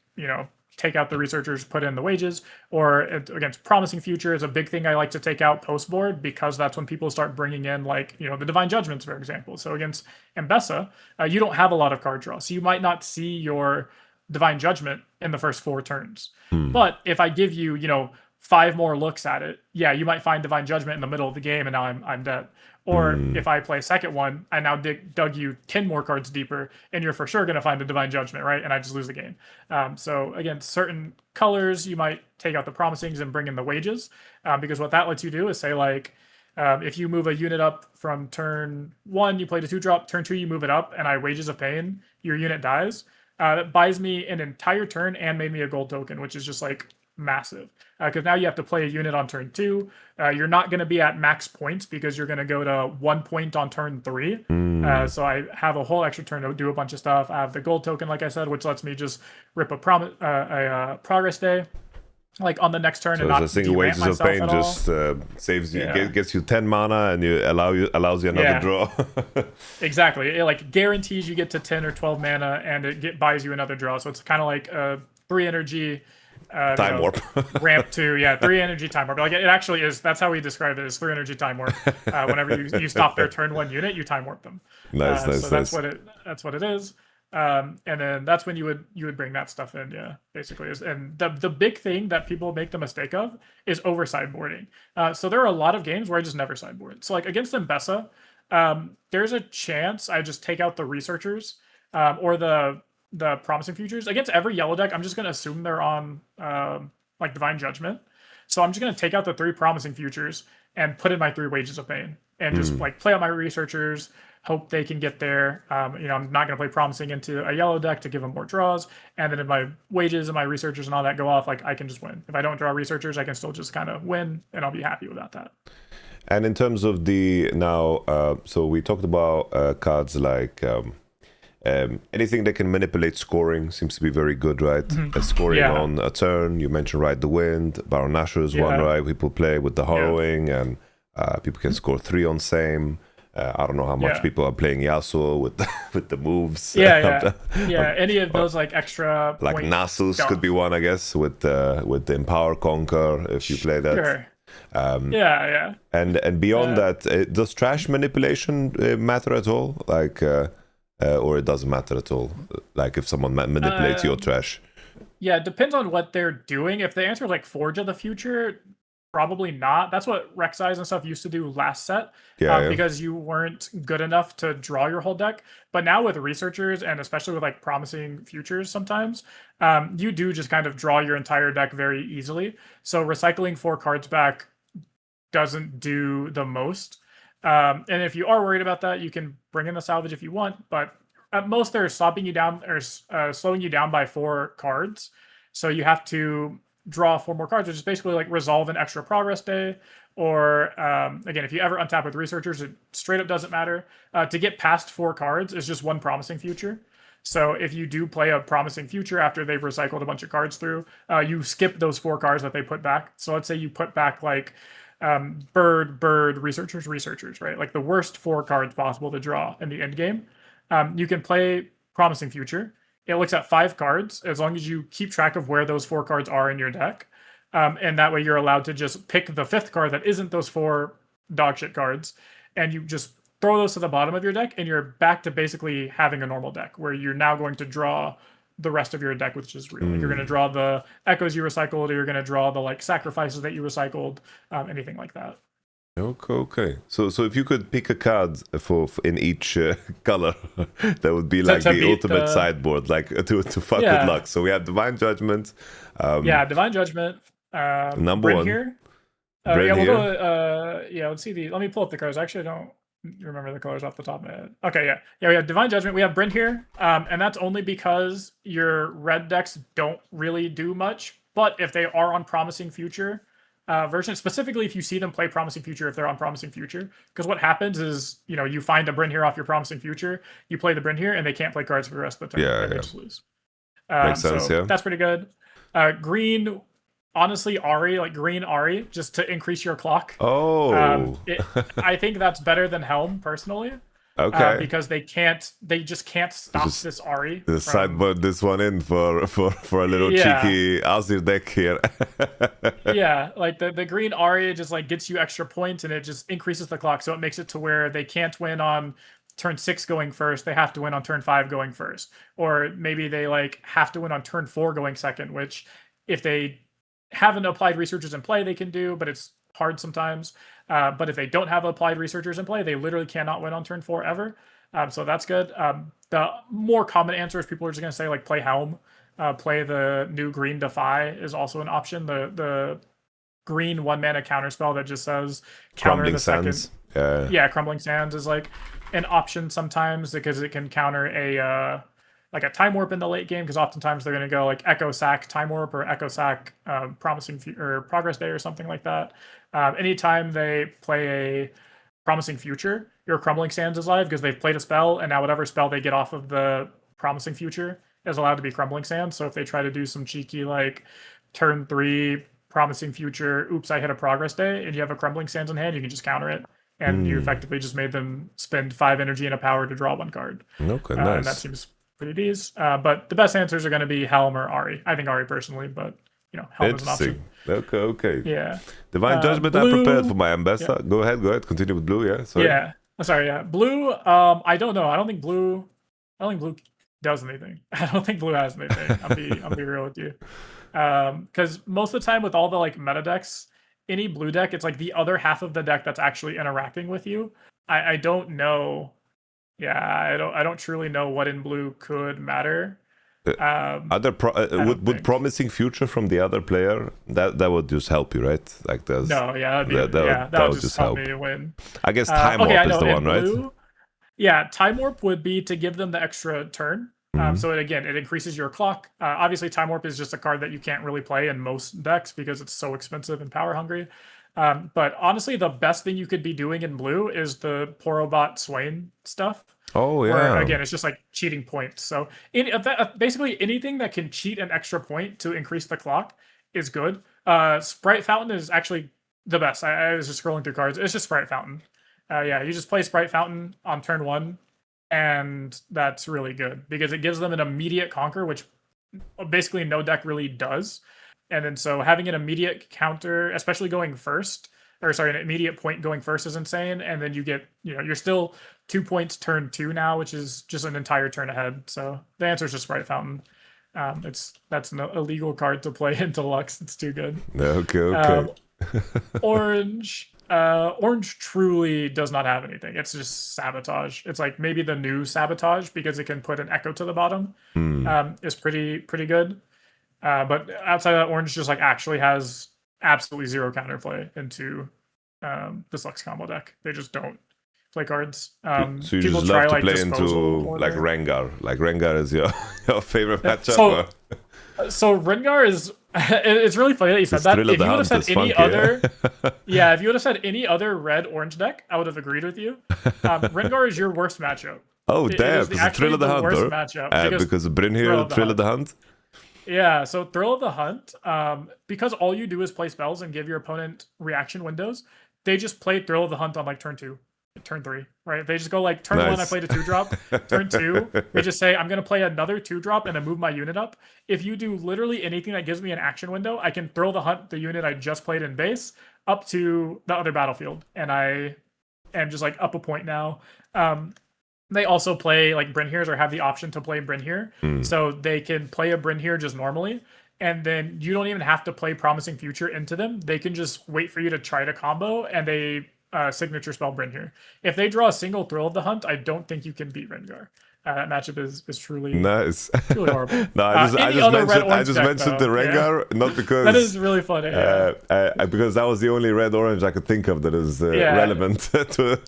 B: take out the Researchers, put in the wages. Or against Promising Future is a big thing I like to take out post board, because that's when people start bringing in like the Divine Judgments, for example. So against Mbessa, you don't have a lot of card draw, so you might not see your Divine Judgment in the first 4 turns.
A: Hmm.
B: But if I give you, 5 more looks at it, yeah, you might find Divine Judgment in the middle of the game, and now I'm dead. Or if I play a second one, I now dug you 10 more cards deeper, and you're for sure going to find a Divine Judgment, right? And I just lose the game. So again, certain colors, you might take out the promisings and bring in the wages, because what that lets you do is say, like, if you move a unit up from turn 1, you played a 2-drop, turn 2, you move it up, and I Wages of Pain, your unit dies. That buys me an entire turn and made me a gold token, which is just like massive. Because now you have to play a unit on turn 2. You're not going to be at max points because you're going to go to 1 point on turn 3. So I have a whole extra turn to do a bunch of stuff. I have the gold token, like I said, which lets me just rip a progress day, like on the next turn,
A: so
B: and not
A: a single
B: de-ramp
A: Wages of
B: myself
A: Pain
B: at
A: just saves you, gets you 10 mana, and allows you another draw.
B: Exactly. It like guarantees you get to 10 or 12 mana, and it buys you another draw. So it's kind of like a 3 energy
A: time warp.
B: Ramp 2, 3 energy time warp. Like it actually is. That's how we describe it: is 3 energy time warp. Whenever you stop their turn 1 unit, you time warp them.
A: Nice.
B: So that's what it is. And then that's when you would bring that stuff in, basically. And the big thing that people make the mistake of is over sideboarding. So there are a lot of games where I just never sideboard. So like against Mbessa, there's a chance I just take out the researchers or the promising futures. Against every yellow deck, I'm just going to assume they're on like Divine Judgment. So I'm just going to take out the 3 promising futures and put in my 3 Wages of Pain and just like play on my researchers, hope they can get there. I'm not going to play promising into a yellow deck to give them more draws. And then if my wages and my researchers and all that go off, like I can just win. If I don't draw researchers, I can still just kind of win, and I'll be happy about that.
A: And in terms of so we talked about cards like anything that can manipulate scoring seems to be very good, right? Scoring on a turn. You mentioned Ride the Wind, Baron Nashor is one, right? People play with the Harrowing, and people can score 3 on same. I don't know how much people are playing Yasuo with the moves.
B: Any of those like extra
A: like Nasus could be one, I guess, with the Empower Conquer if you play that.
B: Sure.
A: And beyond that, does trash manipulation matter at all? Like, or it doesn't matter at all? Like if someone manipulates your trash.
B: Yeah, it depends on what they're doing. If the answer is like Forge of the Future, probably not. That's what Rek'Sai's and stuff used to do last set, because you weren't good enough to draw your whole deck. But now with researchers, and especially with like promising futures, sometimes you do just kind of draw your entire deck very easily. So recycling 4 cards back doesn't do the most. And if you are worried about that, you can bring in the salvage if you want. But at most, they're stopping you down or slowing you down by 4 cards. So you have to draw 4 more cards, which is basically like resolve an extra progress day. Or again, if you ever untap with researchers, it straight up doesn't matter. To get past 4 cards is just 1 promising future. So if you do play a promising future after they've recycled a bunch of cards through, you skip those 4 cards that they put back. So let's say you put back like bird, researchers, right? Like the worst 4 cards possible to draw in the end game. You can play promising future. It looks at 5 cards as long as you keep track of where those 4 cards are in your deck. And that way you're allowed to just pick the 5th card that isn't those 4 dogshit cards, and you just throw those to the bottom of your deck, and you're back to basically having a normal deck where you're now going to draw the rest of your deck, which is real. Like you're going to draw the echoes you recycled, or you're going to draw the like sacrifices that you recycled, anything like that.
A: Okay. So if you could pick a card for in each color, that would be like the ultimate sideboard, like to fuck with Lux. So we have Divine Judgment.
B: Divine Judgment.
A: Number
B: Bryn
A: 1.
B: Here.
A: We'll
B: go. Let's see let me pull up the colors. Actually, I don't remember the colors off the top of my head. Okay, we have Divine Judgment. We have Bryn here, and that's only because your red decks don't really do much. But if they are on Promising Future version, specifically if you see them play Promising Future, if they're on Promising Future, because what happens is, you find a Bryn here off your Promising Future, you play the Bryn here, and they can't play cards for the rest of the turn. They just lose.
A: Makes sense,
B: That's pretty good. Green, honestly, Ahri, like green Ahri, just to increase your clock. I think that's better than Helm, personally.
A: Okay.
B: Because they just can't stop this Ahri.
A: Sideboard this one in for a little cheeky Azir deck here.
B: Like the green Ahri just like gets you extra points, and it just increases the clock, so it makes it to where they can't win on turn 6 going first, they have to win on turn 5 going first. Or maybe they like have to win on turn 4 going second, which if they haven't applied researchers in play, they can do, but it's hard sometimes. But if they don't have applied researchers in play, they literally cannot win on turn 4 ever. So that's good. The more common answer is people are just going to say like play Helm, play the new green Defy is also an option. The green 1-mana counter spell that just says counter
A: Crumbling
B: the
A: Sands.
B: second. Yeah, Crumbling Sands is like an option sometimes because it can counter a like a Time Warp in the late game, because oftentimes they're going to go like Echo Sack Time Warp or Echo Sack Promising or Progress Day or something like that. Anytime they play a Promising Future, your Crumbling Sands is live because they've played a spell, and now whatever spell they get off of the Promising Future is allowed to be Crumbling Sands. So if they try to do some cheeky like turn 3 Promising Future, oops, I hit a Progress Day, and you have a Crumbling Sands in hand, you can just counter it. And you effectively just made them spend 5 energy and a power to draw 1 card.
A: Okay, nice.
B: And that seems pretty decent. But the best answers are going to be Helm or Ahri. I think Ahri personally, but Helm is an option.
A: Okay.
B: Yeah.
A: Divine Judgment,
B: blue,
A: I'm prepared for my ambassador. Yeah. Go ahead. Continue with blue, yeah? Sorry.
B: Yeah. Sorry, yeah. Blue, I don't know. I don't think blue does anything. I don't think blue has anything. I'll be real with you. Because most of the time with all the like meta decks, any blue deck, it's like the other half of the deck that's actually interacting with you. I don't know. Yeah, I don't truly know what in blue could matter.
A: Would promising future from the other player that would just help you, right? Like there's
B: that would just help me win.
A: I guess Time Warp is the one,
B: blue,
A: right?
B: Yeah, Time Warp would be to give them the extra turn. So it increases your clock. Obviously, Time Warp is just a card that you can't really play in most decks because it's so expensive and power hungry. But honestly, the best thing you could be doing in blue is the Porobot Swain stuff.
A: Oh, yeah.
B: Where, again, it's just like cheating points. So basically anything that can cheat an extra point to increase the clock is good. Sprite Fountain is actually the best. I was just scrolling through cards. It's just Sprite Fountain. You just play Sprite Fountain on turn 1, and that's really good because it gives them an immediate conquer, which basically no deck really does. And then so having an immediate counter, especially going first, an immediate point going first is insane. And then you get, you're still 2 points turn 2 now, which is just an entire turn ahead. So the answer is just Sprite Fountain. That's an illegal card to play into Lux. It's too good.
A: Okay.
B: Orange truly does not have anything. It's just Sabotage. It's like maybe the new Sabotage because it can put an Echo to the bottom. Is pretty good. But outside of that, orange just like actually has absolutely zero counterplay into this Lux combo deck. They just don't play cards.
A: So you just love to play into like Rengar. Like Rengar is your favorite matchup.
B: So Rengar is. It's really funny that you said that. If you would have said any other, if you would have said any other red-orange deck, I would have agreed with you. Rengar is your worst matchup.
A: Oh damn! Because Thrill of the Hunt, because Brynhir, Thrill of the Hunt.
B: Yeah, so Thrill of the Hunt, because all you do is play spells and give your opponent reaction windows, they just play Thrill of the Hunt on like turn 2, turn 3, right? They just go like turn 1, I played a 2-drop. Turn 2, they just say, I'm going to play another 2-drop and then move my unit up. If you do literally anything that gives me an action window, I can Thrill the Hunt the unit I just played in base up to the other battlefield. And I am just like up a point now. They also play like Brynhirs or have the option to play Brynhir. So they can play a Brynhir just normally. And then you don't even have to play Promising Future into them. They can just wait for you to try to combo and they signature spell Brynhir. If they draw a single Thrill of the Hunt, I don't think you can beat Rengar. That matchup is truly
A: nice.
B: Truly horrible.
A: No, I just mentioned the Rengar, not because
B: that is really funny.
A: Because that was the only red orange I could think of that is relevant to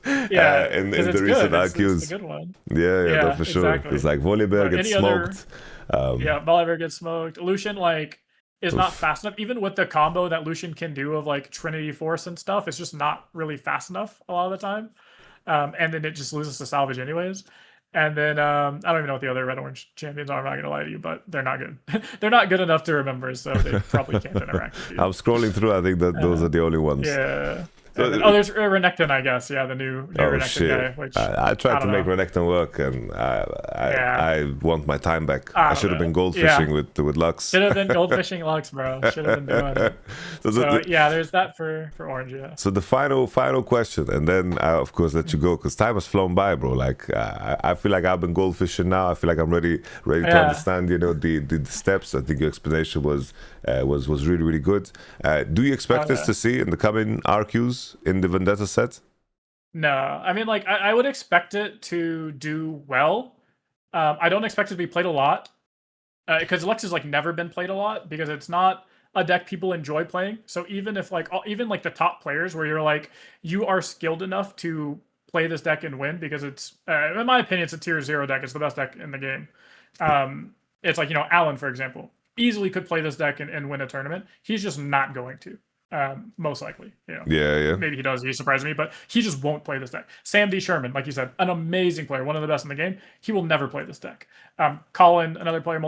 A: in the recent IQs.
B: It's a good one.
A: Yeah, for sure.
B: Exactly.
A: It's like Volibear gets smoked.
B: Volibear gets smoked. Lucian is not fast enough. Even with the combo that Lucian can do of like Trinity Force and stuff, it's just not really fast enough a lot of the time. And then it just loses to salvage anyways. And then I don't even know what the other red-orange champions are. I'm not going to lie to you, but they're not good. They're not good enough to remember, so they probably can't interact with you.
A: I'm scrolling through. I think that those are the only ones.
B: Yeah. Oh, there's Renekton, I guess. Yeah, the new Renekton guy. Which
A: I tried to make
B: know.
A: Renekton work, and I want my time back. I should have been goldfishing with Lux.
B: Should have been goldfishing Lux, bro. Should have been doing it. So yeah, there's that for Orange. Yeah.
A: So the final question, and then I of course let you go because time has flown by, bro. Like I feel like I've been goldfishing now. I feel like I'm ready to understand, the steps. I think your explanation was really good. Do you expect us to see in the coming RQs in the Vendetta set?
B: No, I mean, like I would expect it to do well. I don't expect it to be played a lot because Lux has like never been played a lot because it's not a deck people enjoy playing. So even if like even like the top players where you're like you are skilled enough to play this deck and win because it's in my opinion it's a tier 0 deck. It's the best deck in the game. It's like Alan for example easily could play this deck and win a tournament. He's just not going to. Most likely,
A: Yeah.
B: Maybe he does. He surprised me, but he just won't play this deck. Sam D. Sherman, like you said, an amazing player, one of the best in the game. He will never play this deck. Colin, another player,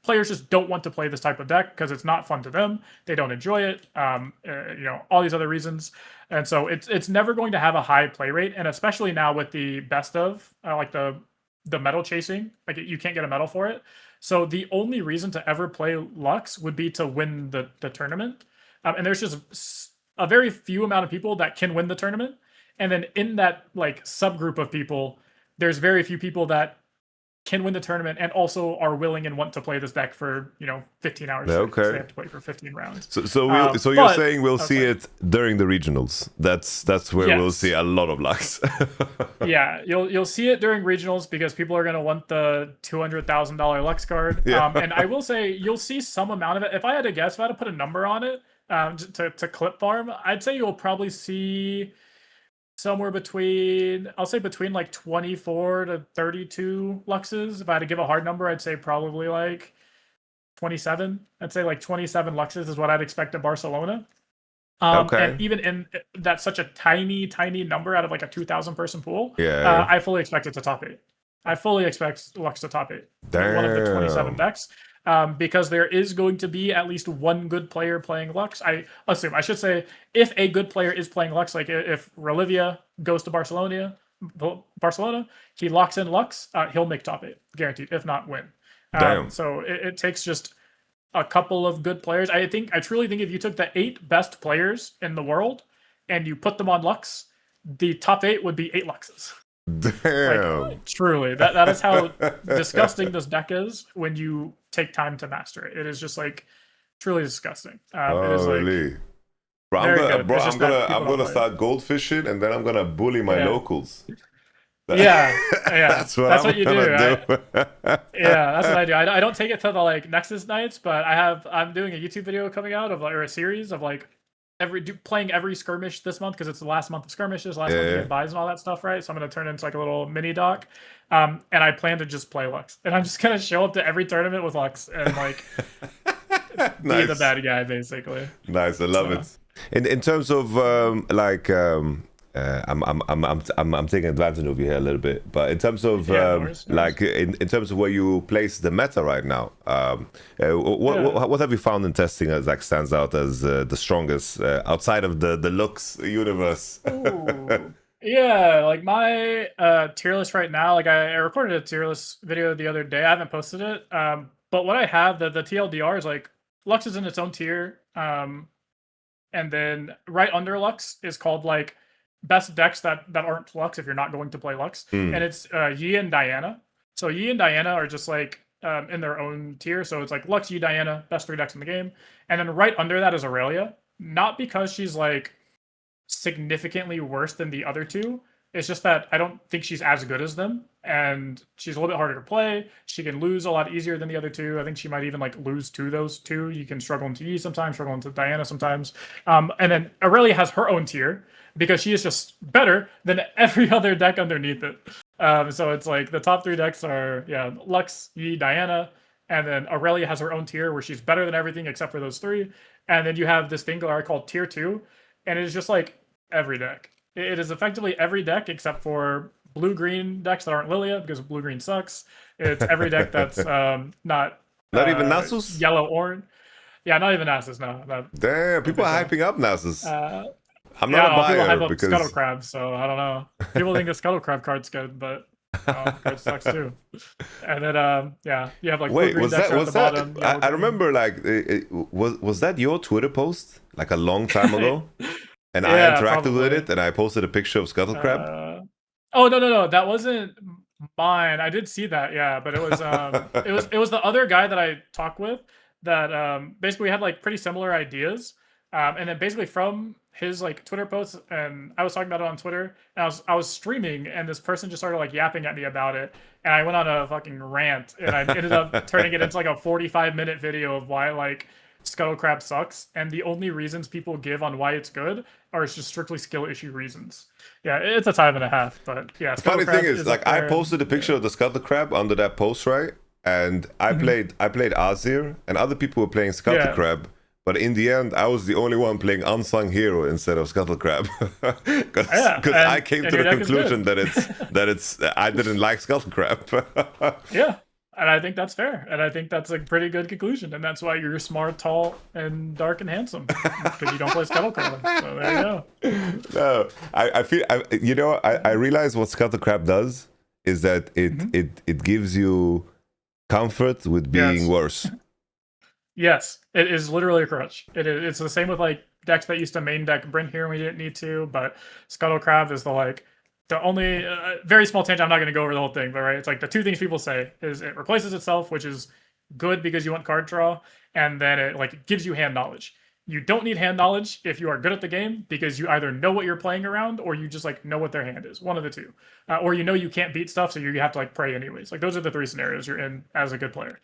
B: players just don't want to play this type of deck because it's not fun to them. They don't enjoy it. All these other reasons, and so it's never going to have a high play rate. And especially now with the best of like the medal chasing, like you can't get a medal for it. So the only reason to ever play Lux would be to win the tournament. And there's just a very few amount of people that can win the tournament. And then in that like subgroup of people, there's very few people that can win the tournament and also are willing and want to play this deck for 15 hours.
A: Okay.
B: So they have to play for 15 rounds.
A: So you're saying we'll see it during the regionals. That's where we'll see a lot of Lux.
B: Yeah, you'll see it during regionals because people are going to want the $200,000 Lux card.
A: Yeah.
B: And I will say you'll see some amount of it. If I had to guess, if I had to put a number on it to clip farm, I'd say you'll probably see somewhere between like 24 to 32 Luxes. If I had to give a hard number, I'd say probably like 27. I'd say like 27 Luxes is what I'd expect at Barcelona.
A: Okay.
B: And even in that's such a tiny number out of like a 2,000 person pool.
A: Yeah.
B: I fully expect it to top 8. I fully expect Lux to top 8.
A: Damn.
B: One of the 27 decks. Because there is going to be at least one good player playing Lux. I should say, if a good player is playing Lux, like if Relivia goes to Barcelona, he locks in Lux, he'll make top 8, guaranteed, if not win.
A: Damn.
B: So it takes just a couple of good players. I truly think if you took the 8 best players in the world and you put them on Lux, the top 8 would be 8 Luxes.
A: Damn.
B: Like, truly, that is how disgusting this deck is when you take time to master it. It is just like truly disgusting. It is like,
A: really? Bro, I'm gonna start goldfishing and then I'm gonna bully my locals.
B: Yeah.
A: That's what you do.
B: That's what I do. I don't take it to the like Nexus nights, but I'm doing a YouTube video coming out of or a series of like playing every skirmish this month because it's the last month of skirmishes, last month to get buys and all that stuff, right? So I'm gonna turn it into like a little mini doc, and I plan to just play Lux, and I'm just gonna show up to every tournament with Lux and like be the bad guy basically. Nice,
A: I love it. In terms of I'm taking advantage of you here a little bit, but in terms of in terms of where you place the meta right now, what have you found in testing as like stands out as the strongest outside of the Lux universe?
B: Yeah, like my tier list right now, like I recorded a tier list video the other day. I haven't posted it, but what I have the TLDR is like Lux is in its own tier, and then right under Lux is called like best decks that aren't Lux if you're not going to play Lux, and it's Yi and Diana. So Yi and Diana are just like in their own tier. So it's like Lux, Yi, Diana, best 3 decks in the game, and then right under that is Aurelia. Not because she's like significantly worse than the other 2. It's just that I don't think she's as good as them, and she's a little bit harder to play. She can lose a lot easier than the other 2. I think she might even like lose to those 2. You can struggle into Yi sometimes, struggle into Diana sometimes, and then Aurelia has her own tier because she is just better than every other deck underneath it. So it's like the top 3 decks are Lux, Yi, Diana, and then Aurelia has her own tier where she's better than everything except for those 3. And then you have this thing called tier 2, and it is just like every deck. It is effectively every deck except for blue-green decks that aren't Lilia because blue-green sucks. It's every deck that's not
A: even Nasus?
B: Yellow-orange. Yeah, not even Nasus, no.
A: Damn, people are hyping up Nasus. I'm not
B: Yeah,
A: a
B: no, people hype
A: buyer
B: up Scuttle
A: because
B: Crab, so I don't know. People think the Scuttle Crab card's good, but card sucks too. And then yeah, you have like blue
A: wait,
B: green decks are at the bottom, yellow
A: I
B: green.
A: remember like was that your Twitter post like a long time ago? And I
B: Yeah,
A: interacted with
B: probably.
A: it and I posted a picture of Scuttle Crab.
B: Oh no, that wasn't mine. I did see that, yeah, but it was the other guy that I talked with that basically had like pretty similar ideas. And then basically from his like Twitter posts, and I was talking about it on Twitter, and I was streaming, and this person just started like yapping at me about it, and I went on a fucking rant, and I ended up turning it into like a 45-minute video of why like Scuttle Crab sucks, and the only reasons people give on why it's good are just strictly skill issue reasons. Yeah, it's a time and a half, but yeah,
A: The
B: Scuttle
A: funny thing
B: Crab
A: is,
B: is up
A: like, I
B: there.
A: posted a picture of the Scuttle Crab under that post, right? And I played Azir, and other people were playing Scuttle
B: Yeah.
A: Crab. But in the end, I was the only one playing Unsung Hero instead of Scuttle Crab, because
B: Yeah,
A: I came
B: and
A: to
B: your
A: the
B: deck is
A: conclusion
B: good.
A: that it's I didn't like Scuttle Crab.
B: Yeah, and I think that's fair, and I think that's a pretty good conclusion, and that's why you're smart, tall, and dark and handsome, because you don't play Scuttle Crab. So there you go.
A: No, I feel I realize what Scuttle Crab does is that it gives you comfort with being
B: Yes.
A: worse.
B: Yes, it is literally a crutch. It's the same with like decks that used to main deck Bryn here when we didn't need to, but Scuttle Crab is the only very small tangent. I'm not going to go over the whole thing, but right, it's like the two things people say is it replaces itself, which is good because you want card draw, and then it like gives you hand knowledge. You don't need hand knowledge if you are good at the game because you either know what you're playing around or you just like know what their hand is. One of the two, or you know you can't beat stuff, so you have to like pray anyways. Like those are the three scenarios you're in as a good player.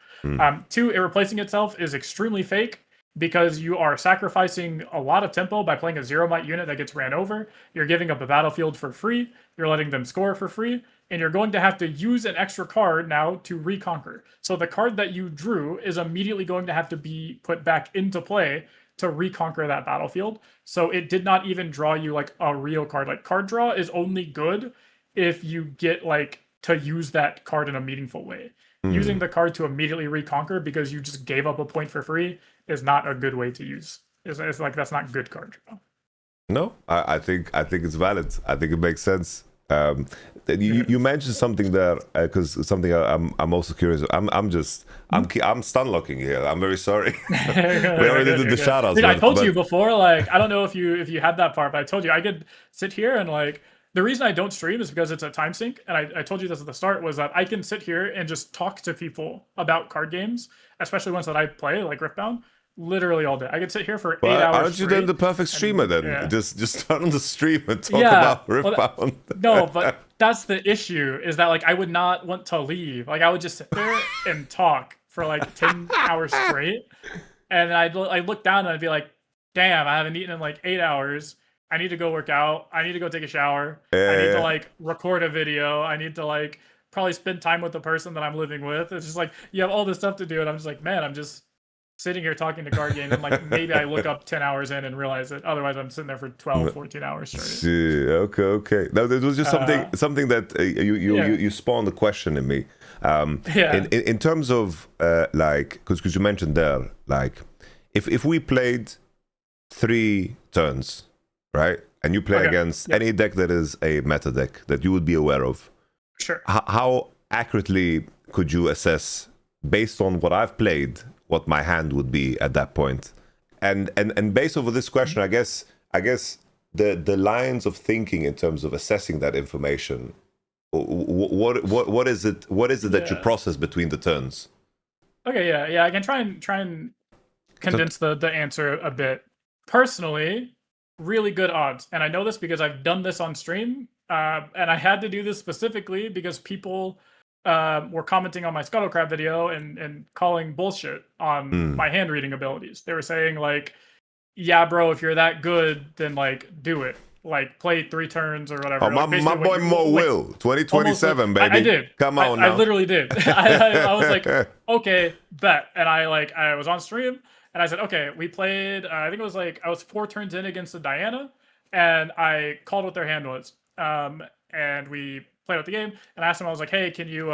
B: Two, it replacing itself is extremely fake because you are sacrificing a lot of tempo by playing a zero might unit that gets ran over. You're giving up a battlefield for free. You're letting them score for free. And you're going to have to use an extra card now to reconquer. So the card that you drew is immediately going to have to be put back into play to reconquer that battlefield. So it did not even draw you like a real card. Like card draw is only good if you get like to use that card in a meaningful way. Using the card to immediately reconquer because you just gave up a point for free is not a good way to use. It's like that's not good card draw.
A: No, I think it's valid. I think it makes sense. You mentioned something there because something I'm also curious. I'm stun locking here. I'm very sorry. We already did the shout outs.
B: Dude, I told you before, like I don't know if you had that part, but I told you I could sit here and like the reason I don't stream is because it's a time sink, and I told you this at the start was that I can sit here and just talk to people about card games, especially ones that I play like Riftbound, literally all day. I could sit here for 8 hours.
A: Aren't you then the perfect streamer then?
B: Yeah.
A: Just turn on the stream and talk about Riftbound.
B: No, but that's the issue is that like I would not want to leave. Like I would just sit there and talk for like 10 hours straight, and I'd look down and I'd be like, damn, I haven't eaten in like 8 hours. I need to go work out. I need to go take a shower. I need to like record a video. I need to like probably spend time with the person that I'm living with. It's just like you have all this stuff to do, and I'm just like, man, I'm just sitting here talking to card games, and like maybe I look up 10 hours in and realize it. Otherwise, I'm sitting there for 12, 14 hours straight.
A: Okay. No, it was just something that you spawned a question in me. In terms of like, because you mentioned there, like, if we played 3 turns, right, and you play against any deck that is a meta deck that you would be aware of,
B: sure,
A: how accurately could you assess based on what I've played what my hand would be at that point? And based over this question, I guess the lines of thinking in terms of assessing that information, what is it that you process between the turns?
B: Okay, yeah, I can try and condense the answer a bit. Personally, really good odds, and I know this because I've done this on stream, and I had to do this specifically because people were commenting on my Scuttle Crab video and calling bullshit on my hand reading abilities. They were saying like, yeah, bro, if you're that good, then like do it. Like play 3 turns or whatever.
A: Oh,
B: like,
A: my boy Mo will 2027, baby.
B: I did.
A: Come on now.
B: I literally did. I was like, okay, bet. And I was on stream and I said, okay, we played. I think it was like I was 4 turns in against the Diana, and I called what their hand was. And we played out the game, and I asked them. I was like, hey, can you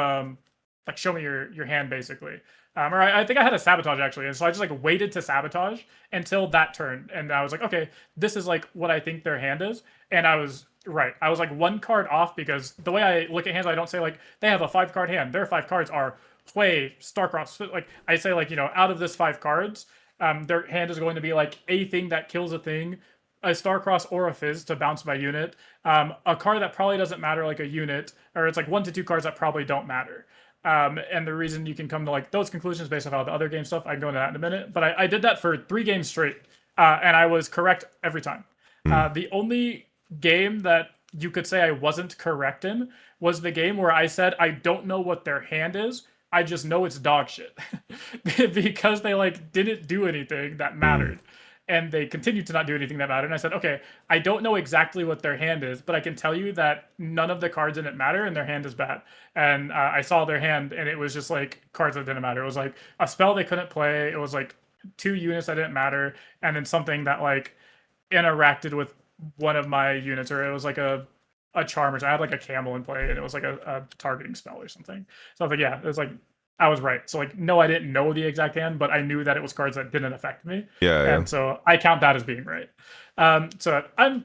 B: like show me your hand basically. Or I think I had a sabotage actually, and so I just like waited to sabotage until that turn, and I was like, okay, this is like what I think their hand is, and I was right. I was like one card off because the way I look at hands, I don't say like they have a 5 card hand. Their 5 cards are play Starcross. Like I say like out of this 5 cards, their hand is going to be like a thing that kills a thing, a Starcross or a Fizz to bounce by unit, a card that probably doesn't matter like a unit, or it's like 1 to 2 cards that probably don't matter. And the reason you can come to like those conclusions based on how the other game stuff, I can go into that in a minute. But I did that for 3 games straight, and I was correct every time. The only game that you could say I wasn't correct in was the game where I said I don't know what their hand is. I just know it's dog shit because they like didn't do anything that mattered. And they continued to not do anything that mattered. And I said, okay, I don't know exactly what their hand is, but I can tell you that none of the cards in it matter and their hand is bad. And I saw their hand and it was just like cards that didn't matter. It was like a spell they couldn't play. It was like 2 units that didn't matter. And then something that like interacted with one of my units, or it was like a charm, or I had like a camel in play and it was like a targeting spell or something. So I was like, yeah, it was like, I was right. So like, no, I didn't know the exact hand, but I knew that it was cards that didn't affect me.
A: Yeah.
B: And so I count that as being right. So I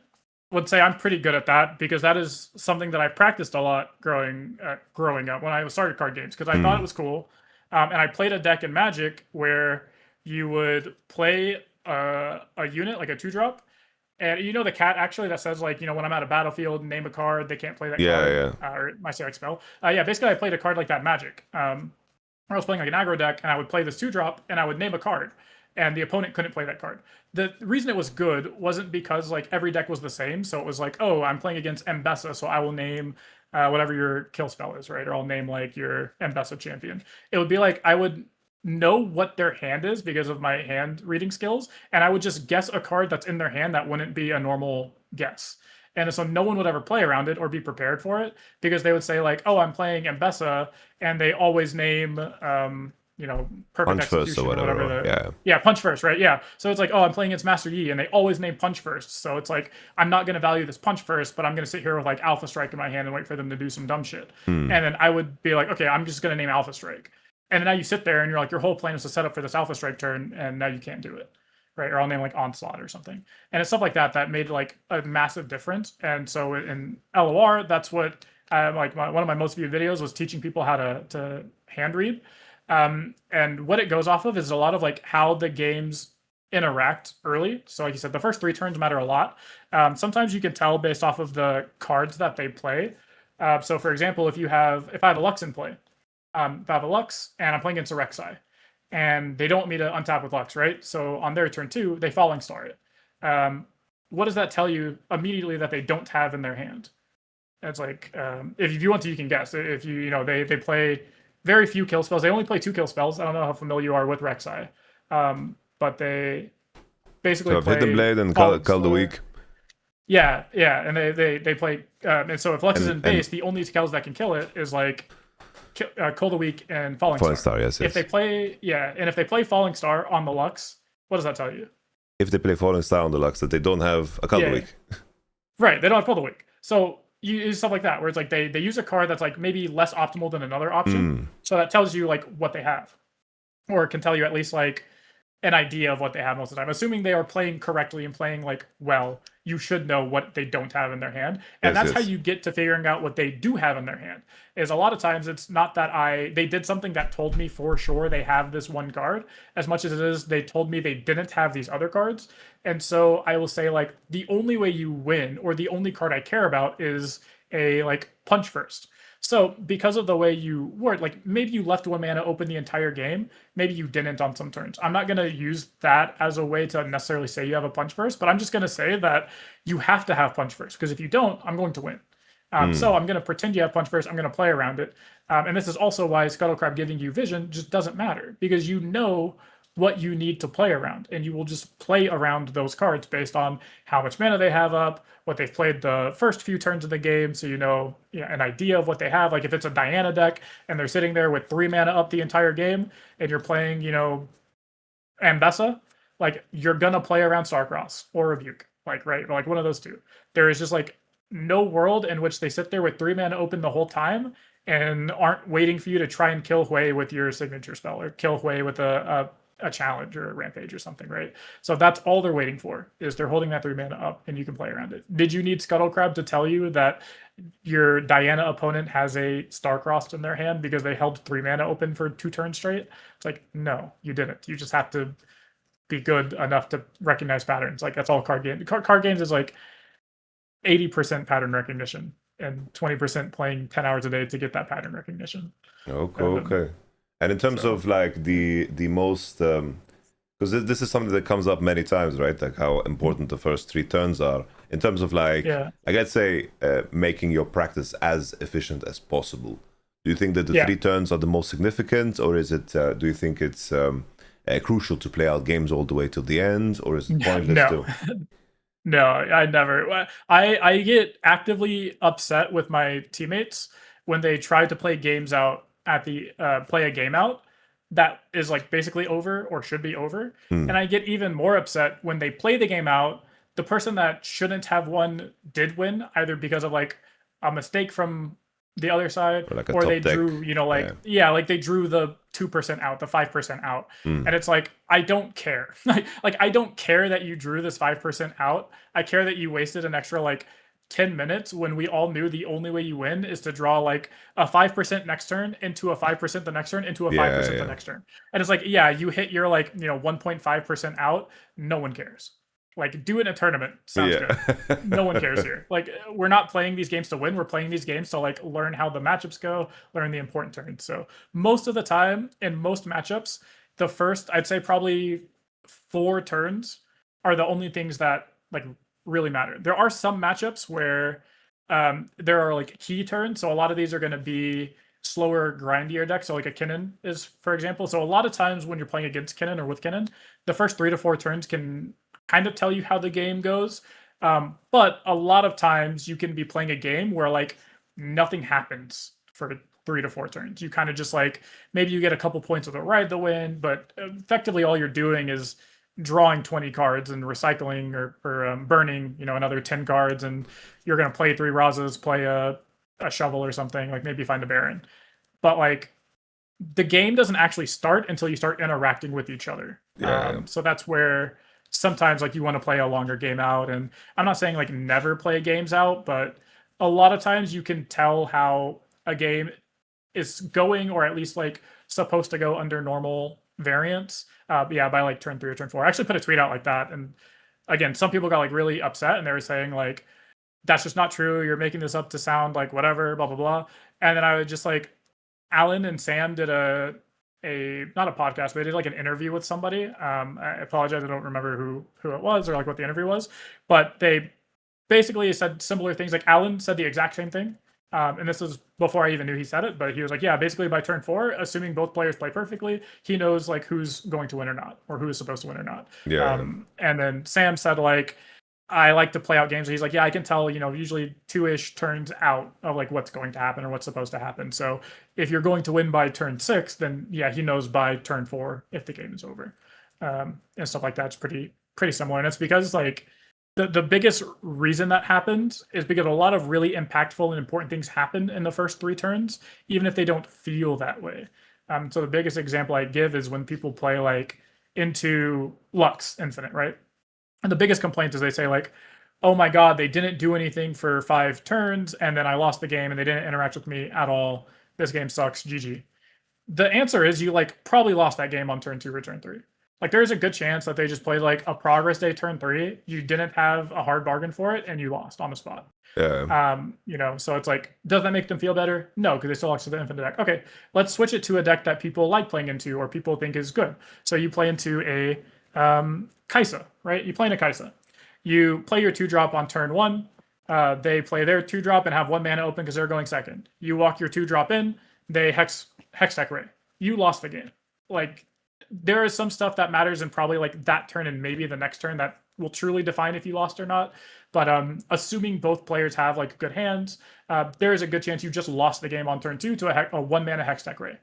B: would say I'm pretty good at that because that is something that I practiced a lot growing up when I started card games, because I thought it was cool. And I played a deck in Magic where you would play a unit, like a 2-drop. And the cat actually that says like, when I'm at a battlefield, name a card, they can't play that card. Or my say like spell. Basically I played a card like that in Magic. I was playing like an aggro deck, and I would play this 2-drop, and I would name a card, and the opponent couldn't play that card. The reason it was good wasn't because like every deck was the same. So it was like, oh, I'm playing against Mbessa, so I will name whatever your kill spell is, right? Or I'll name like your Mbessa champion. It would be like I would know what their hand is because of my hand reading skills, and I would just guess a card that's in their hand that wouldn't be a normal guess. And so no one would ever play around it or be prepared for it, because they would say like, oh, I'm playing Mbessa, and they always name, perfect
A: Punch
B: execution
A: first or whatever.
B: punch first, right? Yeah. So it's like, oh, I'm playing against Master Yi, and they always name punch first. So it's like, I'm not going to value this punch first, but I'm going to sit here with like Alpha Strike in my hand and wait for them to do some dumb shit. And then I would be like, okay, I'm just going to name Alpha Strike. And then now you sit there and you're like, your whole plan is to set up for this Alpha Strike turn, and now you can't do it. Right, or I'll name like Onslaught or something, and it's stuff like that that made like a massive difference. And so in LOR, that's what one of my most viewed videos was teaching people how to hand read, and what it goes off of is a lot of like how the games interact early. So like you said, the first 3 turns matter a lot. Sometimes you can tell based off of the cards that they play. So for example, if I have a Lux in play, if I have a Lux and I'm playing against a Rek'Sai, and they don't want me to untap with Lux, right? So on their turn 2, they Falling Star it. What does that tell you immediately that they don't have in their hand? It's like, if you want to, you can guess. If they play very few kill spells. They only play 2 kill spells. I don't know how familiar you are with Rek'Sai, but they basically play
A: Hidden Blade and Call the Weak.
B: Yeah, and they play. And so if Lux is in base, the only spells that can kill it is like Call the Weak and Falling Star.
A: Yes.
B: If they play Falling Star on the Lux, what does that tell you?
A: If they play Falling Star on the Lux, that they don't have a Call the Weak.
B: Right, they don't have Call the Weak. So you use stuff like that, where it's like they use a card that's like maybe less optimal than another option. So that tells you like what they have, or it can tell you at least like an idea of what they have most of the time. Assuming they are playing correctly and playing like well, you should know what they don't have in their hand. And that's how you get to figuring out what they do have in their hand. Is a lot of times it's not that they did something that told me for sure they have this one card, as much as it is they told me they didn't have these other cards. And so I will say like the only way you win, or the only card I care about, is a like punch first. So because of the way you word, like maybe you left 1 mana open the entire game, maybe you didn't on some turns. I'm not going to use that as a way to necessarily say you have a punch first, but I'm just going to say that you have to have punch first, because if you don't, I'm going to win. So I'm going to pretend you have punch first. I'm going to play around it. And this is also why Scuttlecrab giving you vision just doesn't matter, because you know what you need to play around, and you will just play around those cards based on how much mana they have up, what they've played the first few turns of the game, so you know an idea of what they have. Like if it's a Diana deck and they're sitting there with 3 mana up the entire game, and you're playing Ambessa, like you're gonna play around Starcross or Rebuke, like right, like one of those two. There is just like no world in which they sit there with 3 mana open the whole time and aren't waiting for you to try and kill Hui with your signature spell or kill Hui with a challenge or a rampage or something, right? So that's all they're waiting for, is they're holding that 3 mana up and you can play around it. Did you need Scuttlecrab to tell you that your Diana opponent has a Starcrossed in their hand because they held 3 mana open for 2 turns straight? It's like, no, you didn't. You just have to be good enough to recognize patterns. Like, that's all card games. Card games is like 80% pattern recognition and 20% playing 10 hours a day to get that pattern recognition.
A: Okay. And in terms of like the most, because this is something that comes up many times, right? Like how important the first 3 turns are in terms of like, I gotta say, making your practice as efficient as possible. Do you think that the 3 turns are the most significant, or is it? Do you think it's crucial to play out games all the way to the end, or is it pointless to?
B: No, I never. I get actively upset with my teammates when they try to play games out at the play a game out that is like basically over or should be over, and I get even more upset when they play the game out. The person that shouldn't have won did win, either because of like a mistake from the other side, or they drew, like like they drew the 2% out, the 5% out, and it's like, I don't care. like I don't care that you drew this 5% out. I care that you wasted an extra like 10 minutes when we all knew the only way you win is to draw like a 5% next turn into a 5% the next turn into a 5% the next turn. And it's like, you hit your like 1.5% out. No one cares. Like, do it in a tournament. Sounds good. No one cares here. Like, we're not playing these games to win. We're playing these games to like learn how the matchups go, learn the important turns. So most of the time in most matchups, the first, I'd say probably 4 turns are the only things that like really matter. There are some matchups where there are like key turns. So a lot of these are going to be slower, grindier decks. So like a Kinnan is, for example. So a lot of times when you're playing against Kinnan or with Kinnan, the first 3 to 4 turns can kind of tell you how the game goes. But a lot of times you can be playing a game where like nothing happens for 3 to 4 turns. You kind of just like, maybe you get a couple points with a ride the win, but effectively all you're doing is drawing 20 cards and recycling or burning, another 10 cards, and you're going to play 3 Razas, play a shovel or something, like maybe find a Baron. But like the game doesn't actually start until you start interacting with each other. So that's where sometimes like you want to play a longer game out, and I'm not saying like never play games out, but a lot of times you can tell how a game is going, or at least like supposed to go under normal variants. By like turn 3 or turn 4. I actually put a tweet out like that, and again, some people got like really upset and they were saying like, that's just not true. You're making this up to sound like whatever, blah blah blah. And then I was just like, Alan and Sam did a not a podcast, but they did like an interview with somebody. I apologize, I don't remember who it was or like what the interview was, but they basically said similar things. Like Alan said the exact same thing, and this was before I even knew he said it, but he was like, basically by turn 4, assuming both players play perfectly, he knows like who's going to win or not, or who is supposed to win or not. And then Sam said like, I like to play out games. He's like, I can tell, usually 2-ish turns out of like what's going to happen or what's supposed to happen. So if you're going to win by turn 6, then he knows by turn 4 if the game is over, and stuff like that's pretty similar. And it's because like the biggest reason that happens is because a lot of really impactful and important things happen in the first 3 turns, even if they don't feel that way. So the biggest example I give is when people play like Into Lux Infinite, right? And the biggest complaint is they say like, oh my God, they didn't do anything for 5 turns, and then I lost the game and they didn't interact with me at all. This game sucks, GG. The answer is you like probably lost that game on turn 2 or turn 3. Like there's a good chance that they just played like a progress day turn 3. You didn't have a hard bargain for it and you lost on the spot. So it's like, does that make them feel better? No, because they still lost to the infinite deck. Okay, let's switch it to a deck that people like playing into or people think is good. So you play into a Kaisa, right? You play in a Kaisa. You play your 2-drop on turn 1. They play their 2-drop and have 1 mana open because they're going second. You walk your 2-drop in. They hex tech ray. You lost the game. Like there is some stuff that matters in probably like that turn and maybe the next turn that will truly define if you lost or not. But assuming both players have like good hands, there is a good chance you just lost the game on turn 2 to a 1 mana hex tech ray.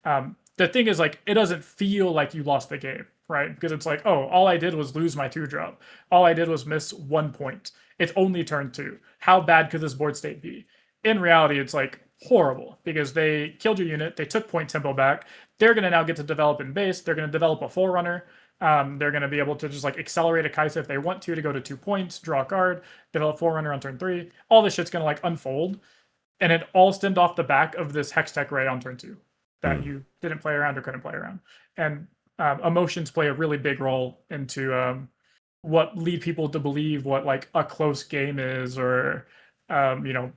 B: The thing is like it doesn't feel like you lost the game, right? Because it's like, oh, all I did was lose my 2-drop. All I did was miss 1 point. It's only turn 2. How bad could this board state be? In reality, it's like horrible because they killed your unit, they took point tempo back. They're going to now get to develop in base. They're going to develop a Forerunner. They're going to be able to just like accelerate a Kaisa if they want to go to 2 points, draw a card, develop Forerunner on turn 3. All this shit's going to like unfold. And it all stemmed off the back of this Hextech Ray on turn 2 that you didn't play around or couldn't play around. And emotions play a really big role into what lead people to believe what like a close game is, or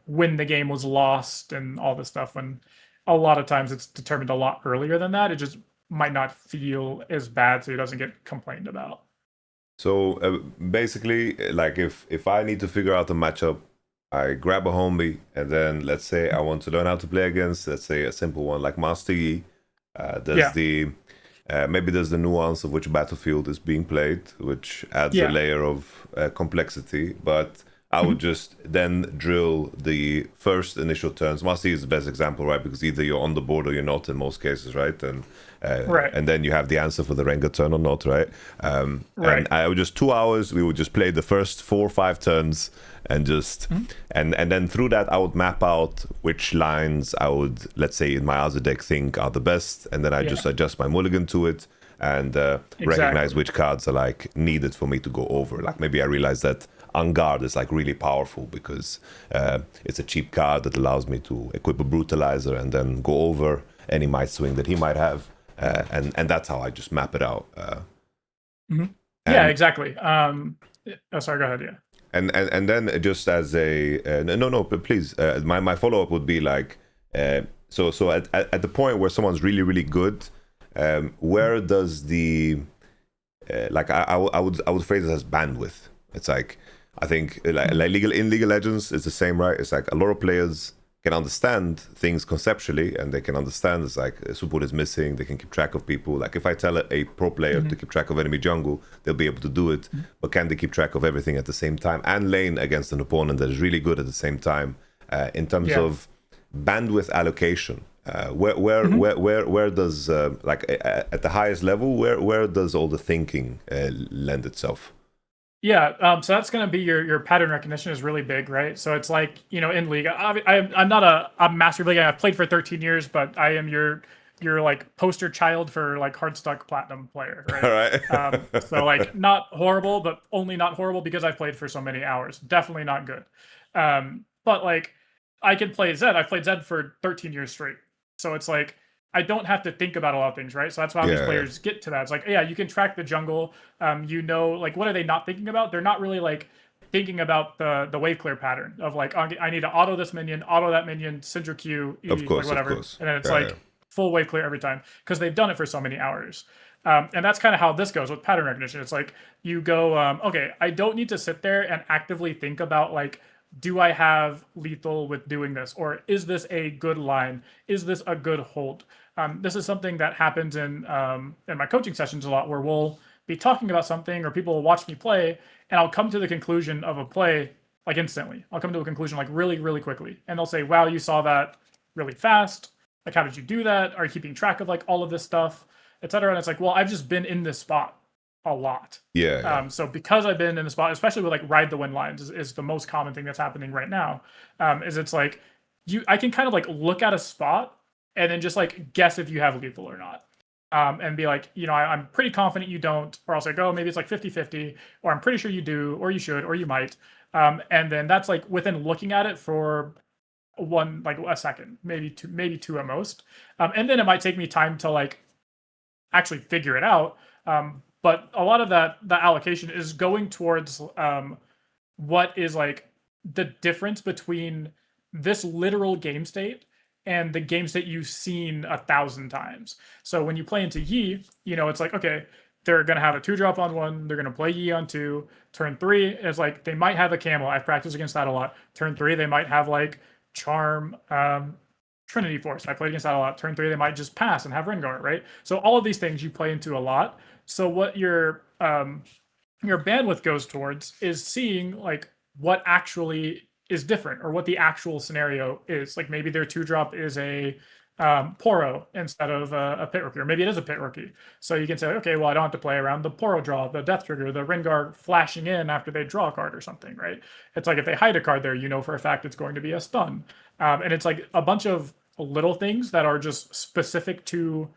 B: when the game was lost and all this stuff, when a lot of times it's determined a lot earlier than that. It just might not feel as bad, so it doesn't get complained about.
A: So basically, like if I need to figure out a matchup, I grab a homie, and then let's say I want to learn how to play against, let's say, a simple one like Master Yi. Maybe there's the nuance of which battlefield is being played, which adds a layer of complexity. But I would just then drill the first initial turns. Master Yi is the best example, right? Because either you're on the board or you're not in most cases, right? And and then you have the answer for the Rengar turn or not, right? And I would just 2 hours, we would just play the first 4 or 5 turns, and just and then through that I would map out which lines I would, let's say, in my other deck think are the best, and then I just adjust my mulligan to it, and recognize which cards are like needed for me to go over. Like maybe I realize that On Guard is like really powerful because it's a cheap card that allows me to equip a Brutalizer and then go over any might swing that he might have, and that's how I just map it out.
B: Yeah, exactly. Sorry, go ahead. Yeah.
A: And then just as a no, please. My follow up would be like, so at the point where someone's really good, where does the like I would phrase it as bandwidth. It's like, I think like in League of Legends it's the same, right? It's like a lot of players can understand things conceptually, and they can understand it's like support is missing, they can keep track of people. Like if I tell a pro player to keep track of enemy jungle, they'll be able to do it, but can they keep track of everything at the same time and lane against an opponent that is really good at the same time? In terms of bandwidth allocation, where does like at the highest level, where does all the thinking lend itself?
B: Yeah, so that's going to be your pattern recognition is really big, right? So it's like, in League, I'm not a master League. I've played for 13 years, but I am your like poster child for like Hardstuck Platinum player, right?
A: All right.
B: So like not horrible, but only not horrible because I've played for so many hours. Definitely not good. But like I can play Zed. I've played Zed for 13 years straight. So it's like, I don't have to think about a lot of things, right? So that's how these players get to that. It's like, you can track the jungle. Like, what are they not thinking about? They're not really like thinking about the wave clear pattern of like, I need to auto this minion, auto that minion, Syndra Q, E,
A: of course,
B: like whatever.
A: Of course.
B: And then it's full wave clear every time because they've done it for so many hours. And that's kind of how this goes with pattern recognition. It's like you go, okay, I don't need to sit there and actively think about like, do I have lethal with doing this? Or is this a good line? Is this a good hold? This is something that happens in my coaching sessions a lot, where we'll be talking about something or people will watch me play, and I'll come to the conclusion of a play like instantly. I'll come to a conclusion like really, really quickly. And they'll say, wow, you saw that really fast. Like, how did you do that? Are you keeping track of like all of this stuff, etc.? And it's like, well, I've just been in this spot a lot. So because I've been in the spot, especially with like ride the wind lines is the most common thing that's happening right now, is it's like I can kind of like look at a spot and then just like guess if you have lethal or not. And be like, I'm pretty confident you don't, or I'll say, maybe it's like 50-50, or I'm pretty sure you do, or you should, or you might. And then that's like within looking at it for a second, maybe two at most. And then it might take me time to like actually figure it out. But a lot of that allocation is going towards what is like the difference between this literal game state and the game state you've seen 1,000 times. So when you play into Yi, it's like, okay, they're going to have a 2-drop on 1. They're going to play Yi on 2. Turn 3 is like, they might have a camel. I've practiced against that a lot. Turn 3, they might have like Charm, Trinity Force. I played against that a lot. Turn 3, they might just pass and have Rengar, right? So all of these things you play into a lot. So what your bandwidth goes towards is seeing like what actually is different, or what the actual scenario is. Like maybe their 2-drop is a Poro instead of a pit rookie, or maybe it is a pit rookie. So you can say, okay, well, I don't have to play around the Poro draw, the Death Trigger, the Rengar flashing in after they draw a card or something, right? It's like if they hide a card there, you know for a fact it's going to be a stun. And it's like a bunch of little things that are just specific to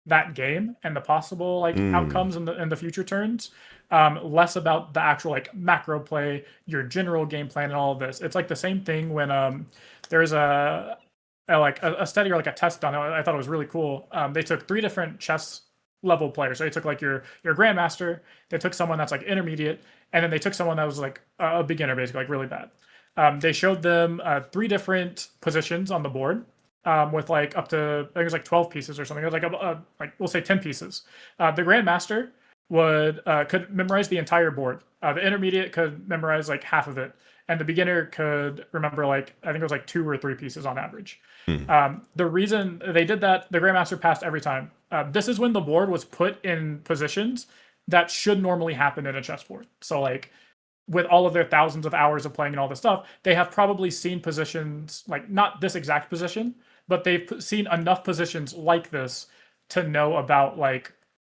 B: that game and the possible like outcomes in the future turns. Less about the actual like macro play, your general game plan, and all of this. It's like the same thing when there's a study or like a test done. I thought it was really cool. They took 3 different chess level players. So they took like your grandmaster, they took someone that's like intermediate, and then they took someone that was like a beginner, basically like really bad. They showed them 3 different positions on the board. With like up to, I think it was like 12 pieces or something. It was like we'll say 10 pieces. The grandmaster could memorize the entire board. The intermediate could memorize like half of it, and the beginner could remember like I think it was like 2 or 3 pieces on average. The reason they did that, the grandmaster passed every time. This is when the board was put in positions that should normally happen in a chessboard. So like with all of their thousands of hours of playing and all this stuff, they have probably seen positions like not this exact position, but they've seen enough positions like this to know about like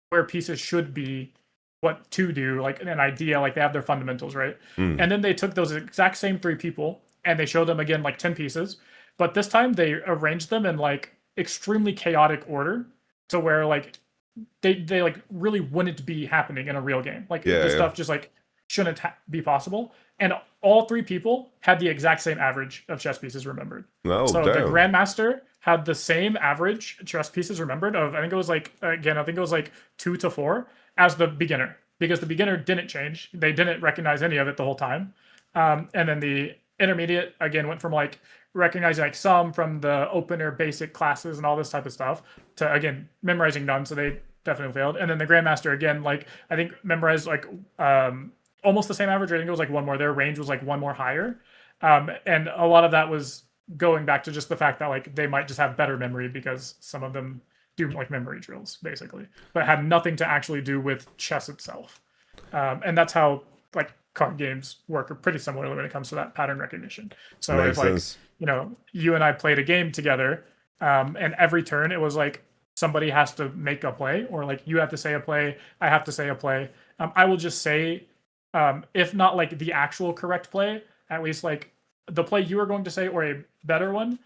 B: where pieces should be, what to do, like an idea, like they have their fundamentals, right? And then they took those exact same 3 people and they showed them again like 10 pieces, but this time they arranged them in like extremely chaotic order to where like they like really wouldn't be happening in a real game. Like this stuff just like shouldn't be possible. And all 3 people had the exact same average of chess pieces remembered.
A: Oh,
B: so
A: damn.
B: the grandmaster had the same average chess pieces remembered of, I think it was like, again, I think it was like 2 to 4 as the beginner, because the beginner didn't change. They didn't recognize any of it the whole time. And then the intermediate, again, went from like recognizing like some from the opener basic classes and all this type of stuff to, again, memorizing none. So they definitely failed. And then the grandmaster, again, like I think memorized like almost the same average. I think it was like 1 more. Their range was like 1 more higher. And a lot of that was going back to just the fact that like they might just have better memory because some of them do like memory drills basically, but had nothing to actually do with chess itself. And that's how like card games work, or pretty similarly when it comes to that pattern recognition. So
A: Makes
B: if like
A: sense.
B: you and I played a game together, and every turn it was like somebody has to make a play, or like you have to say a play, I have to say a play. I will just say, if not like the actual correct play, at least like the play you were going to say or a better one,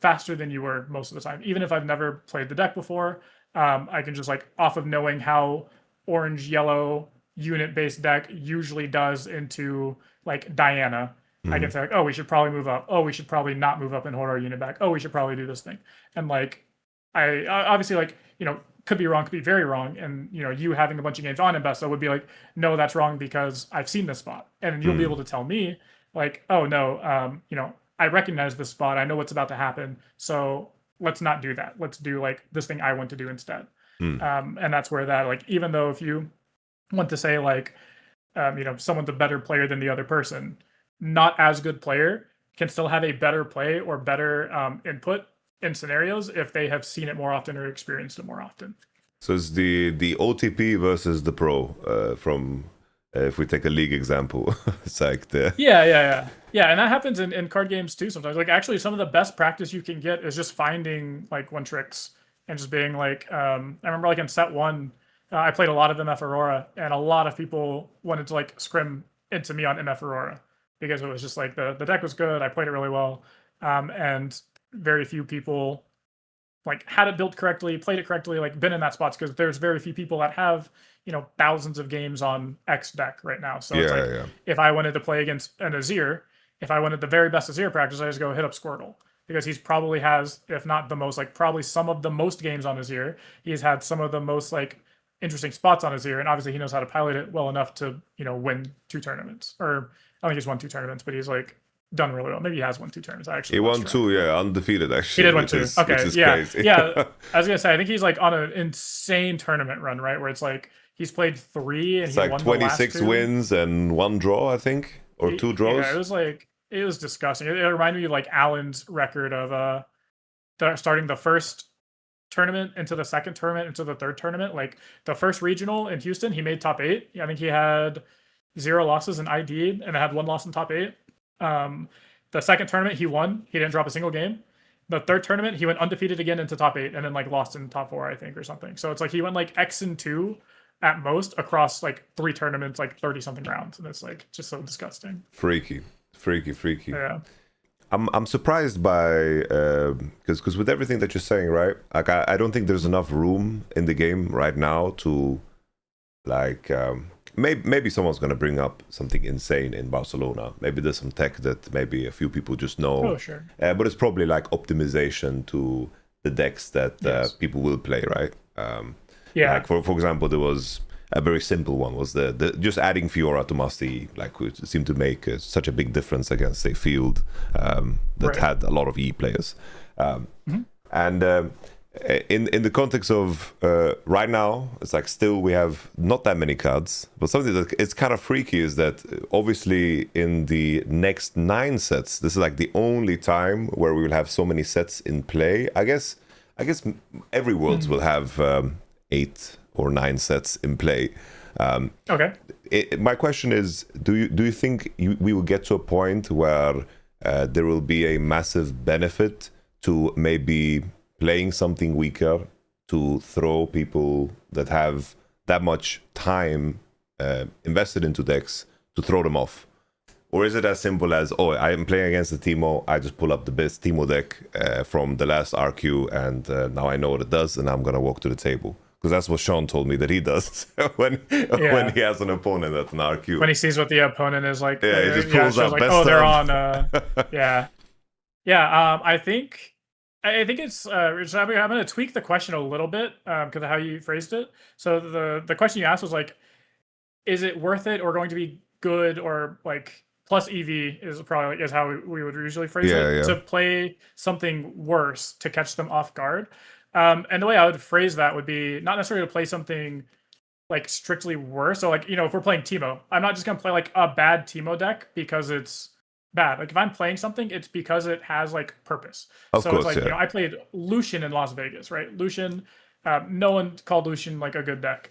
B: faster than you were most of the time. Even if I've never played the deck before, I can just like off of knowing how orange yellow unit based deck usually does into like Diana. I can say like, oh, we should probably move up. Oh, we should probably not move up and hold our unit back. Oh, we should probably do this thing. And like I obviously like could be wrong, could be very wrong, and you having a bunch of games on Investo would be like, no, that's wrong because I've seen this spot, and you'll be able to tell me like, oh no, I recognize this spot, I know what's about to happen, so let's not do that. Let's do like this thing I want to do instead. And that's where that like, even though if you want to say like, someone's a better player than the other person, not as good player can still have a better play or better input in scenarios if they have seen it more often or experienced it more often.
A: So it's the OTP versus the pro from if we take a league example. It's like the
B: yeah, and that happens in card games too sometimes. Like actually some of the best practice you can get is just finding like one tricks and just being like, I remember like in set 1, I played a lot of MF Aurora, and a lot of people wanted to like scrim into me on MF Aurora because it was just like the deck was good, I played it really well, and very few people like had it built correctly, played it correctly, like been in that spots, because there's very few people that have thousands of games on X deck right now. So it's like if I wanted to play against an Azir, if I wanted the very best Azir practice, I just go hit up Squirtle, because he's probably has, if not the most, like probably some of the most games on Azir. He's had some of the most like interesting spots on Azir, and obviously he knows how to pilot it well enough to win 2 tournaments, or I think he's won 2 tournaments, but he's like done really well. Maybe he has won 2 tournaments. Actually,
A: he won 2, undefeated actually.
B: He did win 2. Okay,
A: which is
B: yeah,
A: crazy.
B: yeah. I was gonna say, I think he's like on an insane tournament run, right? Where it's like he's played 3 and
A: it's
B: he
A: like
B: won
A: 26
B: the last 2.
A: wins and 1 draw, I think, or 2 draws.
B: Yeah, it was disgusting. It reminded me of like Allen's record of starting the first tournament into the second tournament into the third tournament. Like the first regional in Houston, he made top 8. I think he had 0 losses in ID and had 1 loss in top 8. The second tournament he won. He didn't drop a single game. the third tournament, he went undefeated again into top 8, and then like lost in top 4, I think, or something. So it's like he went like X-2 at most across like 3 tournaments, like 30 something rounds, and it's like just so disgusting.
A: Freaky.
B: Yeah.
A: I'm surprised by because with everything that you're saying, right? Like I don't think there's enough room in the game right now to like maybe someone's gonna bring up something insane in Barcelona. Maybe there's some tech that maybe a few people just know.
B: Oh, sure.
A: But it's probably like optimization to the decks that people will play, right?
B: Yeah.
A: Like for example, there was a very simple one was the just adding Fiora to Master E, like which seemed to make such a big difference against a field that had a lot of E players. And in the context of right now, it's like still we have not that many cards, but something that it's kind of freaky is that obviously in the next 9 sets, this is like the only time where we will have so many sets in play. I guess every Worlds will have 8 or 9 sets in play.
B: Okay.
A: My question is, do you think we will get to a point where there will be a massive benefit to maybe playing something weaker to throw people that have that much time invested into decks to throw them off? Or is it as simple as, oh, I'm playing against the Teemo, I just pull up the best Teemo deck from the last RQ, and now I know what it does, and I'm going to walk to the table? Because that's what Sean told me that he does when he has an opponent at an RQ.
B: When he sees what the opponent is like.
A: Yeah, he just pulls up
B: like,
A: best
B: oh, they're
A: stuff.
B: on. I think it's. I'm going to tweak the question a little bit because of how you phrased it. So the question you asked was like, is it worth it or going to be good or like plus EV is probably is how we would usually phrase it to play something worse to catch them off guard. And the way I would phrase that would be not necessarily to play something like strictly worse. So like, if we're playing Teemo, I'm not just going to play like a bad Teemo deck because it's bad. Like if I'm playing something, it's because it has like purpose. Of course, it's like, I played Lucian in Las Vegas, right? Lucian, no one called Lucian like a good deck.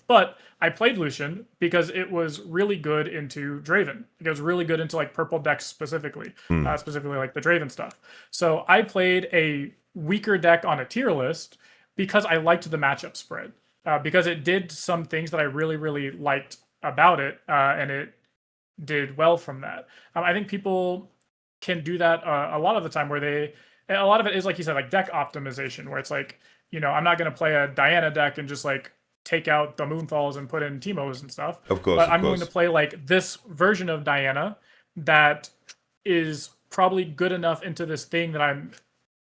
B: But I played Lucian because it was really good into Draven. It was really good into like purple decks specifically, specifically like the Draven stuff. So I played a weaker deck on a tier list because I liked the matchup spread, because it did some things that I really, really liked about it, and it did well from that. I think people can do that a lot of the time where a lot of it is like you said, like deck optimization, where it's like, I'm not going to play a Diana deck and just like take out the Moonfalls and put in Teemos and stuff.
A: Of course,
B: but I'm going to play like this version of Diana that is probably good enough into this thing that I'm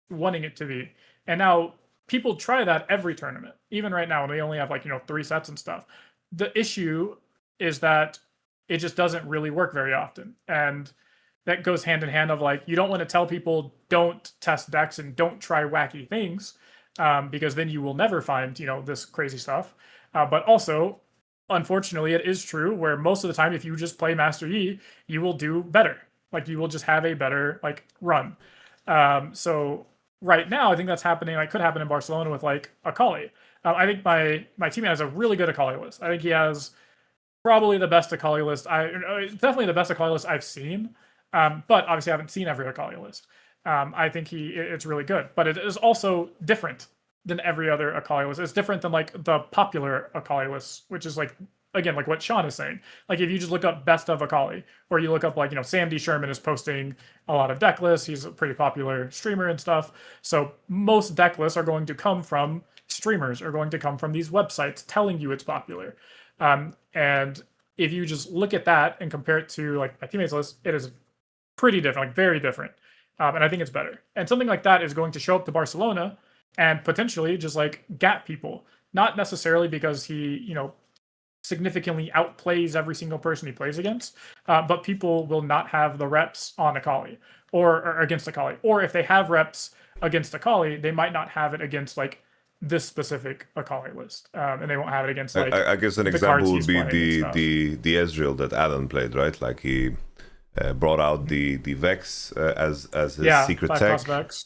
B: wanting it to be. And now people try that every tournament, even right now when we only have like 3 sets and stuff. The issue is that it just doesn't really work very often, and that goes hand in hand of like, you don't want to tell people don't test decks and don't try wacky things, because then you will never find this crazy stuff, but also unfortunately it is true where most of the time if you just play Master Yi, you will do better. Like you will just have a better like run. So right now, I think that's happening. Like, could happen in Barcelona with like Akali. I think my teammate has a really good Akali list. I think he has probably the best Akali list. Definitely the best Akali list I've seen. But obviously, I haven't seen every Akali list. I think it's really good, but it is also different than every other Akali list. It's different than like the popular Akali list, which is like, again, like what Sean is saying. Like if you just look up best of Akali, or you look up like, Sam D. Sherman is posting a lot of deck lists. He's a pretty popular streamer and stuff. So most deck lists are going to come from streamers, are going to come from these websites telling you it's popular. And if you just look at that and compare it to like my teammates list, it is pretty different, like very different. And I think it's better. And something like that is going to show up to Barcelona and potentially just like gap people, not necessarily because he, significantly outplays every single person he plays against, but people will not have the reps on Akali or against Akali, or if they have reps against Akali, they might not have it against like this specific Akali list, and they won't have it against like.
A: I guess an example would be the Ezreal that Alan played, right? Like he brought out the Vex as his secret tech,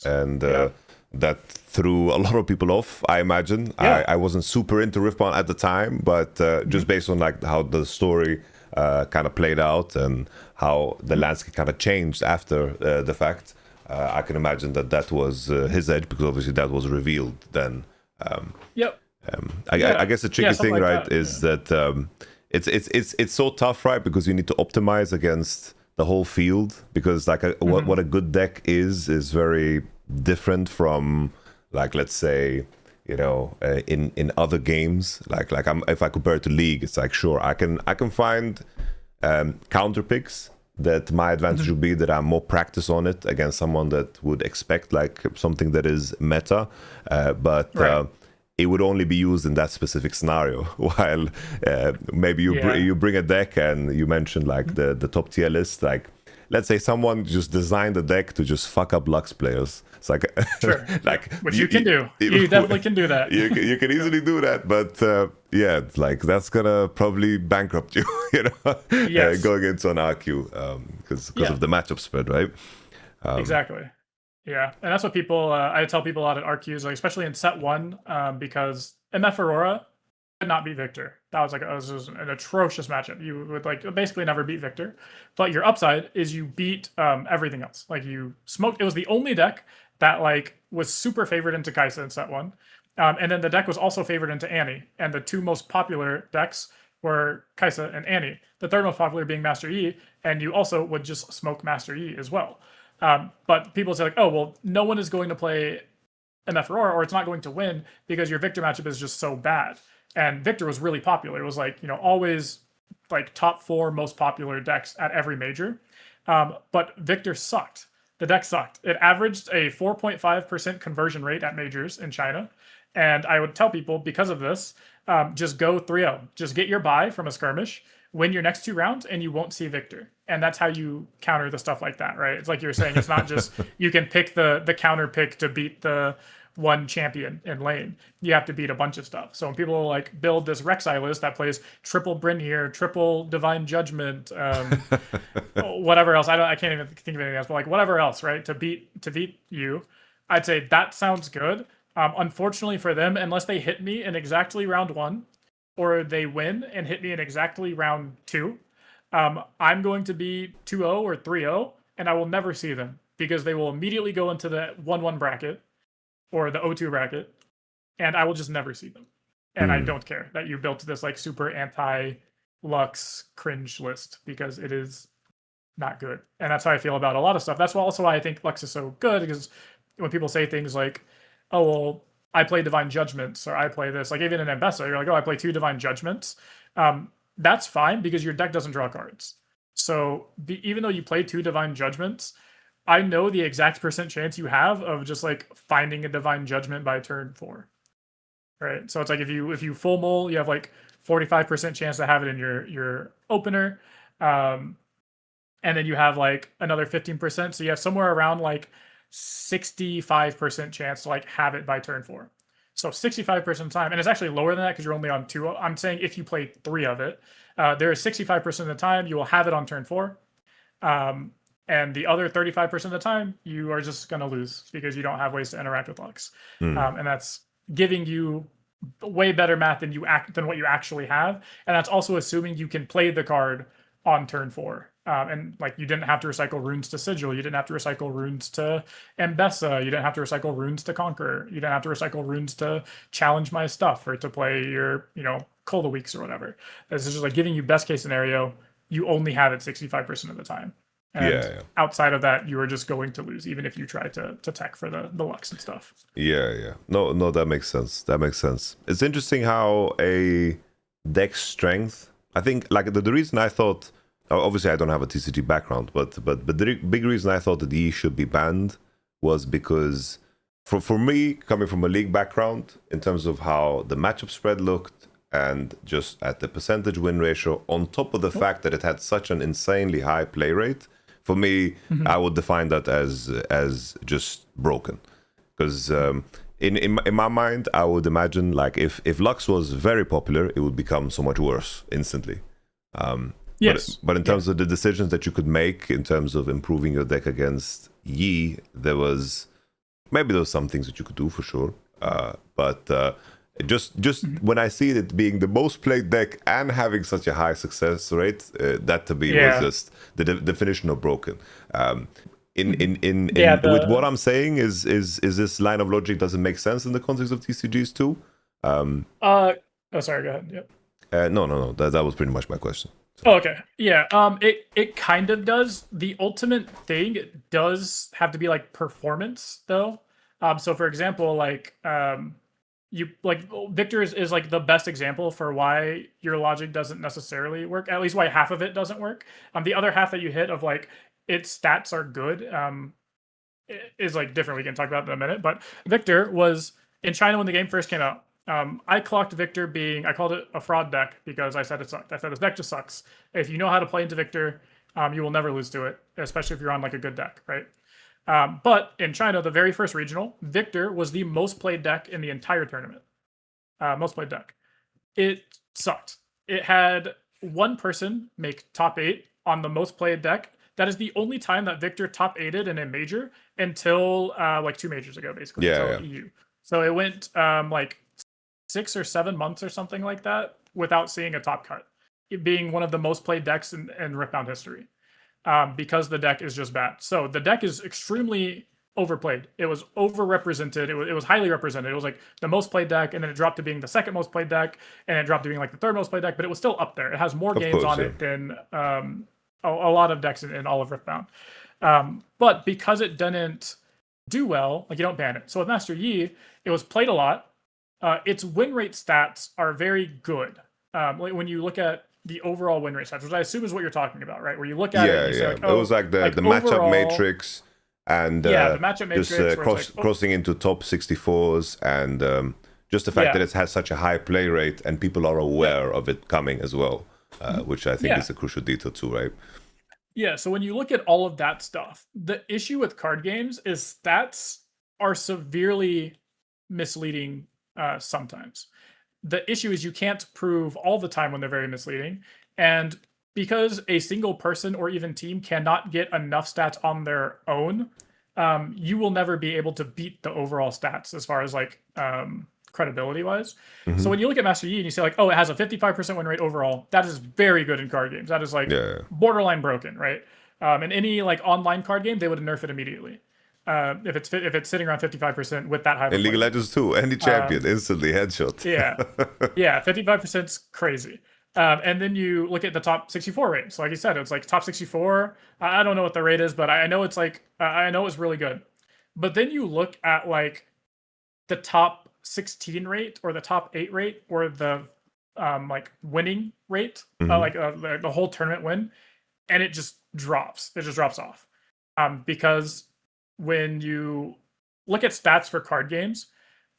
A: and that threw a lot of people off, I imagine. I wasn't super into Riftbound at the time, but just based on like how the story kind of played out and how the landscape kind of changed after the fact, I can imagine that was his edge, because obviously that was revealed then.
B: Yep.
A: I guess the tricky thing,
B: like
A: right,
B: that,
A: is that it's so tough, right? Because you need to optimize against the whole field, because like what a good deck is very different from, like, let's say, in other games, like if I compare it to League, it's like, sure, I can find counter picks that my advantage would be that I'm more practice on it against someone that would expect like something that is meta, but it would only be used in that specific scenario. While maybe you bring a deck, and you mentioned like the top tier list, like let's say someone just designed a deck to just fuck up Lux players. It's like, like
B: which you can do. You definitely can do that.
A: You can easily do that, but it's like that's gonna probably bankrupt you, going into an RQ, because of the matchup spread, right?
B: Exactly. Yeah, and that's what people. I tell people a lot at RQs, like especially in set 1, because MF Aurora could not beat Victor. That was just an atrocious matchup. You would like basically never beat Victor, but your upside is you beat everything else. Like you smoked. It was the only deck that like was super favored into Kai'Sa in set 1, and then the deck was also favored into Annie. And the 2 most popular decks were Kai'Sa and Annie. The 3rd most popular being Master Yi, and you also would just smoke Master Yi as well. But people say like, oh well, no one is going to play MF Aurora, or it's not going to win because your Victor matchup is just so bad. And Victor was really popular. It was like, always like top 4 most popular decks at every major. But Victor sucked. The deck sucked. It averaged a 4.5% conversion rate at majors in China. And I would tell people, because of this, just go 3-0. Just get your bye from a skirmish, win your next 2 rounds, and you won't see Victor. And that's how you counter the stuff like that, right? It's like you're saying, it's not just you can pick the counter pick to beat the one champion in lane. You have to beat a bunch of stuff. So when people like build this Rek'Sai list that plays triple Brynir, triple Divine Judgment, whatever else, I can't even think of anything else, but like whatever else, right? To beat you, I'd say that sounds good. Unfortunately for them, unless they hit me in exactly round 1, or they win and hit me in exactly round 2, I'm going to be 2-0 or 3-0, and I will never see them because they will immediately go into the 1-1 bracket or the O2 bracket, and I will just never see them. And I don't care that you built this like super anti-Lux cringe list, because it is not good. And that's how I feel about a lot of stuff. That's also why I think Lux is so good, because when people say things like, oh, well, I play Divine Judgments, or I play this, like even in Ambessa, you're like, oh, I play 2 Divine Judgments. That's fine, because your deck doesn't draw cards. So even though you play 2 Divine Judgments, I know the exact % chance you have of just like finding a Divine Judgment by turn 4, right? So it's like if you full mull, you have like 45% chance to have it in your opener, and then you have like another 15%. So you have somewhere around like 65% chance to like have it by turn 4. So 65% of the time, and it's actually lower than that because you're only on 2. I'm saying if you play 3 of it, there is 65% of the time you will have it on turn 4. And the other 35% of the time, you are just going to lose because you don't have ways to interact with Lux. And that's giving you way better math than what you actually have. And that's also assuming you can play the card on turn 4. And like you didn't have to recycle runes to Sigil. You didn't have to recycle runes to Ambessa. You didn't have to recycle runes to Conquer. You didn't have to recycle runes to challenge my stuff or to play your, Cold Weeks or whatever. This is just like giving you best case scenario. You only have it 65% of the time. And outside of that, you are just going to lose, even if you try to tech for the Lux and stuff.
A: Yeah. No, that makes sense. It's interesting how a deck strength, I think, like the reason I thought, obviously I don't have a TCG background, but the big reason I thought that E should be banned was because for me, coming from a League background, in terms of how the matchup spread looked, and just at the percentage win ratio, on top of the fact that it had such an insanely high play rate, for me, I would define that as just broken. Because in my mind, I would imagine like if Lux was very popular, it would become so much worse instantly.
B: Yes.
A: But in terms of the decisions that you could make in terms of improving your deck against Yi, there was some things that you could do for sure. But just when I see it being the most played deck and having such a high success rate, that to me was just the definition of broken. With what I'm saying is this line of logic doesn't make sense in the context of TCGs too?
B: Oh, sorry. Go ahead. Yep.
A: No. That was pretty much my question.
B: Oh, okay. Yeah. It kind of does. The ultimate thing does have to be like performance though. So for example, like you like Victor is like the best example for why your logic doesn't necessarily work. At least why half of it doesn't work. The other half that you hit of like its stats are good. Is like different. We can talk about that in a minute. But Victor was in China when the game first came out. I clocked Victor being, I called it a fraud deck because I said it sucked. I said this deck just sucks. If you know how to play into Victor, you will never lose to it, especially if you're on like a good deck, right? But in China, the very first regional, Victor was the most played deck in the entire tournament. Most played deck. It sucked. It had one person make top 8 on the most played deck. That is the only time that Victor top 8'd in a major until like 2 majors ago, basically.
A: Yeah.
B: EU. So it went like 6 or 7 months or something like that without seeing a top cut, it being one of the most played decks in Riftbound history, because the deck is just bad. So the deck is extremely overplayed. It was overrepresented. It was highly represented. It was like the most played deck, and then it dropped to being the second most played deck, and it dropped to being like the third most played deck, but it was still up there. It has more games on it than a lot of decks in all of Riftbound. But because it didn't do well, like you don't ban it. So with Master Yi, it was played a lot. Its win rate stats are very good. Like when you look at the overall win rate stats, which I assume is what you're talking about, right? Where you look at it and you say, like, oh,
A: it was like the matchup
B: overall,
A: matrix and
B: the matchup matrix
A: just crossing into top 64s and just the fact that it has such a high play rate and people are aware of it coming as well, which I think is a crucial detail too, right?
B: Yeah, so when you look at all of that stuff, the issue with card games is stats are severely misleading sometimes. The issue is you can't prove all the time when they're very misleading. And because a single person or even team cannot get enough stats on their own, you will never be able to beat the overall stats as far as like credibility wise. Mm-hmm. So when you look at Master Yi and you say like, oh, it has a 55% win rate overall, that is very good in card games. That is like borderline broken, right? In any like online card game, they would nerf it immediately. If it's sitting around 55% with that high.
A: In League of Legends too, any champion instantly headshot.
B: Yeah, 55% is crazy. And then you look at the top 64 rate. So like you said, it's like top 64. I don't know what the rate is, but I know it's like I know it's really good. But then you look at like the top 16 rate or the top 8 rate or the like winning rate, like the whole tournament win, and it just drops. It just drops off because when you look at stats for card games,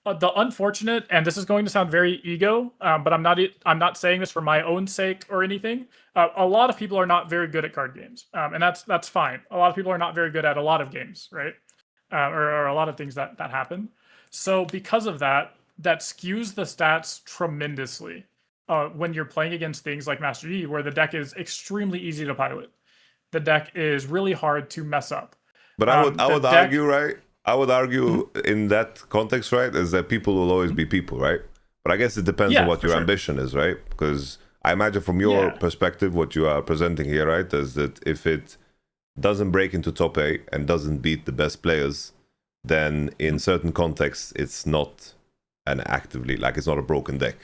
B: the unfortunate, and this is going to sound very ego, but I'm not saying this for my own sake or anything. A lot of people are not very good at card games, and that's fine. A lot of people are not very good at a lot of games, right? Or a lot of things that happen. So because of that skews the stats tremendously when you're playing against things like Master Yi, where the deck is extremely easy to pilot. The deck is really hard to mess up.
A: But I would argue, right? I would argue in that context, right, is that people will always be people, right? But I guess it depends on what your ambition is, right? Because I imagine from your perspective, what you are presenting here, right, is that if it doesn't break into top 8 and doesn't beat the best players, then in certain contexts, it's not an actively, like it's not a broken deck.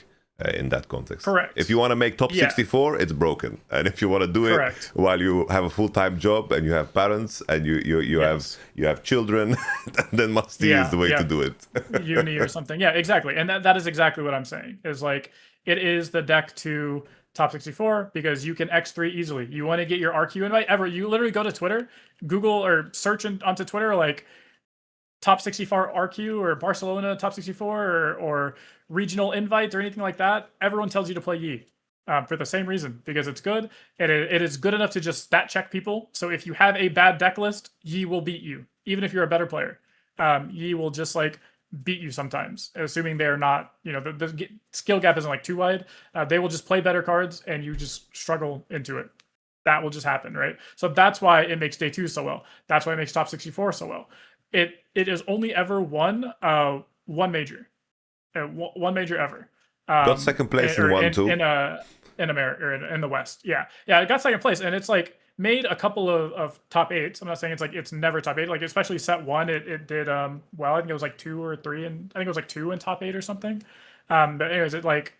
A: In that context.
B: Correct.
A: If you want to make top 64, it's broken. And if you want to do it while you have a full-time job and you have parents and you have children, then Master Yi is the way to do it.
B: Uni or something. Yeah, exactly. And that is exactly what I'm saying. Is like it is the deck to top 64 because you can X3 easily. You want to get your RQ invite ever. You literally go to Twitter, Google or search onto Twitter like top 64 RQ or Barcelona top 64 or regional invite or anything like that. Everyone tells you to play Yi for the same reason, because it's good. It is good enough to just stat check people. So if you have a bad deck list, Yi will beat you, even if you're a better player. Yi will just like beat you sometimes, assuming they're not, the skill gap isn't like too wide. They will just play better cards and you just struggle into it. That will just happen, right? So that's why it makes day 2 so well. That's why it makes top 64 so well. It is only ever won one major. One major ever.
A: Got second place in one too.
B: In America or in the West. Yeah, it got second place, and it's like made a couple of top 8s. I'm not saying it's never top 8. Like especially set 1, it did well. I think it was like 2 or 3, and I think it was like 2 in top 8 or something. But anyways, it like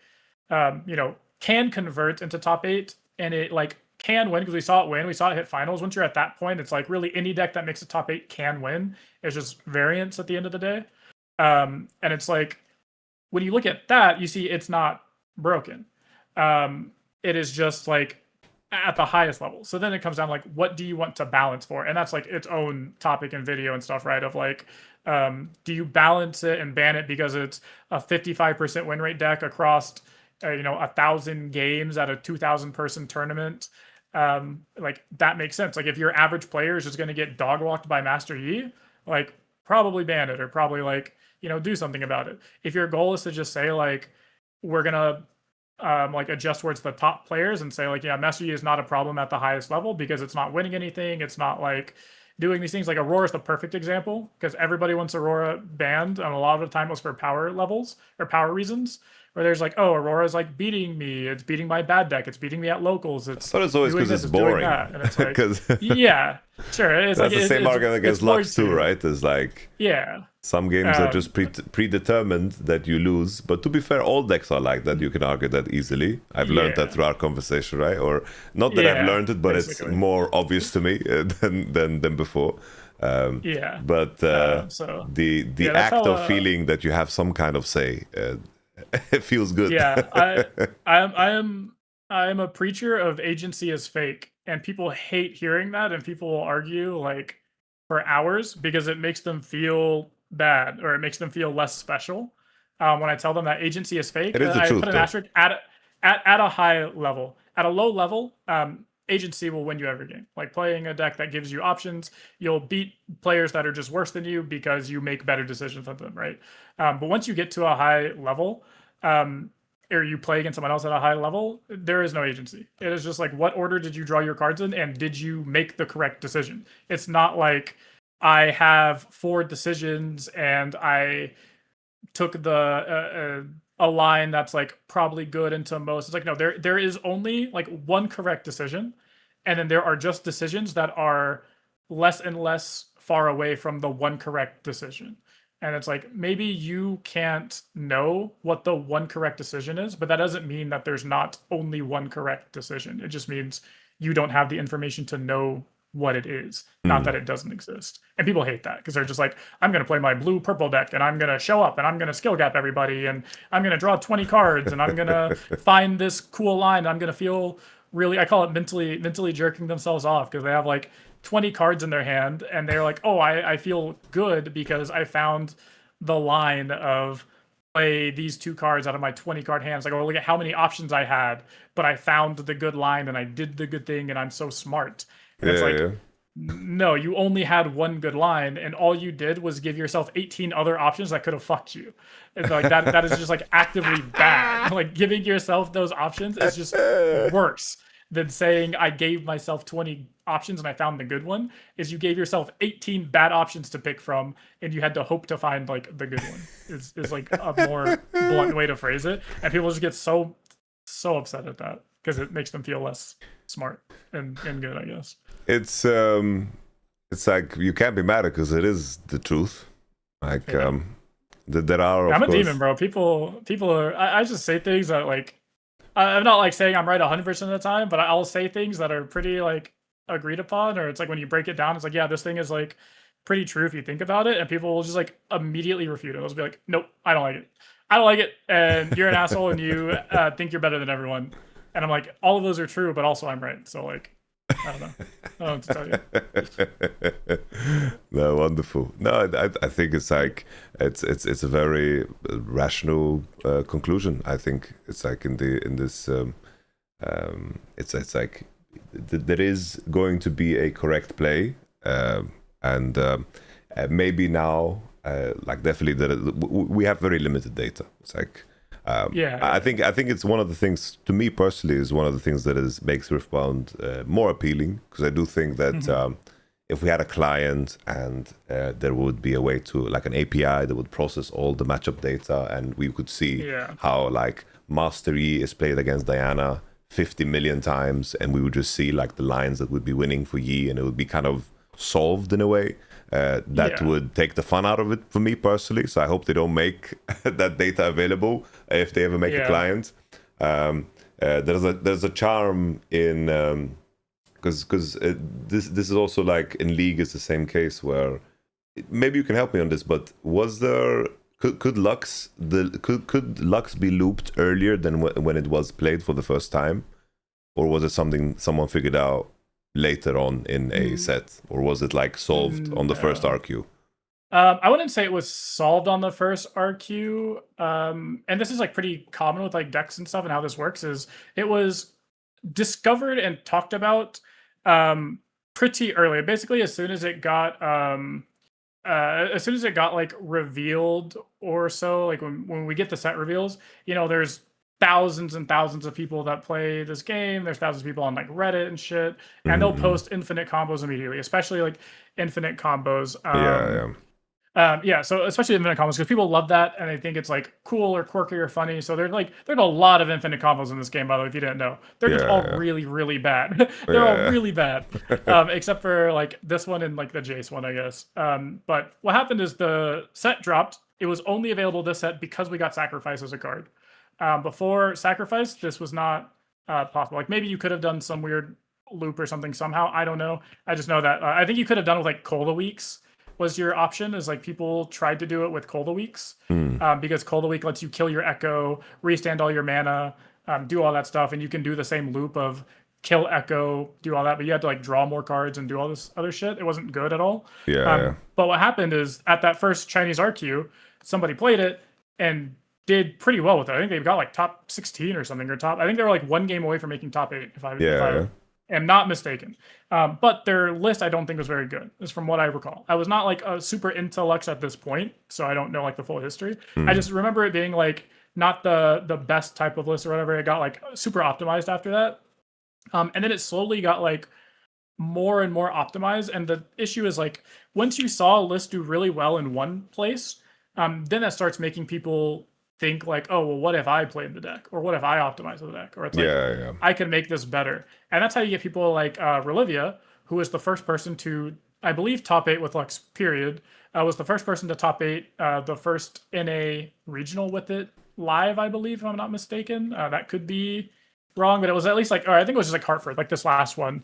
B: can convert into top 8, and it like can win because we saw it win. We saw it hit finals. Once you're at that point, it's like really any deck that makes a top 8 can win. It's just variance at the end of the day. And it's like when you look at that, you see it's not broken. It is just like at the highest level. So then it comes down like, what do you want to balance for? And that's like its own topic and video and stuff, right? Of like, do you balance it and ban it because it's a 55% win rate deck across 1,000 games at a 2,000 person tournament? Like that makes sense. Like if your average player is just going to get dog walked by Master Yi, like probably ban it or probably like do something about it. If your goal is to just say like we're gonna like adjust towards the top players and say like, yeah, Master Yi is not a problem at the highest level because it's not winning anything, it's not like doing these things. Like Aurora is the perfect example because everybody wants Aurora banned, and a lot of the time it was for power levels or power reasons, where there's like, oh, Aurora is like beating me, it's beating my bad deck, it's beating me at locals, it's
A: I thought it's always because it's boring.
B: And it's like, yeah, sure, it's
A: that's
B: like
A: the same argument against Lux too, right? It's like,
B: yeah,
A: some games are just predetermined that you lose. But to be fair, all decks are like that. You can argue that easily. I've learned that through our conversation, right? Or not that I've learned it, but basically it's more obvious to me than before. But so, the act of feeling that you have some kind of say, it feels good.
B: Yeah, I am a preacher of agency is fake, and people hate hearing that, and people will argue like for hours because it makes them feel bad or it makes them feel less special. When I tell them that agency is fake, I put an asterisk at a high level. At a low level, agency will win you every game. Like playing a deck that gives you options, you'll beat players that are just worse than you because you make better decisions than them, right? But once you get to a high level, or you play against someone else at a high level, there is no agency. It is just like, what order did you draw your cards in, and did you make the correct decision? It's not like I have 4 decisions and I took a line that's like probably good into most. It's like, no, there is only like one correct decision, and then there are just decisions that are less and less far away from the one correct decision. And it's like, maybe you can't know what the one correct decision is, but that doesn't mean that there's not only one correct decision. It just means you don't have the information to know what it is, not that it doesn't exist. And people hate that because they're just like, I'm going to play my blue purple deck and I'm going to show up and I'm going to skill gap everybody and I'm going to draw 20 cards and I'm going to find this cool line. And I'm going to feel really, I call it mentally jerking themselves off because they have like 20 cards in their hand and they're like, oh, I feel good because I found the line of play these 2 cards out of my 20 card hands. Like, oh, look at how many options I had, but I found the good line and I did the good thing and I'm so smart. And it's like, no, you only had one good line and all you did was give yourself 18 other options that could have fucked you. It's like that is just like actively bad. Like giving yourself those options is just worse than saying I gave myself 20 options and I found the good one. Is you gave yourself 18 bad options to pick from and you had to hope to find like the good one. Is like a more blunt way to phrase it. And people just get so upset at that because it makes them feel less smart and good, I guess.
A: It's like you can't be mad because it is the truth. Like there are.
B: I'm a demon, bro. People are. I just say things that like I'm not like saying I'm right 100% of the time, but I'll say things that are pretty like agreed upon, or it's like when you break it down, it's like, yeah, this thing is like pretty true if you think about it, and people will just like immediately refute it. They'll just be like, nope, I don't like it. I don't like it, and you're an asshole, and you think you're better than everyone. And I'm like, all of those are true, but also I'm right. So like, I don't know. I don't know what to tell you.
A: No, wonderful. No, I think it's like it's a very rational conclusion. I think it's like in this it's like there is going to be a correct play, and maybe now like definitely we have very limited data. It's like. I think it's one of the things, to me personally, is one of the things that makes Riftbound more appealing, because I do think that if we had a client and there would be a way to, like an API that would process all the matchup data and we could see how like Master Yi is played against Diana 50 million times, and we would just see like the lines that would be winning for Yi, and it would be kind of solved in a way. That would take the fun out of it for me personally. So I hope they don't make that data available if they ever make a client. There's a charm in because this is also like in League is the same case where maybe you can help me on this, but was there could Lux could Lux be looped earlier than when it was played for the first time, or was it something someone figured out later on in a set, or was it like solved on the first RQ?
B: I wouldn't say it was solved on the first RQ, and this is like pretty common with like decks and stuff, and how this works is it was discovered and talked about pretty early. Basically, as soon as it got like revealed or so, like when we get the set reveals, there's thousands and thousands of people that play this game. There's thousands of people on like Reddit and shit, and they'll post infinite combos immediately, especially like infinite combos. So especially infinite combos, because people love that and they think it's like cool or quirky or funny. So there's a lot of infinite combos in this game, by the way, if you didn't know. They're just all really, really bad. They're all really bad. Except for like this one and like the Jace one, I guess. But what happened is the set dropped. It was only available this set because we got Sacrifice as a card. Before Sacrifice, this was not possible. Like maybe you could have done some weird loop or something somehow. I don't know. I just know that I think you could have done it with like Cola Weeks was your option. Is like people tried to do it with Cola Weeks because Cola Week lets you kill your Echo, restand all your mana, do all that stuff, and you can do the same loop of kill Echo, do all that, but you had to like draw more cards and do all this other shit. It wasn't good at all. But what happened is at that first Chinese RQ, somebody played it and did pretty well with it. I think they got like top 16 or something, or top. I think they were like one game away from making top 8, if I am not mistaken. But their list, I don't think was very good, is from what I recall. I was not like a super into Lux at this point, so I don't know like the full history. I just remember it being like not the best type of list or whatever. It got like super optimized after that. And then it slowly got like more and more optimized. And the issue is like once you saw a list do really well in one place, then that starts making people think like, oh, well, what if I played the deck? Or what if I optimized the deck? Or it's like, I can make this better. And that's how you get people like Relivia, who was the first person to, I believe, top 8 with Lux, period. Was the first person to top 8, the first NA regional with it live, I believe, if I'm not mistaken. That could be wrong, but it was at least like, or I think it was just like Hartford, like this last one.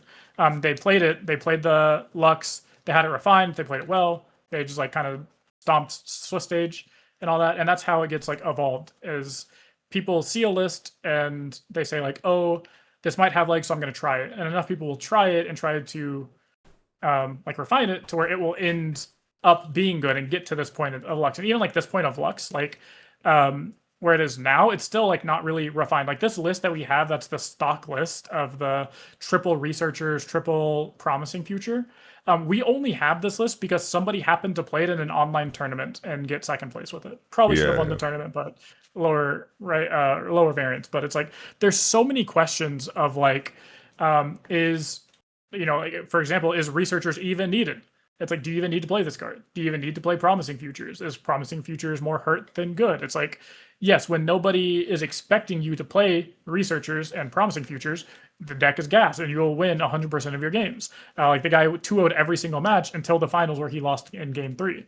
B: They played it. They played the Lux. They had it refined. They played it well. They just like kind of stomped Swiss stage and all that. And that's how it gets like evolved, is people see a list and they say like, oh, this might have legs, so I'm going to try it. And enough people will try it and try to like refine it to where it will end up being good and get to this point of Lux. And even like this point of Lux, like where it is now, it's still like not really refined. Like this list that we have, that's the stock list of the triple researchers, triple promising future. We only have this list because somebody happened to play it in an online tournament and get second place with it. Probably should have won the tournament, but lower variance. But it's like there's so many questions of like, is, like, for example, is researchers even needed? It's like, do you even need to play this card? Do you even need to play Promising Futures? Is Promising Futures more hurt than good? It's like, yes, when nobody is expecting you to play Researchers and Promising Futures, the deck is gas and you'll win 100% of your games. Like the guy 2-0'd every single match until the finals where he lost in game 3.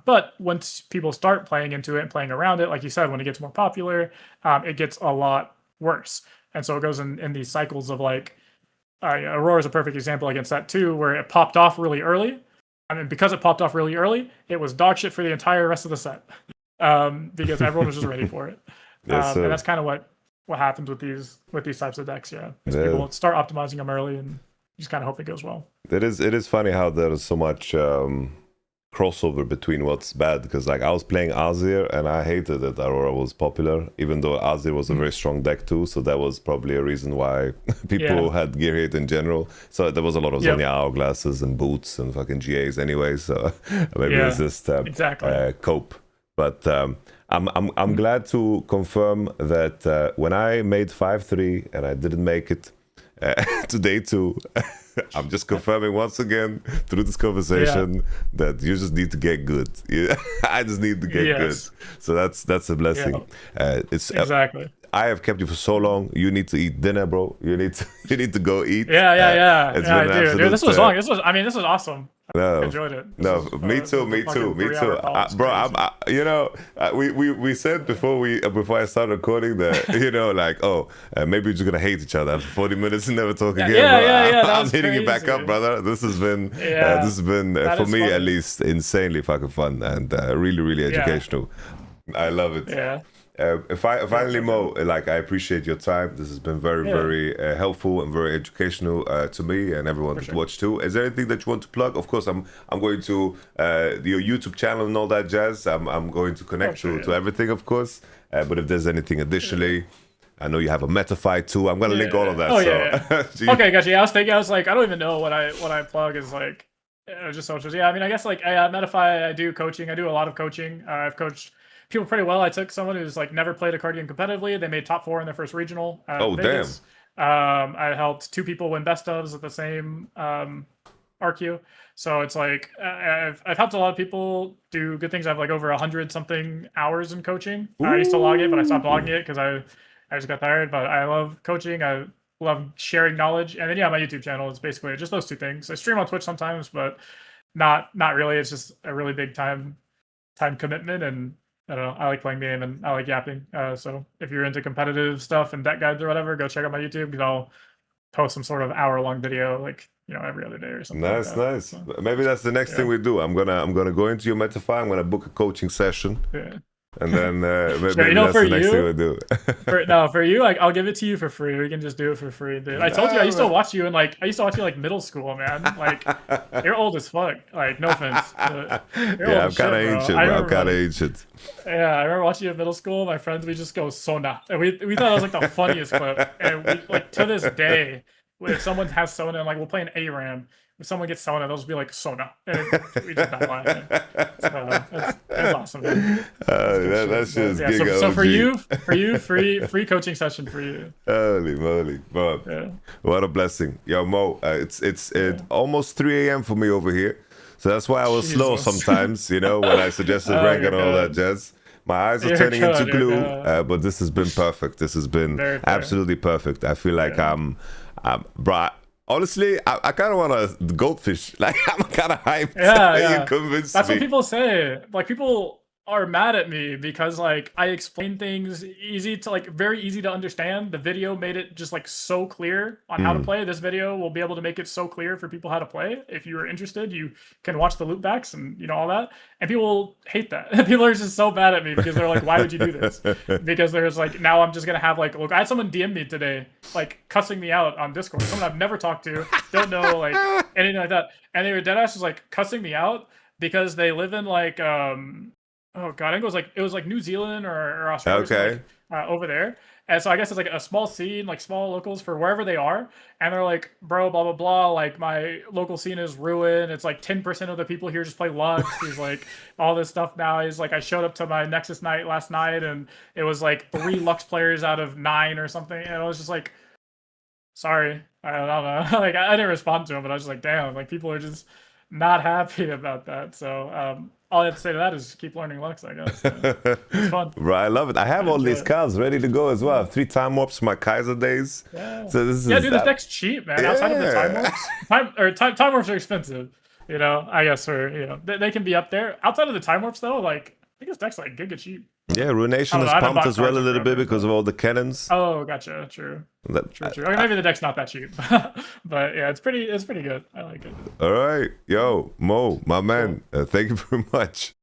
B: But once people start playing into it and playing around it, like you said, when it gets more popular, it gets a lot worse. And so it goes in these cycles of like, Aurora is a perfect example against that too, where it popped off really early. I mean, because it popped off really early, it was dog shit for the entire rest of the set, because everyone was just ready for it. And that's kind of what happens with these types of decks. People start optimizing them early and just kind of hope it goes well. It
A: is funny how there is so much crossover between what's bad, because like I was playing Azir and I hated that Aurora was popular, even though Azir was a very strong deck too, so that was probably a reason why people had gear hate in general. So there was a lot of Zonia Hourglasses and boots and fucking GAs anyway, so maybe it's just cope. But I'm glad to confirm that when I made 5-3 and I didn't make it to day 2, I'm just confirming once again through this conversation that you just need to get good. I just need to get good. So that's a blessing.
B: It's exactly.
A: I have kept you for so long. You need to eat dinner, bro. You need to go eat.
B: Yeah.
A: It's
B: Yeah,
A: been an
B: dude.
A: absolute,
B: This was long. This was awesome.
A: No,
B: I enjoyed it.
A: No, me too. Me too. Bro, you know, we said before I started recording that, you know, like, maybe we're just gonna hate each other after 40 minutes and never talk again.
B: Yeah.
A: I'm hitting you back up, brother. This has been for me at least insanely fucking fun and really, really educational. I love it.
B: Yeah.
A: Finally, Mo, like, I appreciate your time. This has been very helpful and very educational to me and everyone to watch too. Is there anything that you want to plug? Of course, I'm going to your YouTube channel and all that jazz. I'm going to connect to everything, of course. But if there's anything additionally, I know you have a Metafy too. I'm gonna link all of that.
B: Okay, gotcha. Yeah, I was like, I don't even know what I plug is like. Just socials. Yeah, I mean, I guess like Metafy, I do coaching. I do a lot of coaching. I've coached people pretty well. I took someone who's like never played a card game competitively. They made top 4 in their first regional. Vegas. Damn. I helped 2 people win best ofs at the same RQ. So it's like I've helped a lot of people do good things. I have like over 100 something hours in coaching. I used to log it, but I stopped logging it because I just got tired. But I love coaching. I love sharing knowledge. And then my YouTube channel is basically just those 2 things. I stream on Twitch sometimes, but not really. It's just a really big time commitment, and I don't know. I like playing the game and I like yapping. So if you're into competitive stuff and deck guides or whatever, go check out my YouTube because I'll post some sort of hour-long video, like every other day or something.
A: Nice. So. Maybe that's the next thing we do. I'm gonna go into your Metafy. I'm gonna book a coaching session. Yeah. And then maybe that's the next thing we do.
B: For you, like I'll give it to you for free. We can just do it for free, dude. I told you I used to watch you in middle school, man. Like you're old as fuck. Like no offense.
A: I'm kind of ancient. I'm kind of ancient.
B: Yeah, I remember watching you in middle school. My friends, we just go Sona, and we thought it was like the funniest clip. And we like to this day, if someone has Sona, and like we'll play an ARAM. If someone gets Sona, they'll just be like Sona, and we just not laughing. So that's awesome, dude.
A: That's just
B: so for you, free coaching session for you.
A: Holy moly, Bob! Yeah. What a blessing, yo Mo. It's almost 3 a.m. for me over here, so that's why I was slow sometimes. When I suggested rank and all that jazz. My eyes are turning into glue, but this has been perfect. This has been absolutely perfect. I feel like bro. Honestly, I kind of want a goldfish. Like, I'm kind of hyped.
B: Yeah.
A: You convinced
B: That's
A: me.
B: what people say. Like, people are mad at me because, like, I explain things very easy to understand. The video made it just, like, so clear on how to play. This video will be able to make it so clear for people how to play. If you are interested, you can watch the loop backs and, all that. And people hate that. People are just so bad at me because they're like, why would you do this? Because there's, like, now I'm just going to have, like, look, I had someone DM me today, like, cussing me out on Discord. Someone I've never talked to, don't know, like, anything like that. And they were deadass just, like, cussing me out because they live in, like, oh god, I think it was like New Zealand or Australia.
A: Okay.
B: Over there. And so I guess it's like a small scene, like small locals for wherever they are. And they're like, bro, blah, blah, blah. Like my local scene is ruined. It's like 10% of the people here just play Lux. He's like, all this stuff now. He's like, I showed up to my Nexus night last night and it was like 3 Lux players out of 9 or something. And I was just like, sorry. I don't know. Like I didn't respond to him, but I was just like, damn, like people are just not happy about that. So all I have to say to that is keep learning Lux, I guess. It's fun.
A: Right, I love it. I have all these cards ready to go as well. 3 time warps for my Kaiser days.
B: Yeah.
A: So this is
B: dude, this deck's cheap, man. Outside of the time warps, time warps are expensive. I guess for they can be up there. Outside of the time warps though, like I think this deck's like giga cheap.
A: Yeah, Ruination is pumped as well a little bit because of all the cannons.
B: Oh, gotcha. True. True. Okay, maybe the deck's not that cheap, but yeah, it's pretty good. I like it.
A: All right, yo, Mo, my man, thank you very much.